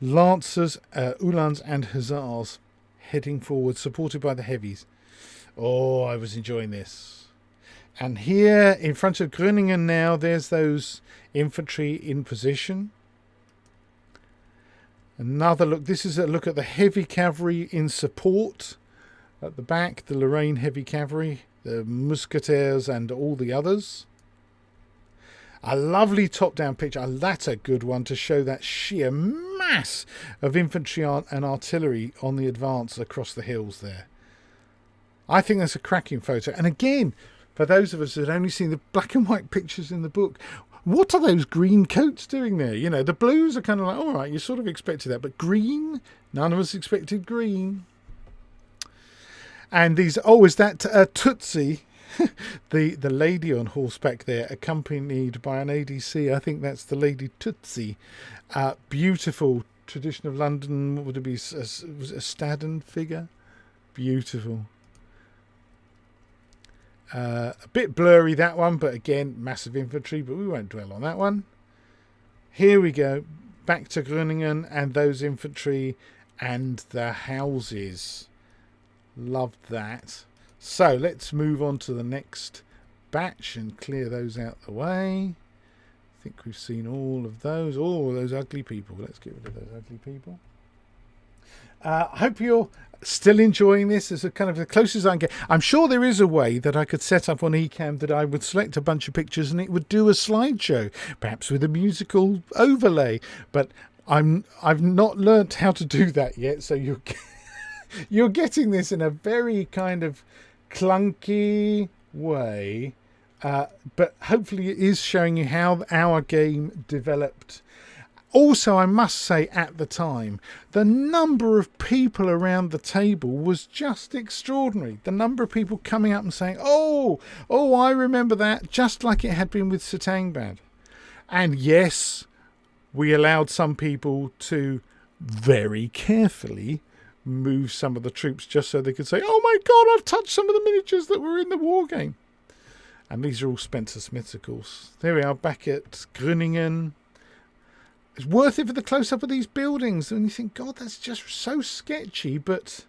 lancers, uhlans and hussars heading forward, supported by the heavies. Oh, I was enjoying this. And here in front of Groningen now, there's those infantry in position. Another look. This is a look at the heavy cavalry in support. At the back, the Lorraine heavy cavalry, the musketeers and all the others. A lovely top-down picture. That's a good one to show that sheer mass of infantry and artillery on the advance across the hills there. I think that's a cracking photo. And again, for those of us that had only seen the black and white pictures in the book, what are those green coats doing there? The blues are kind of like, all right, you sort of expected that. But green? None of us expected green. And these, is that Tootsie? the lady on horseback there, accompanied by an ADC. I think that's the Lady Tootsie. Beautiful tradition of London. What would it be? Was it a Staden figure? Beautiful. A bit blurry, that one, but again, massive infantry, but we won't dwell on that one. Here we go. Back to Groningen and those infantry and the houses. Loved that. So let's move on to the next batch and clear those out the way. I think we've seen all of those. Oh, those ugly people. Let's get rid of those ugly people. I hope you're still enjoying this as a kind of the closest I can get. I'm sure there is a way that I could set up on Ecamm that I would select a bunch of pictures and it would do a slideshow, perhaps with a musical overlay. But I've not learnt how to do that yet. So you're getting this in a very kind of clunky way, but hopefully it is showing you how our game developed. Also, I must say, at the time, the number of people around the table was just extraordinary. The number of people coming up and saying, oh, I remember that, just like it had been with Satang Bad. And yes, we allowed some people to very carefully move some of the troops just so they could say, oh my God, I've touched some of the miniatures that were in the war game. And these are all Spencer Smiths, of course. There we are, back at Groningen. It's worth it for the close-up of these buildings. And you think, God, that's just so sketchy. But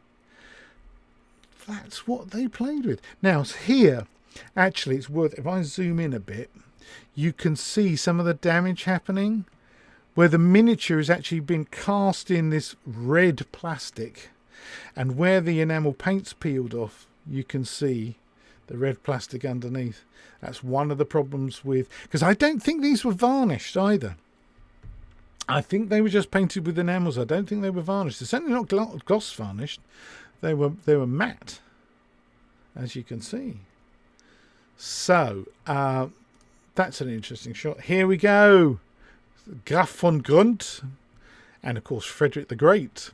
that's what they played with. Now here, actually, it's worth, if I zoom in a bit, you can see some of the damage happening where the miniature has actually been cast in this red plastic, and where the enamel paint's peeled off, you can see the red plastic underneath. That's one of the problems with, because I don't think these were varnished either. I think they were just painted with enamels. I don't think they were varnished. They're certainly not gloss varnished. They were matte, as you can see. So that's an interesting shot. Here we go. Graf von Grund, and of course Frederick the Great.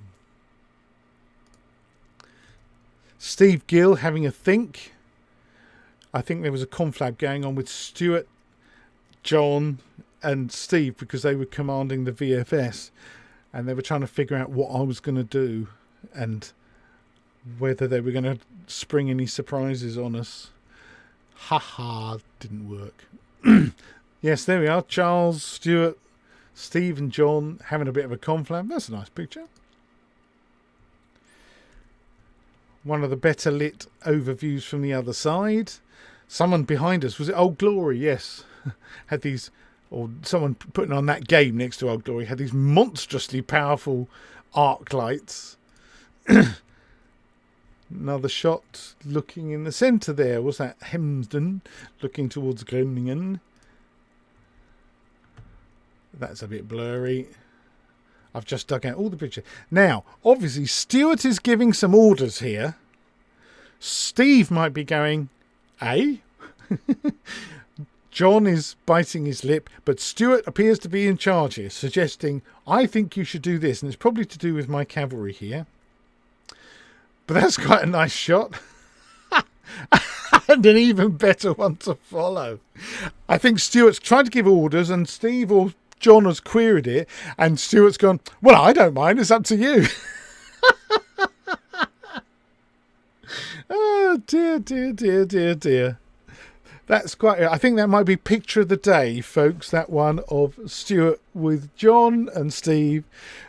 Steve Gill having a think. I think there was a conflab going on with Stuart, John and Steve, because they were commanding the VFS, and they were trying to figure out what I was going to do and whether they were going to spring any surprises on us. Haha, didn't work. Yes, there we are. Charles, Stuart, Steve and John having a bit of a conflab. That's a nice picture. One of the better lit overviews from the other side. Someone behind us, was it Old Glory? Yes. Had these, or someone putting on that game next to Old Glory, had these monstrously powerful arc lights. Another shot looking in the centre there. Was that Hemsden looking towards Groningen? That's a bit blurry. I've just dug out all the pictures. Now, obviously, Stuart is giving some orders here. Steve might be going, eh? John is biting his lip, but Stuart appears to be in charge here, suggesting, I think you should do this. And it's probably to do with my cavalry here. But that's quite a nice shot. And an even better one to follow. I think Stuart's trying to give orders, and Steve or John has queried it, and Stuart's gone, well, I don't mind, it's up to you. Oh, dear, dear, dear, dear, dear. That's quite, I think that might be picture of the day, folks, that one of Stuart with John and Steve,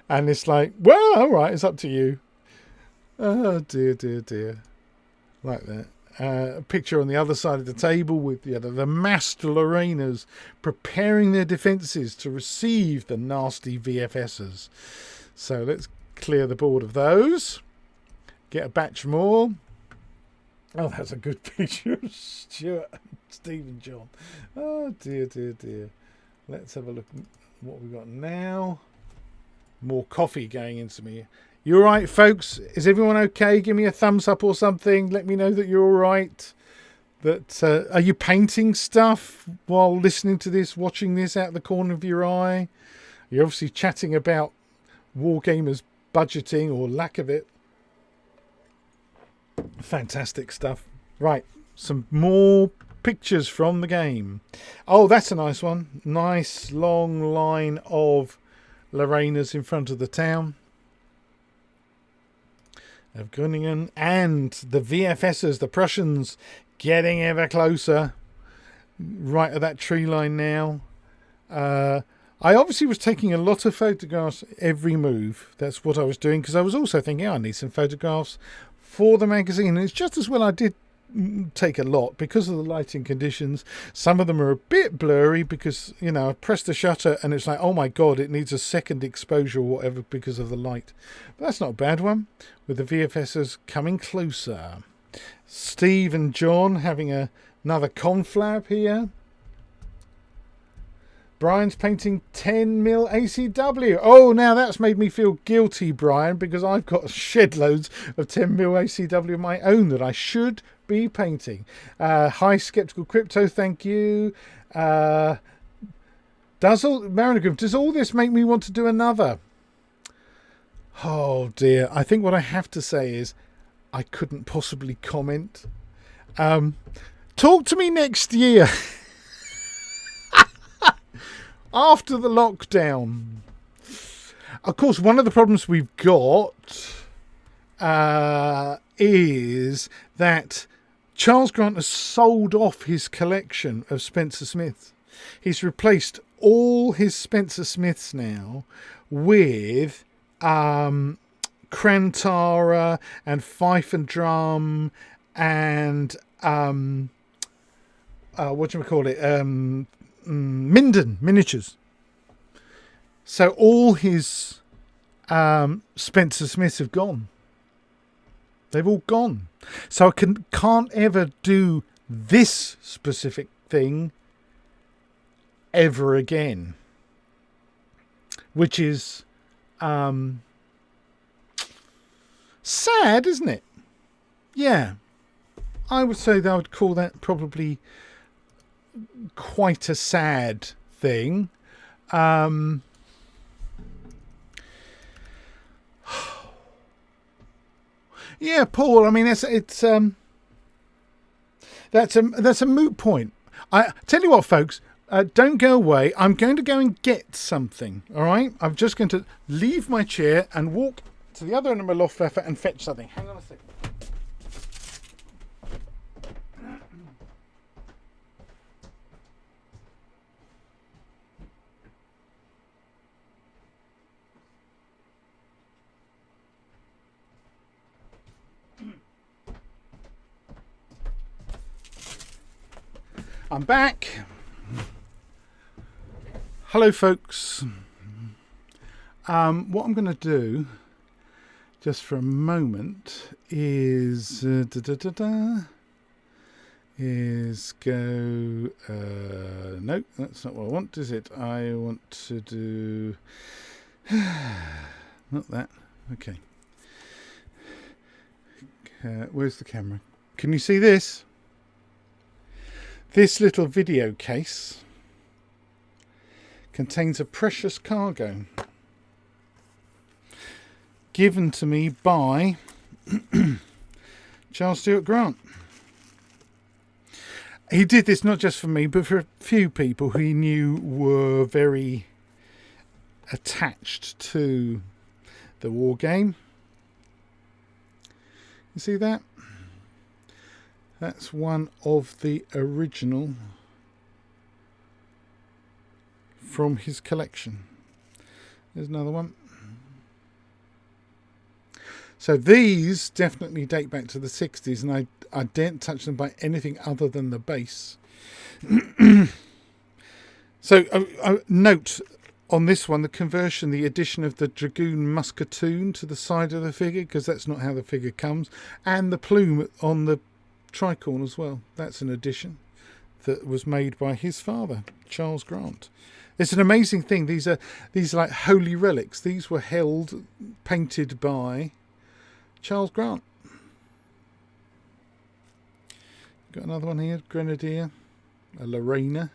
and it's like, well, all right, it's up to you. Oh, dear, dear, dear. Like that. A picture on the other side of the table with the massed Lorrainers preparing their defences to receive the nasty VFSs. So let's clear the board of those. Get a batch more. Oh, that's a good picture of Stuart and Steve and John. Oh, dear, dear, dear. Let's have a look at what we've got now. More coffee going into me. You all right, folks? Is everyone okay? Give me a thumbs up or something. Let me know that you're all right. That are you painting stuff while listening to this, watching this out the corner of your eye? You're obviously chatting about Wargamers budgeting or lack of it. Fantastic stuff. Right, some more pictures from the game. Oh, that's a nice one. Nice long line of Lorrainers in front of the town of Groningen, and the VFSs, the Prussians, getting ever closer. Right at that tree line now. I obviously was taking a lot of photographs every move. That's what I was doing, because I was also thinking, I need some photographs for the magazine. And it's just as well I did take a lot because of the lighting conditions. Some of them are a bit blurry because, you know, I pressed the shutter and it's like, oh my god, it needs a second exposure or whatever because of the light. But that's not a bad one, with the VFSs coming closer. Steve and John having another conflab here. Brian's painting 10mm ACW. Oh, now that's made me feel guilty, Brian, because I've got shed loads of 10mm ACW of my own that I should be painting. Hi, Skeptical Crypto, thank you. Does all this make me want to do another? Oh dear. I think what I have to say is I couldn't possibly comment. Talk to me next year. After the lockdown. Of course, one of the problems we've got is that Charles Grant has sold off his collection of Spencer Smiths. He's replaced all his Spencer Smiths now with Krantara and Fife and Drum and what do we call it? Minden miniatures. So all his Spencer Smiths have gone. They've all gone. So I can't ever do this specific thing ever again, which is sad, isn't it? Yeah, I would say that I would call that probably quite a sad thing. Yeah, Paul. I mean, that's a moot point. I tell you what, folks. Don't go away. I'm going to go and get something. All right. I'm just going to leave my chair and walk to the other end of my loft and fetch something. Hang on a second. I'm back. Hello, folks. What I'm going to do, just for a moment, is go. No, that's not what I want, is it? I want to do. Not that. Okay. Where's the camera? Can you see this? This little video case contains a precious cargo given to me by Charles Stewart Grant. He did this not just for me, but for a few people who he knew were very attached to the war game. You see that? That's one of the original from his collection. There's another one. So these definitely date back to the 60s, and I daren't touch them by anything other than the base. So note on this one, the conversion, the addition of the Dragoon Muscatoon to the side of the figure, because that's not how the figure comes, and the plume on the tricorn as well. That's an addition that was made by his father, Charles Grant. It's an amazing thing. These are like holy relics. These were held, painted by Charles Grant. Got another one here, Grenadier, a Lorena.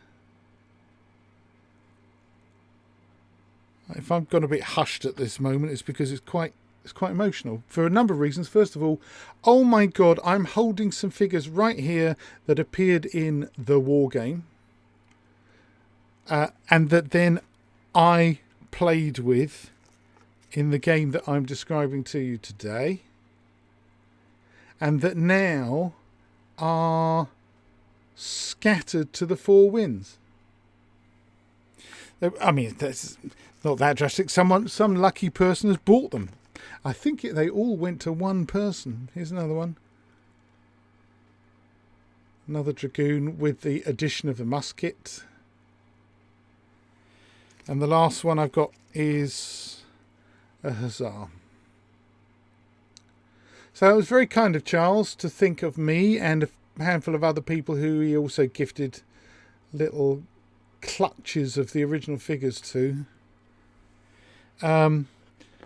If I've gone a bit hushed at this moment, it's because it's quite emotional for a number of reasons. First of all, oh my God, I'm holding some figures right here that appeared in the war game, and that then I played with in the game that I'm describing to you today, and that now are scattered to the four winds. I mean, that's not that drastic. Some lucky person has bought them. I think they all went to one person. Here's another one. Another Dragoon with the addition of the musket. And the last one I've got is a Hussar. So it was very kind of Charles to think of me and a handful of other people who he also gifted little clutches of the original figures to.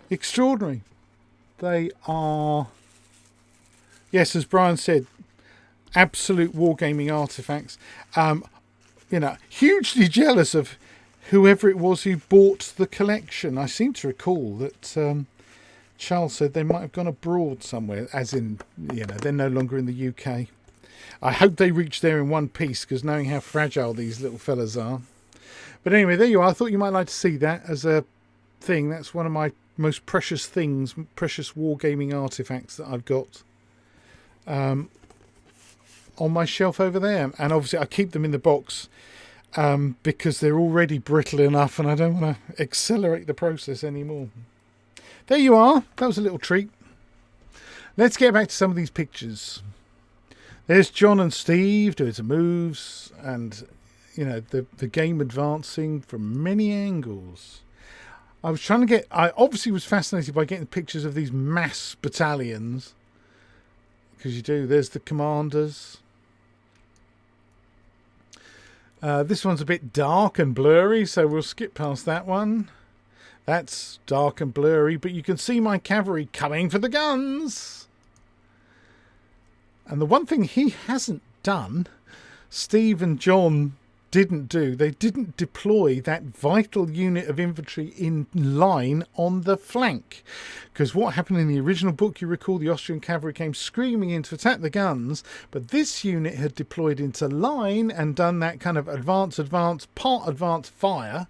Extraordinary. They are, yes, as Brian said, absolute wargaming artifacts. Hugely jealous of whoever it was who bought the collection. I seem to recall that Charles said they might have gone abroad somewhere, as in, they're no longer in the UK. I hope they reach there in one piece, because knowing how fragile these little fellas are. But anyway, there you are. I thought you might like to see that as a thing. That's one of my most precious things, precious wargaming artifacts that I've got on my shelf over there. And obviously I keep them in the box because they're already brittle enough and I don't want to accelerate the process anymore. there you are. That was a little treat. Let's get back to some of these pictures. There's John and Steve doing some moves, and you know, the game advancing from many angles. I obviously was fascinated by getting pictures of these mass battalions, because there's the commanders. This one's a bit dark and blurry, so we'll skip past that one. That's dark and blurry, but you can see my cavalry coming for the guns. And the one thing he hasn't done, Steve and John didn't do, they didn't deploy that vital unit of infantry in line on the flank. Because what happened in the original book, you recall, the Austrian cavalry came screaming in to attack the guns, but this unit had deployed into line and done that kind of advance fire.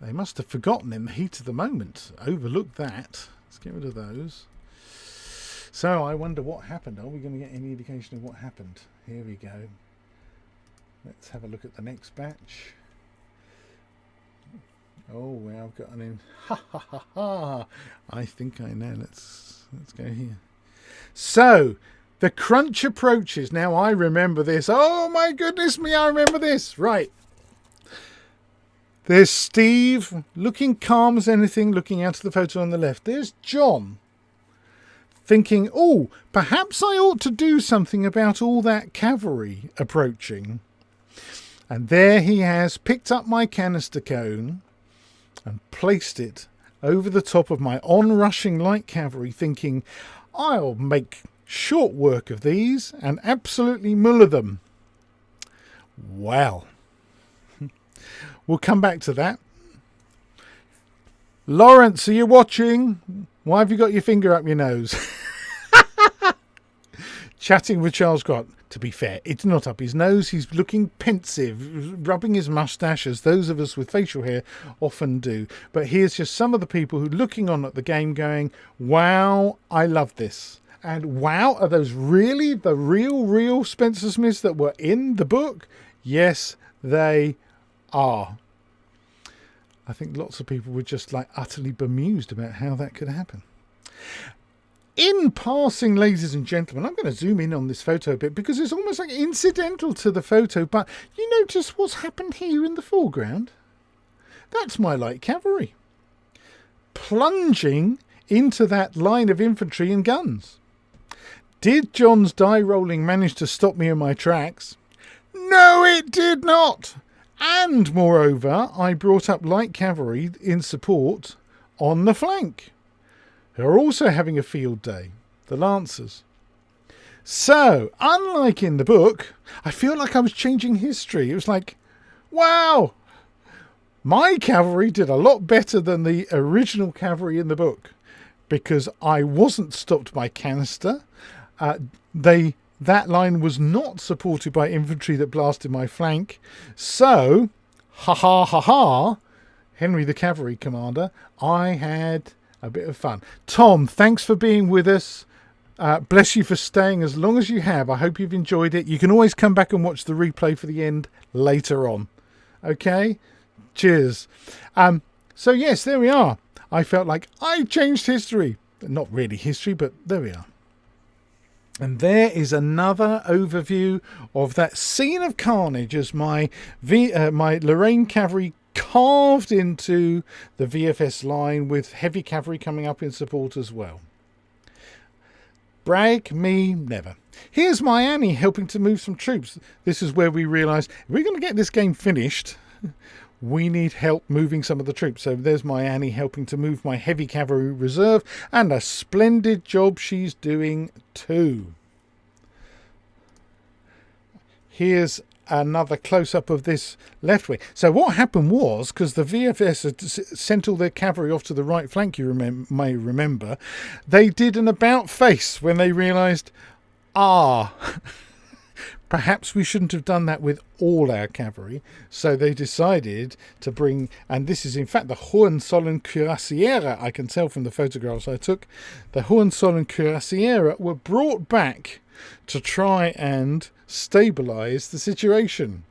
They must have forgotten in the heat of the moment. Overlooked that. Let's get rid of those. So I wonder what happened. Are we going to get any indication of what happened? Here we go. Let's have a look at the next batch. Oh, well, I've got an in. Ha ha ha ha! I think I know. Let's go here. So the crunch approaches. Now I remember this. Oh my goodness me! I remember this. Right. There's Steve looking calm as anything, looking out of the photo on the left. There's John thinking, oh, perhaps I ought to do something about all that cavalry approaching. And there he has picked up my canister cone and placed it over the top of my onrushing light cavalry, thinking, I'll make short work of these and absolutely muller them. Well, we'll come back to that. Laurence, are you watching? Why have you got your finger up your nose? Chatting with Charles Grant. To be fair, it's not up his nose. He's looking pensive, rubbing his moustache, as those of us with facial hair often do. But here's just some of the people who are looking on at the game going, wow, I love this. And wow, are those really the real Spencer Smiths that were in the book? Yes, they are. I think lots of people were just like utterly bemused about how that could happen. In passing, ladies and gentlemen, I'm going to zoom in on this photo a bit because it's almost like incidental to the photo, but you notice what's happened here in the foreground? That's my light cavalry plunging into that line of infantry and guns. Did John's die rolling manage to stop me in my tracks? No, it did not. And moreover, I brought up light cavalry in support on the flank, who are also having a field day, the Lancers. So, unlike in the book, I feel like I was changing history. It was like, wow, my cavalry did a lot better than the original cavalry in the book because I wasn't stopped by canister. That line was not supported by infantry that blasted my flank. So, Henry the cavalry commander, I had a bit of fun. Tom, thanks for being with us. Bless you for staying as long as you have. I hope you've enjoyed it. You can always come back and watch the replay for the end later on. Okay? Cheers. So yes, there we are. I felt like I changed history. Not really history, but there we are. And there is another overview of that scene of carnage as my Lorraine cavalry carved into the VFS line with heavy cavalry coming up in support as well. Brag me never. Here's my Annie helping to move some troops. This is where we realised if we're going to get this game finished, we need help moving some of the troops. So there's my Annie helping to move my heavy cavalry reserve, and a splendid job she's doing too. Here's another close-up of this left wing. So what happened was, because the VFS had sent all their cavalry off to the right flank, you may remember, they did an about face when they realised, perhaps we shouldn't have done that with all our cavalry. So they decided to bring, and this is in fact the Hohenzollern Cuirassiere, I can tell from the photographs I took, the Hohenzollern Cuirassiere were brought back to try and stabilise the situation.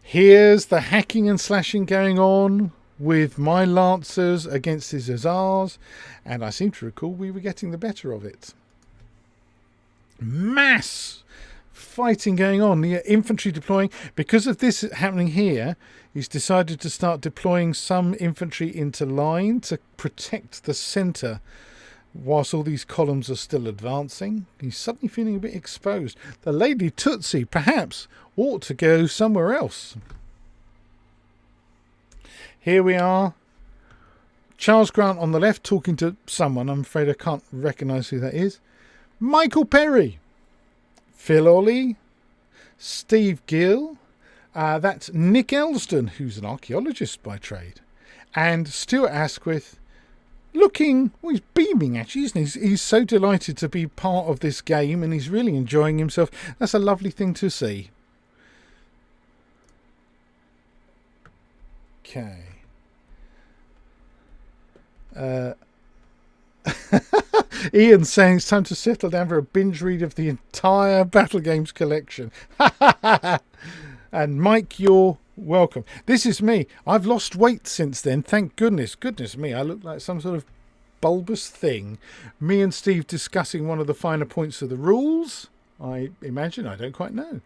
Here's the hacking and slashing going on with my lancers against his hussars, and I seem to recall we were getting the better of it. Mass fighting going on, the infantry deploying. Because of this happening here, he's decided to start deploying some infantry into line to protect the centre whilst all these columns are still advancing. He's suddenly feeling a bit exposed. The Lady Tootsie perhaps ought to go somewhere else. Here we are. Charles Grant on the left talking to someone. I'm afraid I can't recognise who that is. Michael Perry. Phil Ollie. Steve Gill. That's Nick Elston, who's an archaeologist by trade. And Stuart Asquith, looking, well, he's beaming actually, isn't he? He's so delighted to be part of this game and he's really enjoying himself. That's a lovely thing to see. Okay. Ian saying it's time to settle down for a binge read of the entire Battle Games collection. And Mike, you're welcome. This is me. I've lost weight since then. Thank goodness. Goodness me, I look like some sort of bulbous thing. Me and Steve discussing one of the finer points of the rules. I imagine. I don't quite know.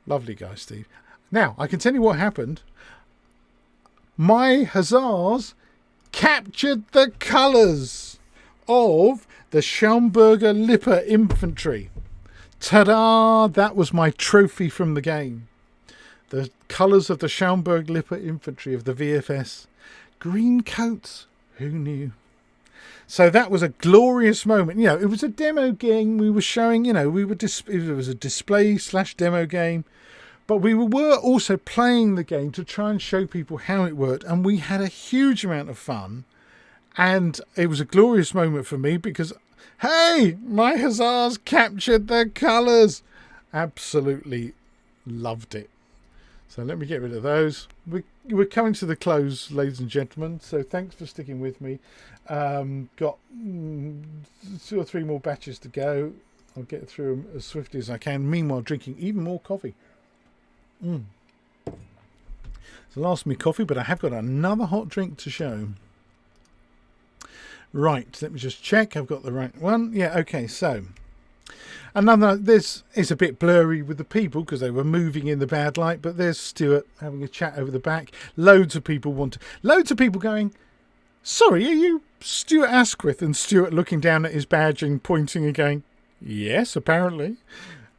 Lovely guy, Steve. Now, I can tell you what happened. My hussars captured the colours of the Schaumburger Lippe infantry. Ta-da! That was my trophy from the game. The colours of the Schaumburg Lippe infantry of the VFS. Green coats. Who knew? So that was a glorious moment. You know, it was a demo game. We were showing, you know, it was a display/demo game. But we were also playing the game to try and show people how it worked. And we had a huge amount of fun. And it was a glorious moment for me because, hey, my hussars captured the colours. Absolutely loved it. So let me get rid of those. We're coming to the close, ladies and gentlemen. So thanks for sticking with me. Got 2 or 3 more batches to go. I'll get through them as swiftly as I can. Meanwhile, drinking even more coffee. It's the last of me coffee, but I have got another hot drink to show. Right, let me just check. I've got the right one. Yeah, okay, so another, this is a bit blurry with the people because they were moving in the bad light, but there's Stuart having a chat over the back. Loads of people going, sorry, are you Stuart Asquith? And Stuart looking down at his badge and pointing and going, yes, apparently.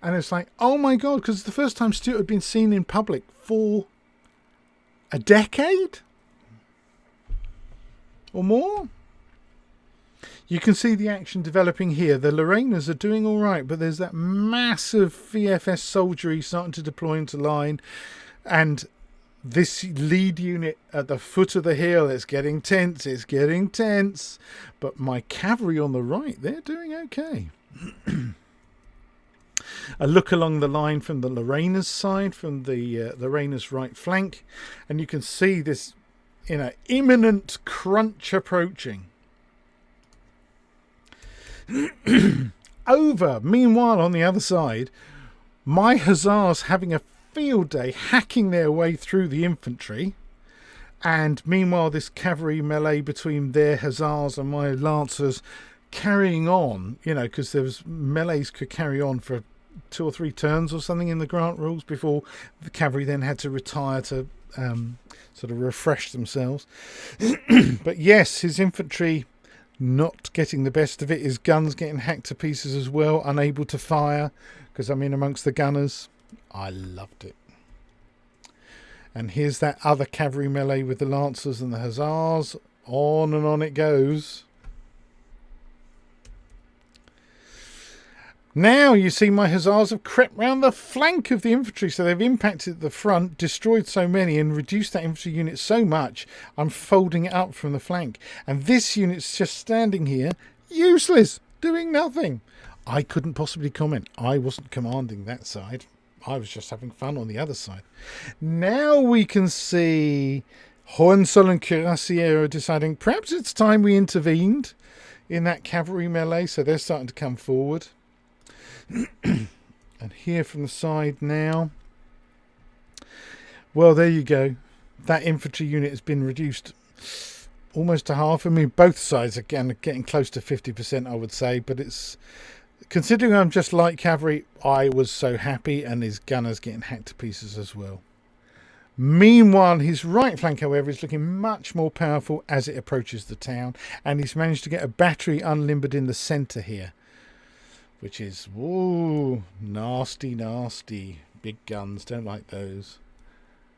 And it's like, oh my God, because it's the first time Stuart had been seen in public for a decade or more. You can see the action developing here. The Lorrainers are doing all right, but there's that massive VFS soldiery starting to deploy into line. And this lead unit at the foot of the hill, it's getting tense. It's getting tense. But my cavalry on the right, they're doing okay. A look along the line from the Lorrainers side, from the Lorrainers' right flank. And you can see this, you know, imminent crunch approaching. Meanwhile, on the other side, my hussars having a field day hacking their way through the infantry, and meanwhile this cavalry melee between their hussars and my lancers carrying on, you know, because there was melees could carry on for 2 or 3 turns or something in the grant rules before the cavalry then had to retire to sort of refresh themselves. But yes, his infantry not getting the best of it. His guns getting hacked to pieces as well, unable to fire because I'm in amongst the gunners. I loved it. And here's that other cavalry melee with the lancers and the hussars. On and on it goes. Now you see my hussars have crept round the flank of the infantry, so they've impacted the front, destroyed so many and reduced that infantry unit so much, I'm folding it up from the flank. And this unit's just standing here, useless, doing nothing. I couldn't possibly comment. I wasn't commanding that side. I was just having fun on the other side. Now we can see Hohenzollern and Cuirassier are deciding perhaps it's time we intervened in that cavalry melee, so they're starting to come forward. And here from the side now, well, there you go. that infantry unit has been reduced almost to half. I mean, both sides again getting close to 50%, I would say, but it's, considering I'm just light cavalry, I was so happy, and his gunners getting hacked to pieces as well. Meanwhile, his right flank, however, is looking much more powerful as it approaches the town, and he's managed to get a battery unlimbered in the centre here, which is, whoa, nasty, nasty. Big guns, don't like those.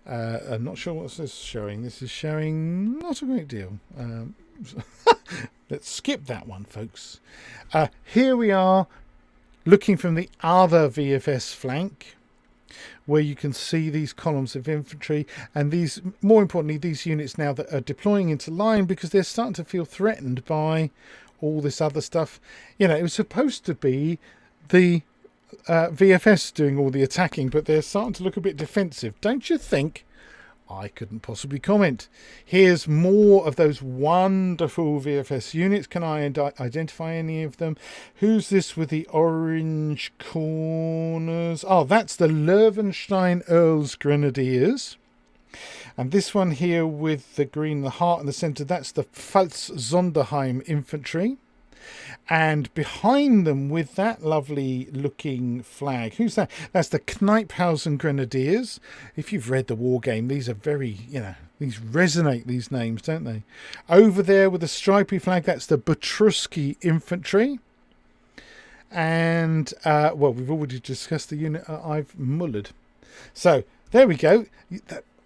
I'm not sure what's this showing. This is showing not a great deal. Let's skip that one, folks. Here we are, looking from the other VFS flank, where you can see these columns of infantry, and these, more importantly, these units now that are deploying into line, because they're starting to feel threatened by all this other stuff. You know, it was supposed to be the VFS doing all the attacking, but they're starting to look a bit defensive, don't you think? I couldn't possibly comment. Here's more of those wonderful VFS units. Can I identify any of them? Who's this with the orange corners? Oh, that's the Löwenstein Earls Grenadiers. And this one here with the green, the heart in the centre, that's the Pfalz Sonderheim Infantry. And behind them with that lovely looking flag, who's that? That's the Kniphausen Grenadiers. If you've read the war game, these are very, you know, these resonate, these names, don't they? Over there with the stripy flag, that's the Butruski Infantry. And, well, we've already discussed the unit I've mullered. So, there we go.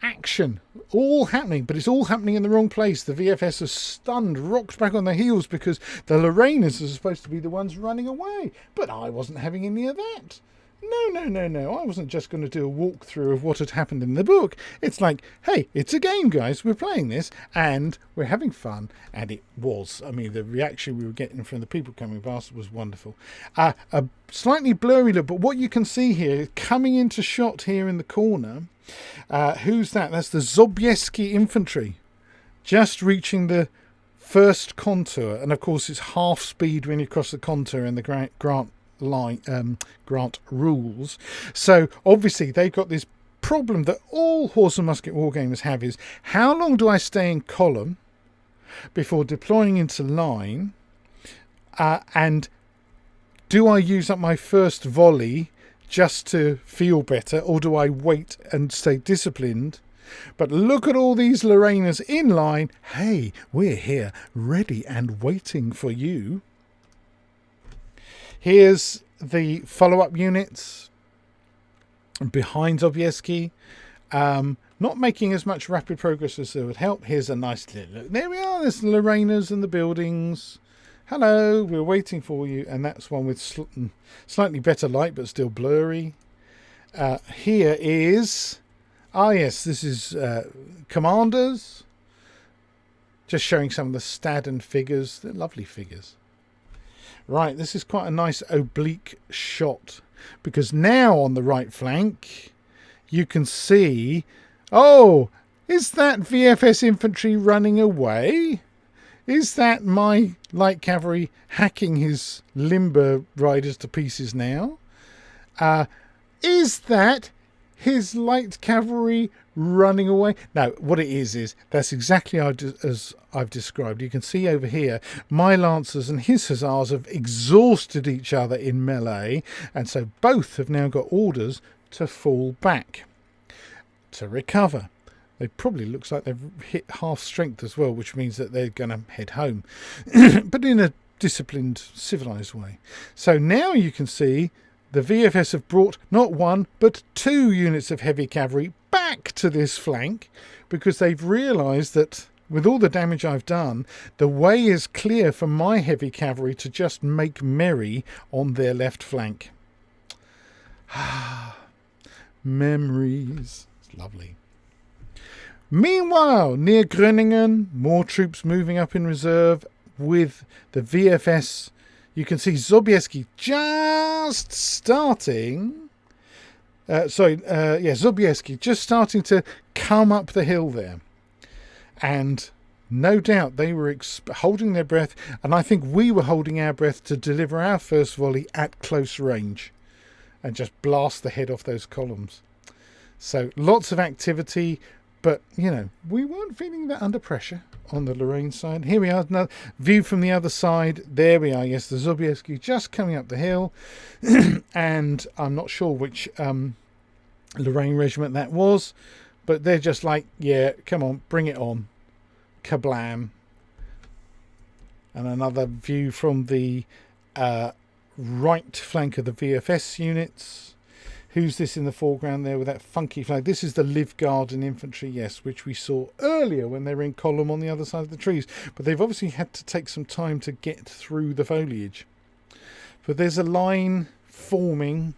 Action all happening, but it's all happening in the wrong place. The VFS are stunned, rocked back on their heels, because the Lorrainers are supposed to be the ones running away, but I wasn't having any of that. No, I wasn't just going to do a walkthrough of what had happened in the book. It's like, hey, it's a game, guys, we're playing this and we're having fun. And it was. I mean, the reaction we were getting from the people coming past was wonderful. A slightly blurry look, but what you can see here, coming into shot here in the corner, who's that? That's the Sobieski Infantry, just reaching the first contour, and of course it's half speed when you cross the contour in the Grant rules. So obviously they've got this problem that all horse and musket wargamers have, is how long do I stay in column before deploying into line, and do I use up my first volley just to feel better, or do I wait and stay disciplined? But look at all these Lorrainers in line. Hey, we're here, ready and waiting for you. Here's the follow-up units behind Sobieski. Not making as much rapid progress as they would help. Here's a nice little look. There we are, there's the Lorrainers and the buildings. Hello, we're waiting for you. And that's one with slightly better light, but still blurry. Here is... ah, yes, this is Commanders. Just showing some of the Staden figures. They're lovely figures. Right, this is quite a nice oblique shot, because now on the right flank, you can see... oh, is that VFS infantry running away? Is that my light cavalry hacking his limber riders to pieces now? Is that his light cavalry running away? Now, what it is that's exactly as I've described. You can see over here, my lancers and his hussars have exhausted each other in melee, and so both have now got orders to fall back, to recover. It probably looks like they've hit half strength as well, which means that they're going to head home, but in a disciplined, civilised way. So now you can see the VFS have brought not one, but 2 units of heavy cavalry back to this flank, because they've realised that with all the damage I've done, the way is clear for my heavy cavalry to just make merry on their left flank. Memories. It's lovely. Meanwhile, near Groningen, more troops moving up in reserve with the VFS. You can see Sobieski just starting... Sobieski just starting to come up the hill there. And no doubt they were holding their breath, and I think we were holding our breath to deliver our first volley at close range and just blast the head off those columns. So lots of activity, But, you know, we weren't feeling that under pressure on the Lorraine side. Here we are, another view from the other side. There we are. Yes, the Sobieski just coming up the hill. And I'm not sure which Lorraine regiment that was. But they're just like, yeah, come on, bring it on. Kablam. And another view from the right flank of the VFS units. Who's this in the foreground there with that funky flag? This is the Liv Garden infantry, yes, which we saw earlier when they were in column on the other side of the trees. But they've obviously had to take some time to get through the foliage. But there's a line forming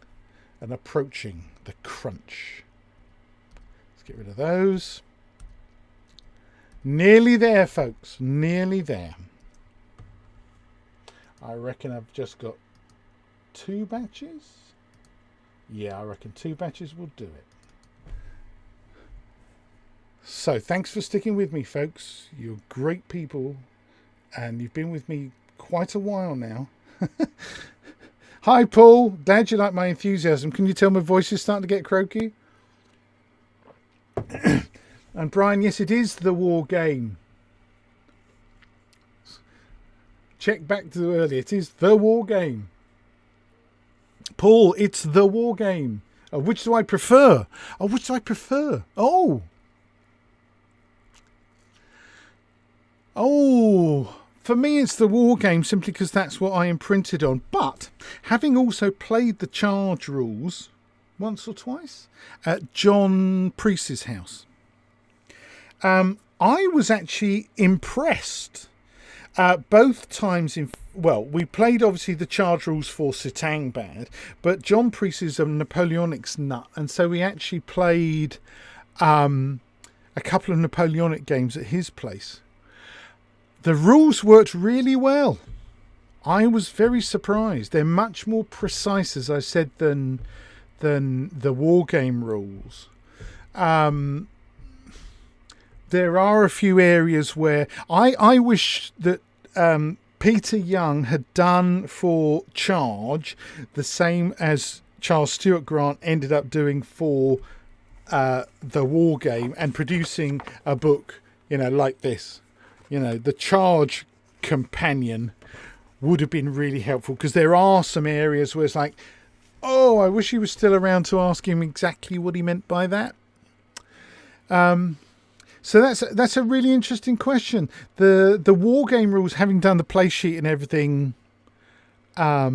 and approaching the crunch. Let's get rid of those. Nearly there, folks. Nearly there. I reckon I've just got 2 batches. Yeah, I reckon 2 batches will do it. So, thanks for sticking with me, folks. You're great people, and you've been with me quite a while now. Hi, Paul. Glad you like my enthusiasm. Can you tell my voice is starting to get croaky? And Brian, yes, it is the war game. Check back to earlier. It is the war game. Paul, it's the war game. Which do I prefer? Which do I prefer? Oh, for me it's the war game simply because that's what I imprinted on. But having also played the charge rules once or twice at John Priest's house, I was actually impressed. Both times we played obviously the charge rules for Satang Bad, but John Priest is a Napoleonics nut, and so we actually played a couple of Napoleonic games at his place. The rules worked really well. I was very surprised. They're much more precise, as I said, than the war game rules. There are a few areas where I wish that Peter Young had done for Charge the same as Charles Stewart Grant ended up doing for the war game, and producing a book, like this. The Charge Companion would have been really helpful, because there are some areas where it's like, oh, I wish he was still around to ask him exactly what he meant by that. So that's a really interesting question. The war game rules, having done the play sheet and everything, I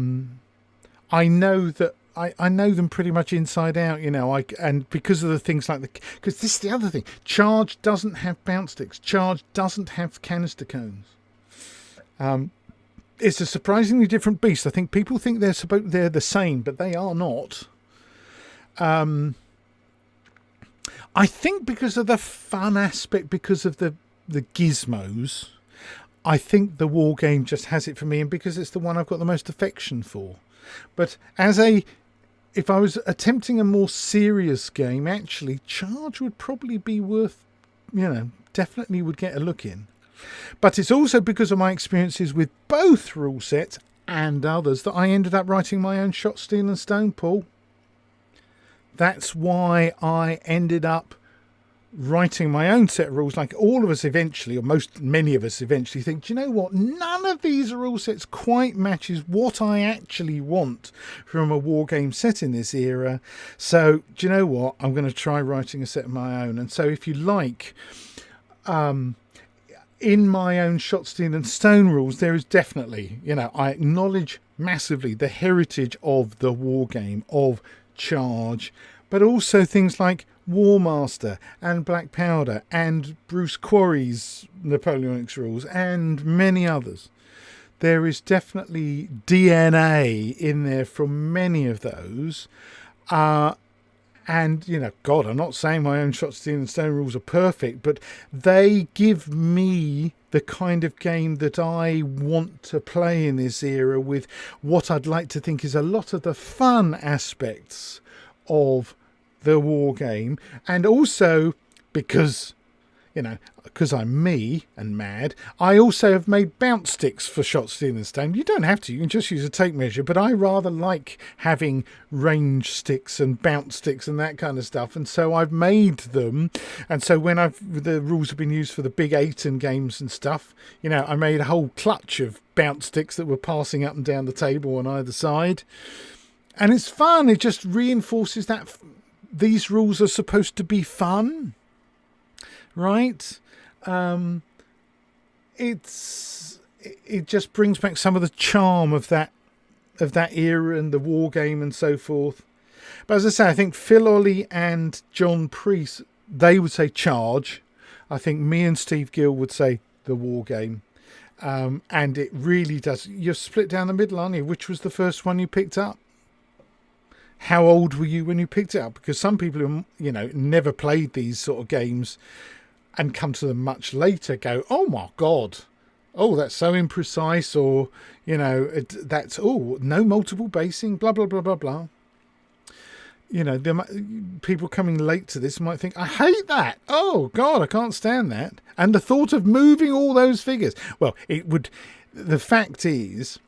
know that I know them pretty much inside out. And because of the things like because this is the other thing. Charge doesn't have bounce sticks. Charge doesn't have canister cones. It's a surprisingly different beast. I think people think they're the same, but they are not. I think because of the fun aspect, because of the gizmos, I think the war game just has it for me, and because it's the one I've got the most affection for. But if I was attempting a more serious game, actually, Charge would probably be worth, definitely would get a look in. But it's also because of my experiences with both rule sets and others that I ended up writing my own Shot, Steel and Stone, Paul. That's why I ended up writing my own set of rules. Like all of us eventually, or many of us eventually think, do you know what? None of these rule sets quite matches what I actually want from a war game set in this era. So do you know what? I'm going to try writing a set of my own. And so if you like, in my own Shot, Steel and Stone rules, there is definitely, I acknowledge massively the heritage of the war game, of Charge, but also things like War Master and Black Powder and Bruce Quarry's Napoleonics rules and many others. There is definitely DNA in there from many of those. And, God, I'm not saying my own Shot, Steel and Stone rules are perfect, but they give me the kind of game that I want to play in this era, with what I'd like to think is a lot of the fun aspects of the war game. And also because, you know, because I'm me and mad, I also have made bounce sticks for shot, steal and stone. You don't have to, you can just use a tape measure, but I rather like having range sticks and bounce sticks and that kind of stuff, and so I've made them. And so when the rules have been used for the big 8 games and stuff, you know, I made a whole clutch of bounce sticks that were passing up and down the table on either side. And it's fun. It just reinforces that these rules are supposed to be fun, right? It just brings back some of the charm of that era and the war game and so forth. But as I say, I think Phil Ollie and John Priest, they would say charge. I think me and Steve Gill would say the war game. And it really does. You're split down the middle, aren't you? Which was the first one you picked up? How old were you when you picked it up? Because some people who, you know, never played these sort of games and come to them much later go, oh my God, oh, that's so imprecise, or, you know, that's, oh, no multiple basing, blah, blah, blah, blah, blah. You know, people coming late to this might think, I hate that. Oh, God, I can't stand that. And the thought of moving all those figures. Well, it would, the fact is,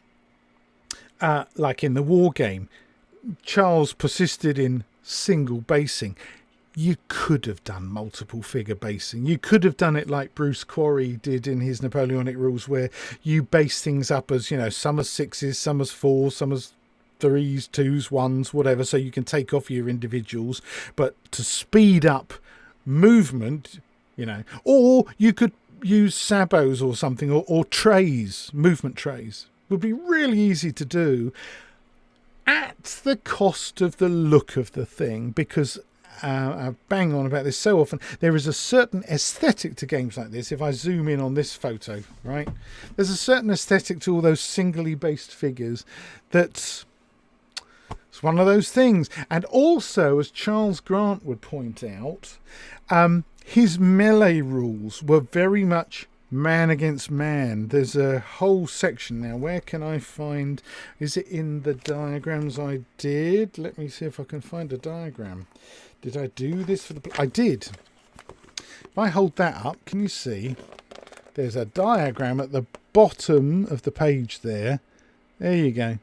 like in the war game, Charles persisted in single basing. You could have done multiple figure basing. You could have done it like Bruce Quarry did in his Napoleonic rules, where you base things up as, you know, some as 6s, some as 4s, some as 3s, 2s, 1s, whatever, so you can take off your individuals. But to speed up movement, you know, or you could use sabots or something, or trays, movement trays, would be really easy to do at the cost of the look of the thing, because I bang on about this so often. There is a certain aesthetic to games like this. If I zoom in on this photo, right, there's a certain aesthetic to all those singly based figures that's, it's one of those things. And also, as Charles Grant would point out, his melee rules were very much man against man. There's a whole section now. Where can I find, is it in the diagrams I did? Let me see if I can find a diagram. Did I do this for the... I did. If I hold that up, can you see? There's a diagram at the bottom of the page there. There you go.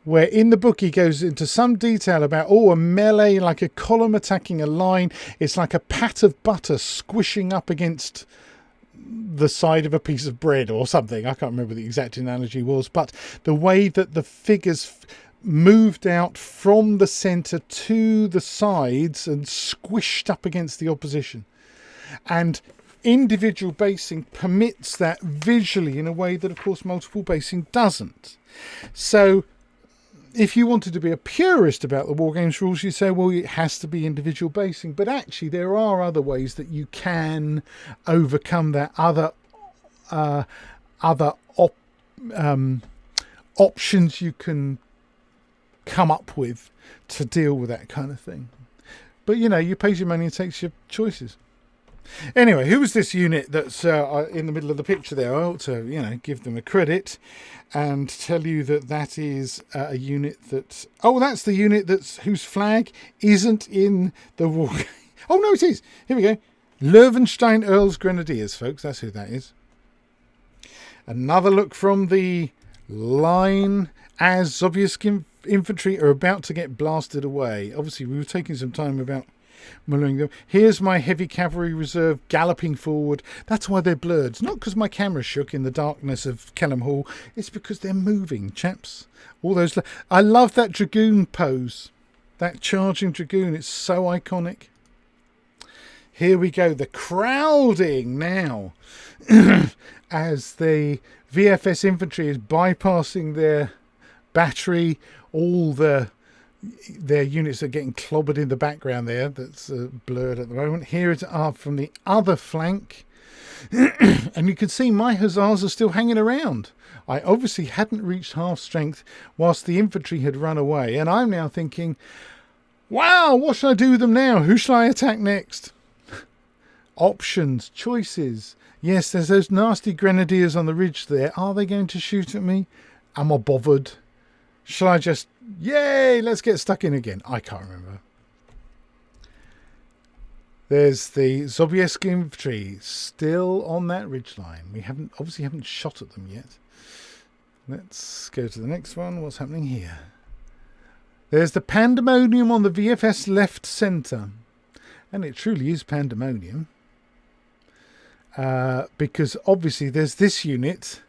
Where in the book he goes into some detail about, a melee, like a column attacking a line. It's like a pat of butter squishing up against the side of a piece of bread or something. I can't remember the exact analogy was, but the way that the figures moved out from the centre to the sides and squished up against the opposition. And individual basing permits that visually in a way that, of course, multiple basing doesn't. So if you wanted to be a purist about the war games rules, you say, well, it has to be individual basing. But actually, there are other ways that you can overcome that, other options you can come up with to deal with that kind of thing. But, you know, you pay your money and takes your choices. Anyway, who was this unit that's in the middle of the picture there? I ought to, you know, give them a credit and tell you that that is a unit that... Oh, that's the unit whose flag isn't in the war. Oh, no, it is. Here we go. Löwenstein Earls Grenadiers, folks. That's who that is. Another look from the line as Sobieski infantry are about to get blasted away. Obviously, we were taking some time about mulling them. Here's my heavy cavalry reserve galloping forward. That's why they're blurred. It's not because my camera shook in the darkness of Kelham Hall. It's because they're moving, chaps. All those. I love that dragoon pose. That charging dragoon. It's so iconic. Here we go. The crowding now. As the VFS infantry is bypassing their battery, all their units are getting clobbered in the background there. That's blurred at the moment. Here it are from the other flank. And you can see my hussars are still hanging around. I obviously hadn't reached half strength whilst the infantry had run away. And I'm now thinking, wow, what should I do with them now? Who shall I attack next? Options, choices. Yes, there's those nasty grenadiers on the ridge there. Are they going to shoot at me? Am I bothered? Shall I just... Yay, let's get stuck in again. I can't remember. There's the Sobieski infantry still on that ridgeline. We obviously haven't shot at them yet. Let's go to the next one. What's happening here? There's the pandemonium on the VFS left centre. And it truly is pandemonium. Because obviously there's this unit.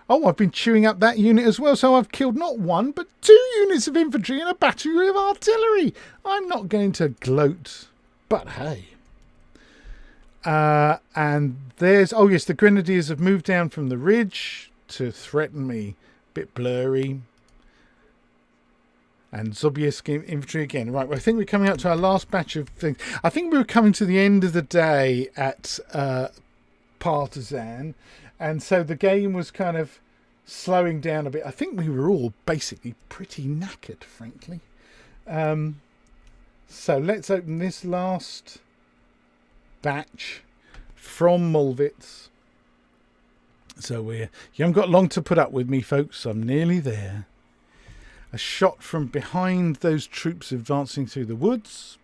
Oh, I've been chewing up that unit as well. So I've killed not one, but 2 units of infantry and a battery of artillery. I'm not going to gloat, but hey. And there's... Oh, yes, the Grenadiers have moved down from the ridge to threaten me. Bit blurry. And Sobieski infantry again. Right, well, I think we're coming up to our last batch of things. I think we were coming to the end of the day at Partizan. And so the game was kind of slowing down a bit. I think we were all basically pretty knackered, frankly. So let's open this last batch from Mollwitz. So you haven't got long to put up with me, folks. I'm nearly there. A shot from behind those troops advancing through the woods.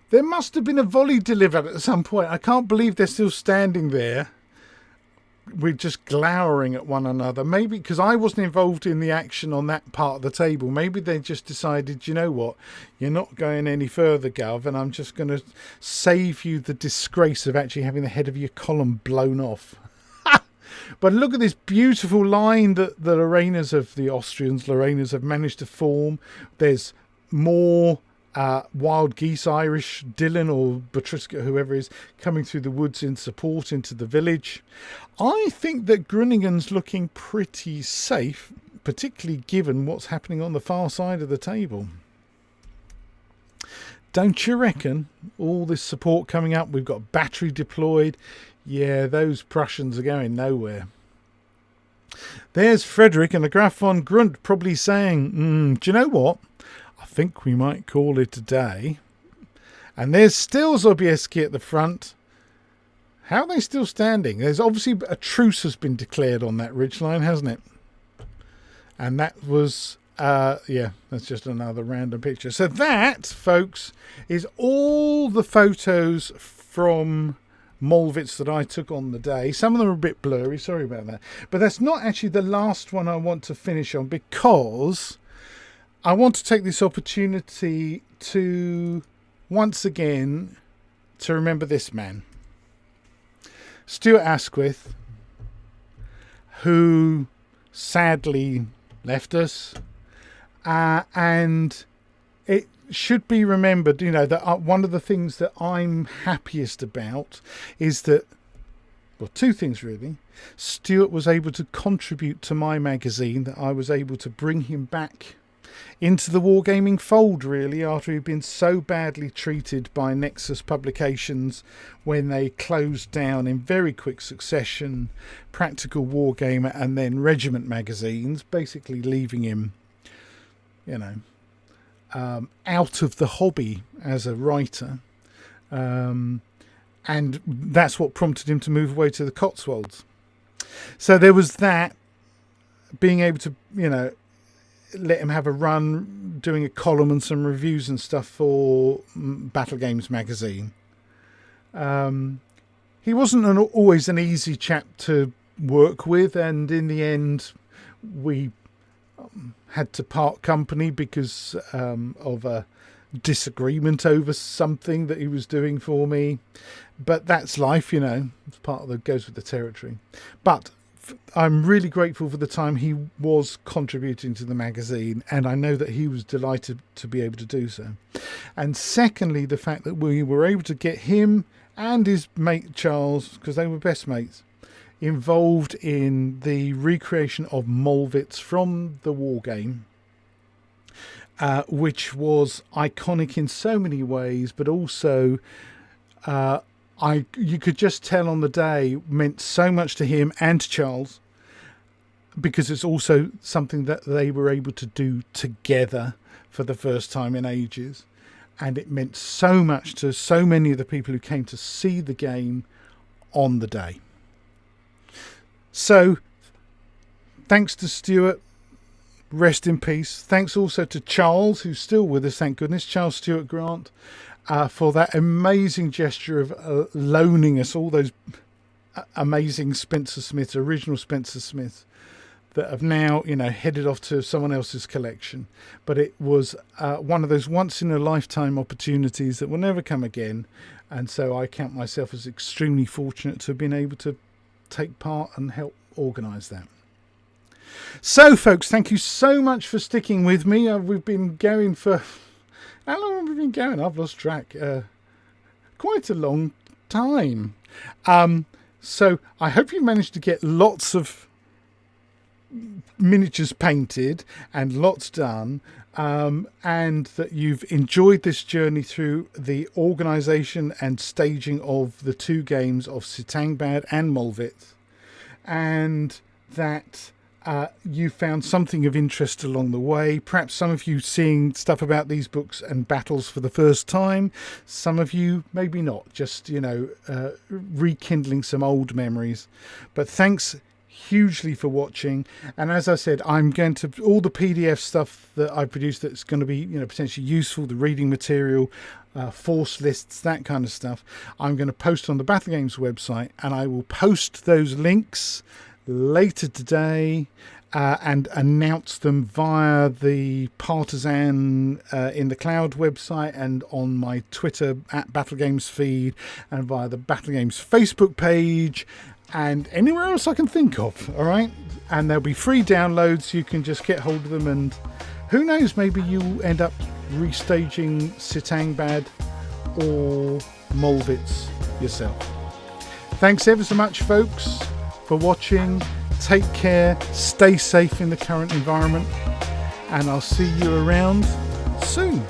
There must have been a volley delivered at some point. I can't believe they're still standing there. We're just glowering at one another. Maybe because I wasn't involved in the action on that part of the table. Maybe they just decided, you know what, you're not going any further, Gov, and I'm just going to save you the disgrace of actually having the head of your column blown off. But look at this beautiful line that the Lorrainers of the Lorrainers have managed to form. There's more wild geese, Irish, Dylan or Batriska, whoever is, coming through the woods in support into the village. I think that Groningen's looking pretty safe, particularly given what's happening on the far side of the table. Don't you reckon? All this support coming up. We've got battery deployed. Yeah, those Prussians are going nowhere. There's Frederick and the Graf von Grunt probably saying, do you know what? I think we might call it a day. And there's still Sobieski at the front. How are they still standing? There's obviously a truce has been declared on that ridgeline, hasn't it? And that was... yeah, that's just another random picture. So that, folks, is all the photos from Mollwitz that I took on the day. Some of them are a bit blurry, sorry about that. But that's not actually the last one I want to finish on, because I want to take this opportunity to once again to remember this man, Stuart Asquith, who sadly left us. And it should be remembered, you know, that one of the things that I'm happiest about is that, well, 2 things really. Stuart was able to contribute to my magazine, that I was able to bring him back into the Wargaming fold, really, after he'd been so badly treated by Nexus Publications when they closed down in very quick succession Practical Wargamer and then Regiment magazines, basically leaving him, you know, out of the hobby as a writer. And that's what prompted him to move away to the Cotswolds. So there was that, being able to, you know, let him have a run doing a column and some reviews and stuff for Battle Games magazine. He wasn't always an easy chap to work with, and in the end we had to part company because of a disagreement over something that he was doing for me. But that's life, you know. It's part of the goes with the territory. But I'm really grateful for the time he was contributing to the magazine, and I know that he was delighted to be able to do so. And secondly, the fact that we were able to get him and his mate Charles, because they were best mates, involved in the recreation of Mollwitz from the war game, which was iconic in so many ways, but also you could just tell on the day meant so much to him and to Charles, because it's also something that they were able to do together for the first time in ages, and it meant so much to so many of the people who came to see the game on the day. So thanks to Stuart, rest in peace. Thanks also to Charles, who's still with us, thank goodness, Charles Stewart Grant, for that amazing gesture of loaning us all those amazing Spencer Smiths, original Spencer Smiths, that have now, headed off to someone else's collection. But it was one of those once-in-a-lifetime opportunities that will never come again. And so I count myself as extremely fortunate to have been able to take part and help organise that. So, folks, thank you so much for sticking with me. We've been going for... How long have we been going? I've lost track. Quite a long time. So I hope you managed to get lots of miniatures painted and lots done, and that you've enjoyed this journey through the organisation and staging of the 2 games of Satang Bad and Mollvitz, and that you found something of interest along the way. Perhaps some of you seeing stuff about these books and battles for the first time, some of you maybe not, just rekindling some old memories. But thanks hugely for watching, and as I said, I'm going to all the PDF stuff that I produced that's going to be potentially useful, the reading material, force lists, that kind of stuff, I'm going to post on the Battle Games website, and I will post those links later today and announce them via the Partizan in the Cloud website and on my Twitter at Battle Games feed, and via the Battle Games Facebook page, and anywhere else I can think of. All right, and there'll be free downloads. You can just get hold of them, and who knows, maybe you'll end up restaging Satang Bad or Mollwitz yourself. Thanks ever so much, folks, for watching. Take care, stay safe in the current environment, and I'll see you around soon.